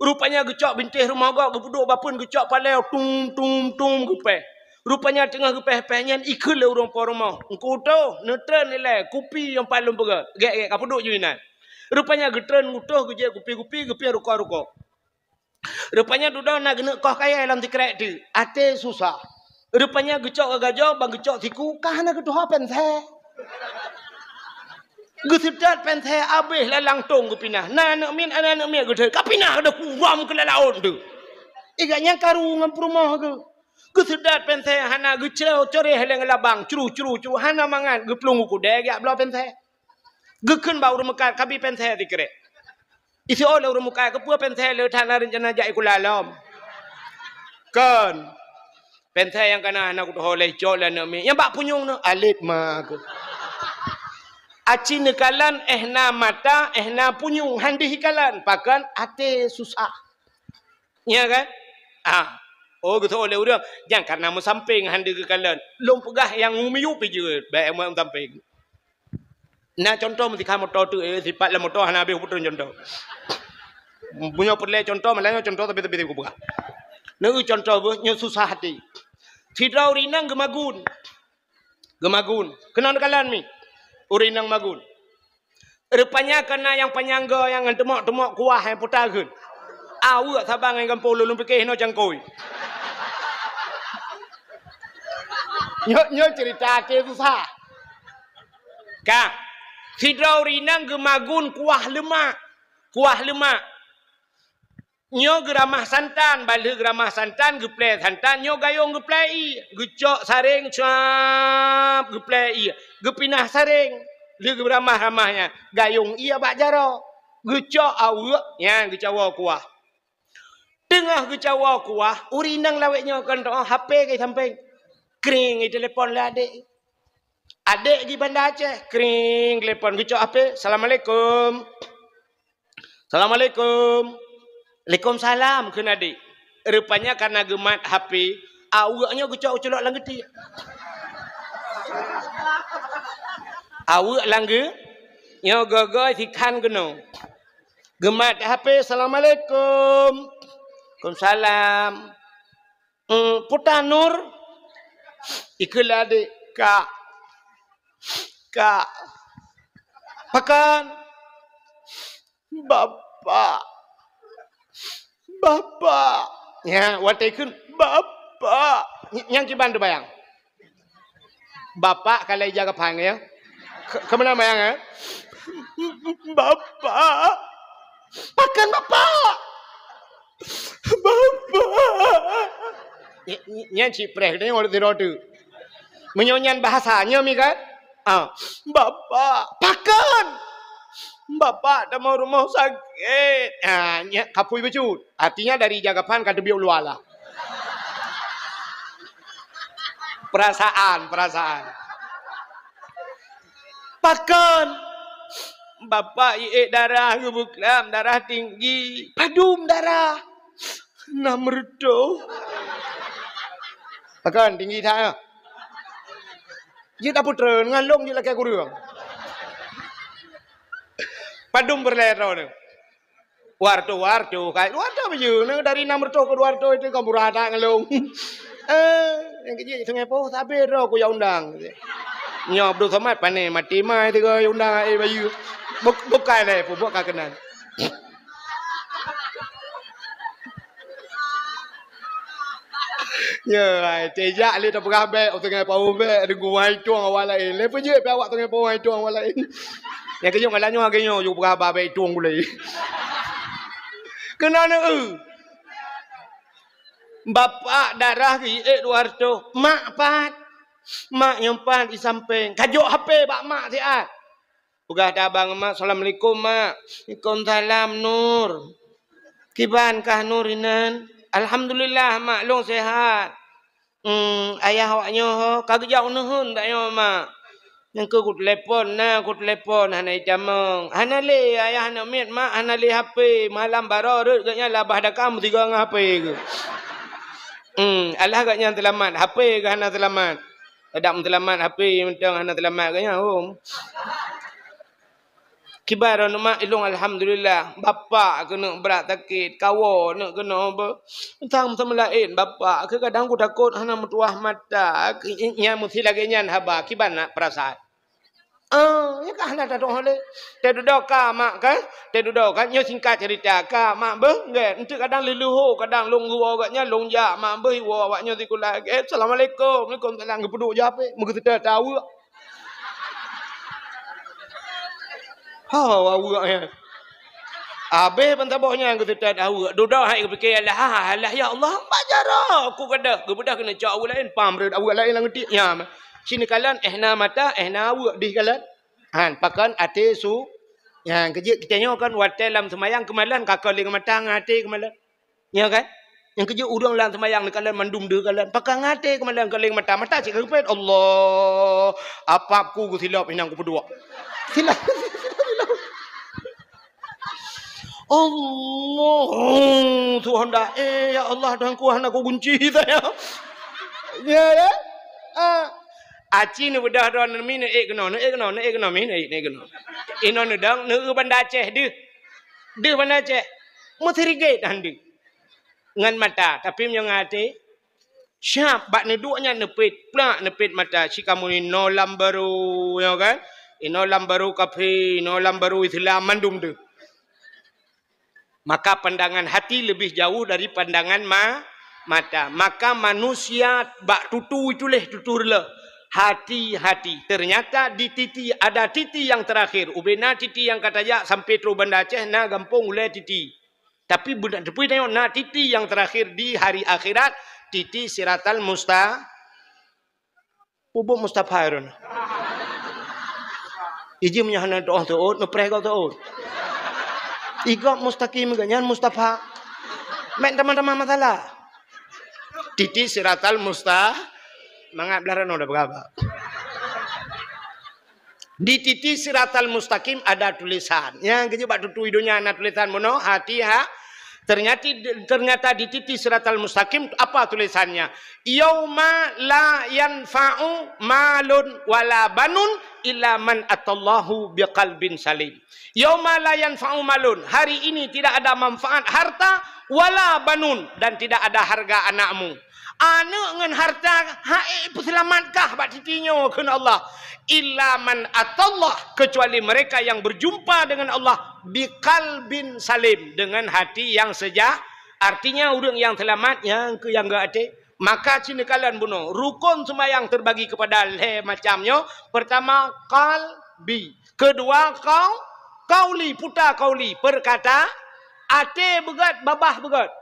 [SPEAKER 1] Rupanya gecok bintih rumah gak gepuduk bapun gecok paleo tum gepeh. Rupanya tengah gepeh-pehnya ikut le urang po rumah. Engko tu neutral nilai kopi yang paling berat. Gek kapuduk je nan. Rupanya getren ngutuh geje kopi ruko. Rupanya duduk nak gena koh kaya dalam tikrek tu. Ate susah. Rupanya gecok gajah bang gecok siku kah nak ketuha pensel. Gesedat pensel abih lalang tong gepinah. Nah nak min anak min gede. Kapinah ada kuram ke laut tu. Igaknya karu ngam rumah ke. Ke sedat pensai hana ge cerau core heleng labang curu hana mangan ge plung ku deg ya blau pensai. Ge keun bau remekat kabi pensai dikere. Isi ole remekat ke pu pensai le tanah rencana jai ku lalom. Kan. Pensai yang kana anak ku holeh jol na mi. Yang bak punyung no alit ma ke. Aci nekalan ehna mata ehna punyung handi hikalan pakan ate susah. Ya kan? Oh gitu oleh orang jangan karena mau samping handi kekalan lom pegah yang ngumiu pije baik mau samping. Nah contoh mesti kamu motor tu sifat lah motor hana habis putus contoh. Punya perle contoh malahnya contoh tapi ku pegah. Nah contoh nya susah hati. Tidrau rinang gemagun. Kenal kalan mi? Urinang magun. Rupanya kena yang penyangga yang temok kuah yang putagun. Awak sabang yang kampung lulung fikir no jangkoi. Nyo cerita ke susah. Kak, sidrau rinang gemagun kuah lemak. Nyo geramah santan, balik geramah santan, geplay santan, nyo gayung geplay, gecok saring cap, geplay, gepinah saring, dia geramah-ramahnya, gayung iya bak jaro, gecok awak, ya gecawa kuah. Tengah gecawa kuah, urinang laweknya kan HP ke samping, kering telepon lah adik di Banda Aceh, kering telepon gecok HP, Assalamualaikum. Waalaikumsalam kena adik. Rupanya karena gemat HP, awaknya gecok celok langgeti. Awak langge, nyo gogoy sikan kena. Gemat HP, Assalamualaikum. Waalaikumsalam. Putan Nur. Ikulah adik, Kak. Pakan. Bapak. Ya, watekun bapak. Yang kiban tu bayang. Bapak kalau jaga pang ya. Kemana bayang ya? Bapak. Pakan bapak. Yang cipreh ni orang tirodu. Menyonyan bahasanya mi kan? Bapak. Pakan. Bapak dah mau rumah sakit. Kapui becut. Artinya dari jagapan kata biar luar lah. Perasaan. Pakan. Bapak darah ngebuklam, darah tinggi. Padum darah. Namredo. Pakan tinggi tak? Dia tak putra. Ngalung je lah kayak kurang. Padum berlero ni. Warto kai. Warto baju ni dari Namredo ke Warto itu kamu rata ngelung. Yang kecil sungai po tapi ro ku ya undang. Nyob do somat pane mati mai tu ke undang baju. Bukai le pu buat kakenan. Ya, tejak le tak berabe sungai po be dengan wai tuang awal lain. Le pe je pe awak sungai po wai tuang awal lain. Yang kejong alanyo agenyo yo berapa baik tuang gulai. Kenapa bapak darah ki Eduardo, mak pat. Mak nyempan di samping. Kajuk HP bak mak siat. Ugah dabang mak, Assalamualaikum mak. Waalaikumsalam Nur. Kiban kah Nur inan? Alhamdulillah mak long sehat. Ayah awaknya ho kagejau nuhun tak yo mak. Yang ku telepon hana jamang. Hana le ayah hana miat mak hana le HP malam baro rut gaknya labah dakam tiga ngah HP ke. Allah gaknya telamat HP ke hana telamat. Ada telamat HP mentang hana telamat gaknya Kibar mak ilung alhamdulillah. Bapak kena berat sakit, kawan nak kena apa. Entang sama lain bapak ke kadang ku takut hana metuah mata. Nya mesti lagi nyan haba kiban nak perasaan. Ya kan hana tak hole. Te duduk ka mak kan? Te duduk kan nyo singkat cerita ka mak beh nget. Ente kadang leluhu kadang long gua agaknya long ja mak beh wa awaknya tikula. Assalamualaikum. Waalaikumsalam gepeduk je apa? Muka kita tahu. Awak ya. Habis pentabahnya aku tetap tahu. Duduk hai fikir alah ya Allah bajara aku kada. Gebedah kena cak awak lain pam red awak lain lang ngerti. Ya. Sini kalan ehna mata ehna awak di kalan. Han pakan ate su. Yang kerja kita nyo kan watel dalam semayang kemalan kakak ling mata ngate kemalan. Ya kan? Yang kerja urang dalam semayang ni kalan mandum de kalan. Pakan ngate kemalan kaling mata mata cik kepet Allah. Apa aku silap inang ku berdua. Silap. Allah Tuhan dah ya Allah Tuhanku hana aku kunci saya ya aci ni bedah don mi ne kena mi ne kena ino ne dang ne banda Aceh de banda Aceh mutirigate handi ngan mata tapi yang ate syap bak ne duanya nepit plak nepit mata si kamu ni no lambaru ya kan ino lambaru kafe no lambaru Islam mandum de. Maka pandangan hati lebih jauh dari pandangan mata. Maka manusia bak tutu itulah tutur le. Hati-hati. Ternyata di titi ada titi yang terakhir. Ubena titi yang kata ya sampai terus banda Aceh na gampung ulai titi. Tapi benda depan tengok na titi yang terakhir di hari akhirat titi siratal Ubuk Mustafa. Iji menyahana doa tuut, nepreh kau tuut. Igop mustaqim ganyan Mustafa. Mek teman-teman masalah. Titi siratal mangat belaran udah berapa. Di titi siratal mustaqim ada tulisan. Yang kejebak tutu hidungnya ada tulisan mono hati ha. Ternyata di titi siratal mustaqim apa tulisannya? Yauma la yanfa'u malun wala banun illa man atallahu biqalbin salim. Yauma la yanfa'u malun. Hari ini tidak ada manfaat harta wala banun dan tidak ada harga anakmu. Anak dengan harta hae selamatkah bak titinya kena Allah? Illa man atallah kecuali mereka yang berjumpa dengan Allah biqalbin salim dengan hati yang seja. Artinya orang yang selamat yang enggak ada. Maka sini kalian bunuh. Rukun sembahyang terbagi kepada macamnya. Pertama qalbi, kedua kauli puta kauli perkata ate begat babah begat.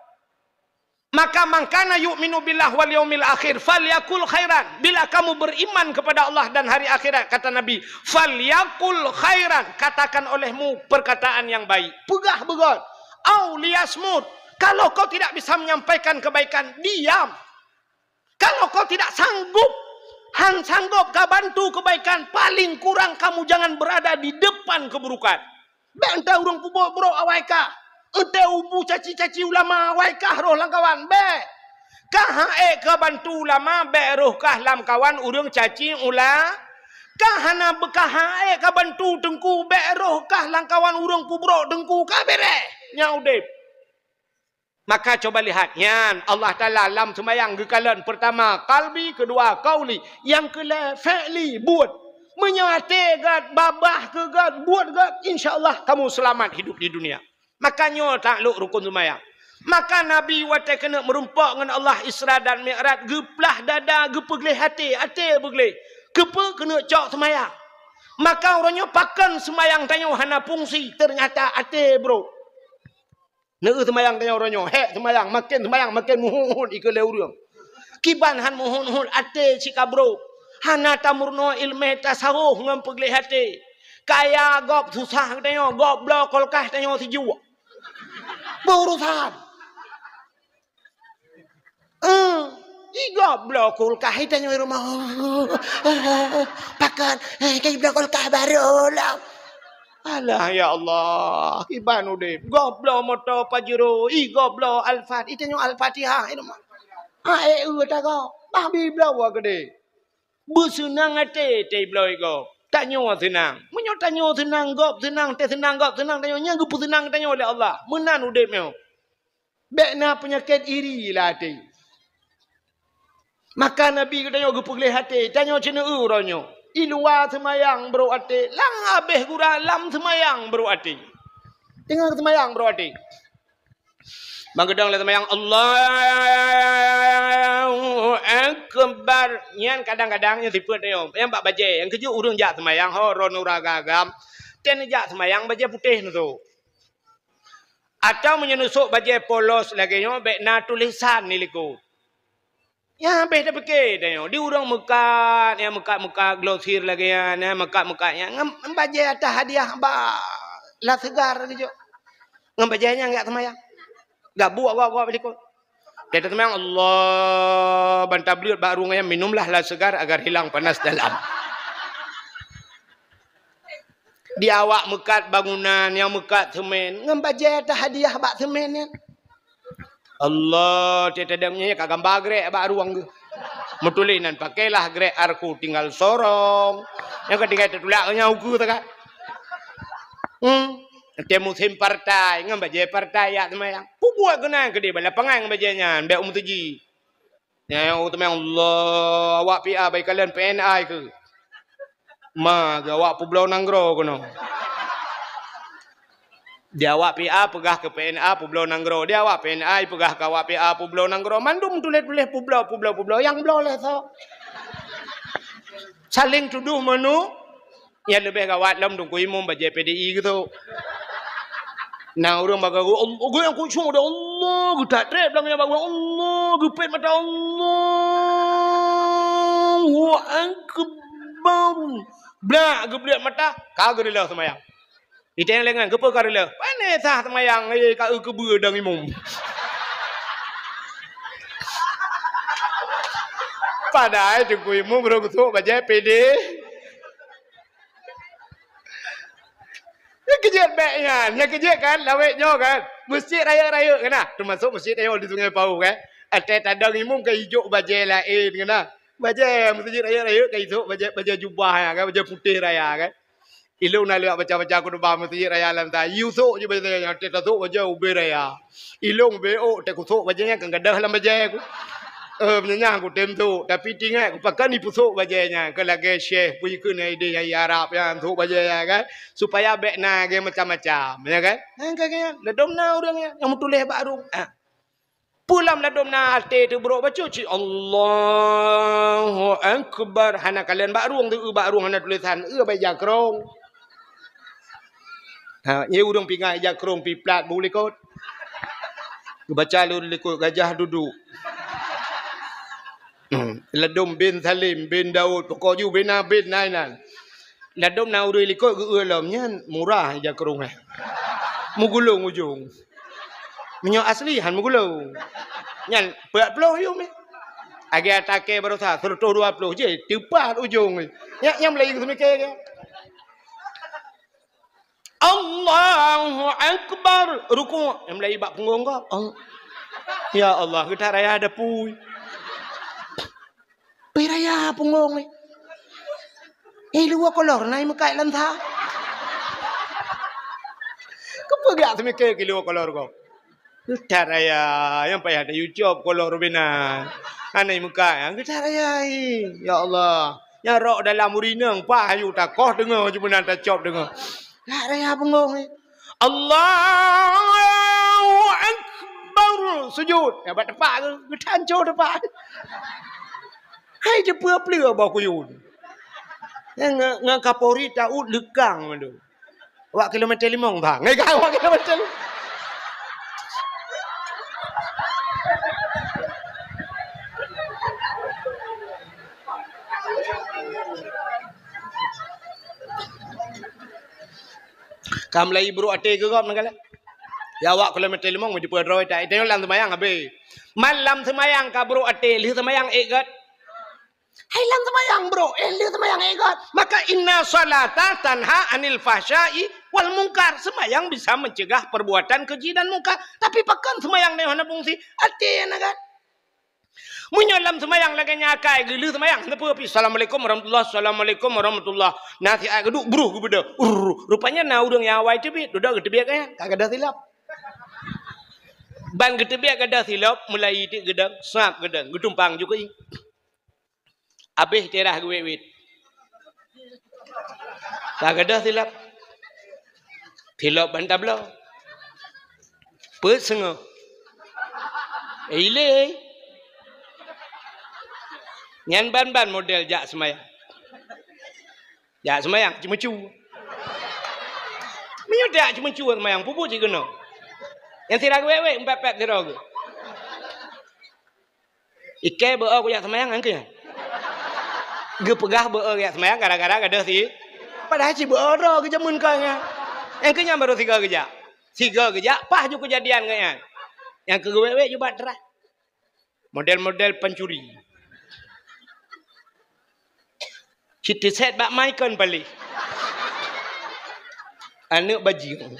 [SPEAKER 1] Maka mangkana yu'minu billah wal yaumil akhir falyakul khairan. Bila kamu beriman kepada Allah dan hari akhirat kata Nabi falyakul khairan, katakan olehmu perkataan yang baik. Pegah begat. Au liyasmut. Kalau kau tidak bisa menyampaikan kebaikan, diam. Kalau kau tidak sanggup kau bantu kebaikan, paling kurang kamu jangan berada di depan keburukan. Bentah urang kubur bro awaika. Ente ubu caci-caci ulama waikah roh lang kawan be. Kah ke bantu ulama be roh kah lam kawan urang caci ula. Kahana bekah ka bantu dengku be roh kah lang kawan urang kubro dengku ka bere. Nyaudep. Maka coba lihat yan Allah Taala lam sembahyang gekalan pertama kalbi, kedua kauli, yang kele fi'li buat. Menyate gad babah ke gad buat gad insyaallah kamu selamat hidup di dunia. Makanya takluk rukun sembahyang. Maka Nabi watai kena merumpak dengan Allah Isra dan Mi'raj. Geplah dada, gepegleh hati begleh. Kepe kena cok sembahyang. Maka orangnya pakan sembahyang tanya hana fungsi. Ternyata hati bro. Neu sembahyang tanya orangnya. Hek sembahyang, makin muhun ikele urang. Kiban han muhun hati cika bro. Hana tamurno ilmu tasawuf ngam pegleh hati. Kaya gop susah tanya, gop blok kolkah tanya si jiwa. Berurusan. Igop blok kolkah tanya rumah. Pakan, kayak blok kolkah baru lah. Alah ya Allah, iban udah. Gop blok motor pajero, igop blok Al-Fatihah, tanya Al-Fatihah itu mah. Tak kau, babi blok wa gede. Bersenang hati teh blok igop. Tanya senang. Menyo tanya senang, gop senang, teh senang, gop senang, tanya nya gupu senang tanya oleh Allah. Menan udepnya. Bekna penyakit iri lah hati. Maka Nabi tanya gupu geleh hati, tanya cina uronyo. Ilua semayang bro hati, lang habis gura lam semayang bro hati. Tengah semayang bro hati. Mangedang le semayang Allahu Akbar. Nyan kadang-kadang yang tipe tengok. Yang bak baje, yang keju urang jak semayang ho ronura gagam. Ten jak semayang baje putih tu. Atau menyenusuk baju polos lagi yo bek na tulisan ni liko. Ya habis dah fikir dah yo. Di orang Mekah, ya Mekah glosir lagi ya, Mekah yang baju atas hadiah ba la segar gitu. Ngam bajunya enggak semayang. Enggak buat liko. Dia semayang Allah bantah beliut baru ngaya minumlah la segar agar hilang panas dalam. Di awak mekat bangunan yang mekat semen ngam bajet hadiah bak semen ni Allah tiada damnya ka gambar grek bak ruang tu mutulinan pakailah grek arku tinggal sorong yang ketika tertulak nyauku tak musim partai ngam bajet partai ya semayang buat kena ke dia bala pangang bajanya be umtuji ya temayang Allah awak PA baik kalian PNI ke ma gawak Pulau Nanggro kono. Dia awak PA pegah ke PNA Pulau Nanggro. Dia awak PNI pegah ke awak PA Pulau Nanggro. Mandum tulis-tulis Pulau yang boleh so. Saling tuduh menu yang lebih gawat lam tunggu imam baca PDI gitu. Nah orang bagaimana gue yang kucung ada Allah gue tak trip dalam yang bagaimana Allah gue pet mata Allah wa akbar. Blak gebliak mata kagak rela semayang. Itu yang lengan gepa kagak rela. Mana sah semayang kau kebur dang imam. Padahal tunggu imam baru kutuk baca PD. Yang kejut baiknya, yang kejut kan laweknya kan. Masjid raya-raya kan. Termasuk masjid yang di Sungai Pau kan. Ada tandang imam ke hijau baca lain kan. Baca masjid raya-raya ke hijau baca jubah ya kan, baca putih raya kan. Ilung nak lihat baca-baca aku nombah masjid raya alam tak. Yusuk je baca yang tetasuk baca ubi raya. Ilung BO tak kusuk bacanya kan gadah dalam baca aku. Menyenang aku tem tu. Tapi tinggal aku pakai ni pusuk bacanya. Ke lagi syekh punya kena ide yang Arab yang tu baca ya kan. Supaya baik nak macam-macam ya kan. Kan ledom na orang yang tulis baru. Pulang ladom na ate tu bro baca ci Allahu akbar hana kalian baruang tu baruang hana tulisan baca krong. Ye urang pingai ja krong pi plat boleh kau. Baca lu likut gajah duduk. Ladom bin Salim bin Daud pokok you bin Abid nainan. Ladom na urui likut ge lamnya murah ja krong mugulung ujung. Minyak aslihan mugulung. Nyan 40 you me. Agi atake baru sah 120 je tepat ujung. Yang lagi semikir ke. Allahu akbar ruku yang lagi bak punggung kau. Ya Allah kita raya ada pui. Pi raya punggung ni. Luar kolor nai mekai lantha. Kau pergi semikir ke luar kolor kau. Kita raya yang payah ada YouTube kalau Rubina. Anai muka yang kita raya ya Allah. Yang rok dalam urinang pa ayu takoh dengar cuma nak cop dengar. La raya punggung ni. Allahu akbar sujud. Ya bat tepak ke? Kita hancur tepak. Hai je pua-pua bawa kuyun. Yang ngakapori tahu lekang tu. Wak kilometer 5 bang. Ngai kau wak kilometer 5. Kam lai bro ate ke kau nangkala. Ya awak kilometer 5 mau diperoi tak. Tengok lam semayang habis. Malam semayang ka bro ate, li semayang egat. Hai lam semayang bro, li semayang egat. Maka inna salata tanha anil fahsya'i wal munkar. Semayang bisa mencegah perbuatan keji dan munkar. Tapi pakan semayang ni hana fungsi ate nagat. Munyalam semayang lagi nyakai gelu semayang apa pi assalamualaikum warahmatullahi nasi ai geduk bro ku beda rupanya na urang yang awai tebi duduk getebiak kan kagak ada silap ban getebiak ada silap mulai ti gedang sap gedang getumpang juga ing habis terah wewit kagak ada silap bantablo peseng ile Nyan ban-ban model jak semayang. Jak semayang cuma cu. Menyodak cuma cu semayang pupu je kena. Yang tidak wek empat tidak ke. Ike beor ku yak semayang angke. Ge pegah beor yak semayang gara-gara ada si. Padahal si beor ke jamun kanya. Yang kenya baru 3 kejak. 3 kejak pas ju kejadian kanya. Yang ke wek juga terah. Model-model pencuri. Kita set bak Michael balik. Anak bajing.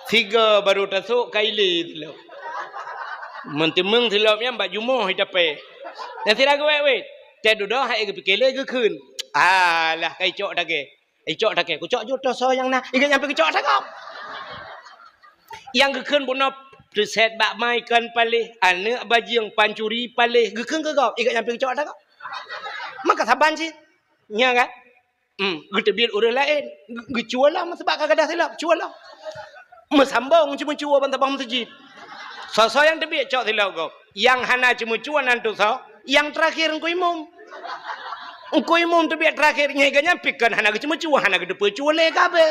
[SPEAKER 1] 3 baru tasuk kaili tilap. Mentemeng tilap yang bak jumoh hidape. Dan tidak wek. Tedu dah hai ke pikele ke kun. Alah kai cok dak ke. Cok dak ke. Ku cok juta so yang na. Ikan nyampe ke cok dak kau. Yang ke kun bunop set bak Michael palih. Anak bajing pancuri palih. Ke kun ke kau. Ikan nyampe ke cok dak kau. Maka saban sih. Nya kan? Kita biar orang lain. Gecual lah sebab kadang silap. Cual lah. Mesambung cuma cua bantabang masjid. So yang tebiak cok silap kau. Yang hana cuma cua nanti so. Yang terakhir engkau imum. Engkau imum tebiak terakhir. Nyeganya pikir hana cuma cua. Hana kedepan cua le kabe.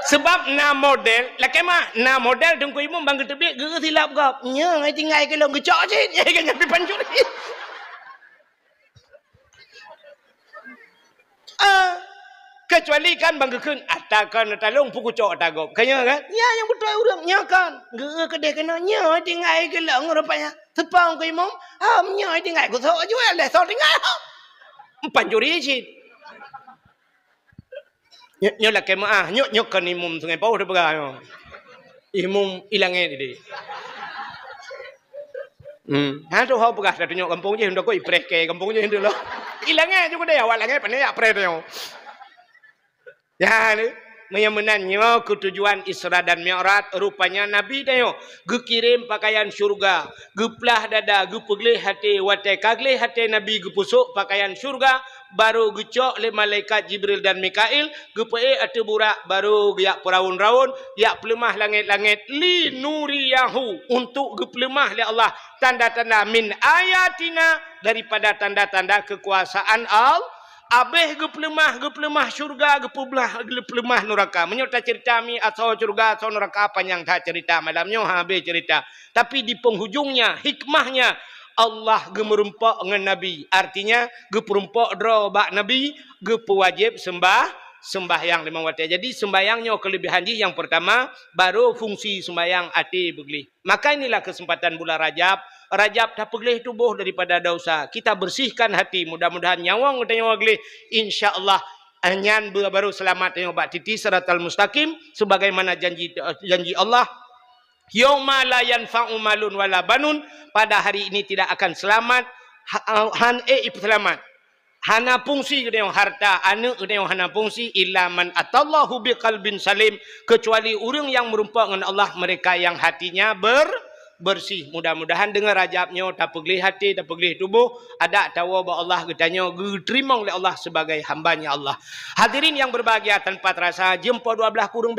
[SPEAKER 1] Sebab na model. Laki mah na model engkau imum bang tebiak ge silap kau. Nya ngai tinggal kalau ngecok sih. Nyeganya pipan curi. Kecuali kan bang gekun atakan talung puku cok tagop kanya kan ya yang betul urang nya kan ge kedai kena nya tinggal ke lang rupanya tepang ke imam nya tinggal ku so jual le so tinggal pancuri sih nya la kema nya kan imam sungai pau de begal imam ilange di tu hau begas dah tunjuk kampung je hendak ko ipres ke kampung je hendak lo ilange juga dia awak lange pandai apres tu. Ya, menyemenannya ketujuan Isra dan Mi'raj rupanya Nabi tayo gekirim pakaian syurga, geplah dada, gepegleh hati, watai kagleh hati Nabi gepusuk pakaian syurga, baru gecok le malaikat Jibril dan Mikail, gepee ate burak baru giak peraun-raun, giak pelemah langit-langit li nuriyahu untuk gepelemah le Allah tanda-tanda min ayatina daripada tanda-tanda kekuasaan Allah. Abeh gepelemah syurga gepelemah neraka menyerta cerita mi asal syurga asal neraka panjang tak cerita malamnya habis cerita tapi di penghujungnya hikmahnya Allah gemerumpak dengan Nabi artinya geperumpak dra bak Nabi gepewajib sembahyang 5 waktu. Jadi sembahyangnya kelebihan dia yang pertama baru fungsi sembahyang hati begli. Maka inilah kesempatan bulan Rajab tak peglih tubuh daripada dosa. Kita bersihkan hati. Mudah-mudahan nyawang kita nyawa gelih. InsyaAllah anyan baru selamat nyawa titi siratal mustaqim sebagaimana janji Allah. Yauma la yanfa'u malun wala banun. Pada hari ini tidak akan selamat. Selamat. Hana fungsi kita yang harta, anak kita yang hana fungsi illa man atallahu biqalbin salim, kecuali orang yang merumpak dengan Allah, mereka yang hatinya bersih. Mudah-mudahan dengan Rajabnya tak peglih hati, tak peglih tubuh, ada tahu bahawa Allah katanya diterima oleh Allah sebagai hambanya Allah. Hadirin yang berbahagia, tanpa terasa jumpa 12 kurung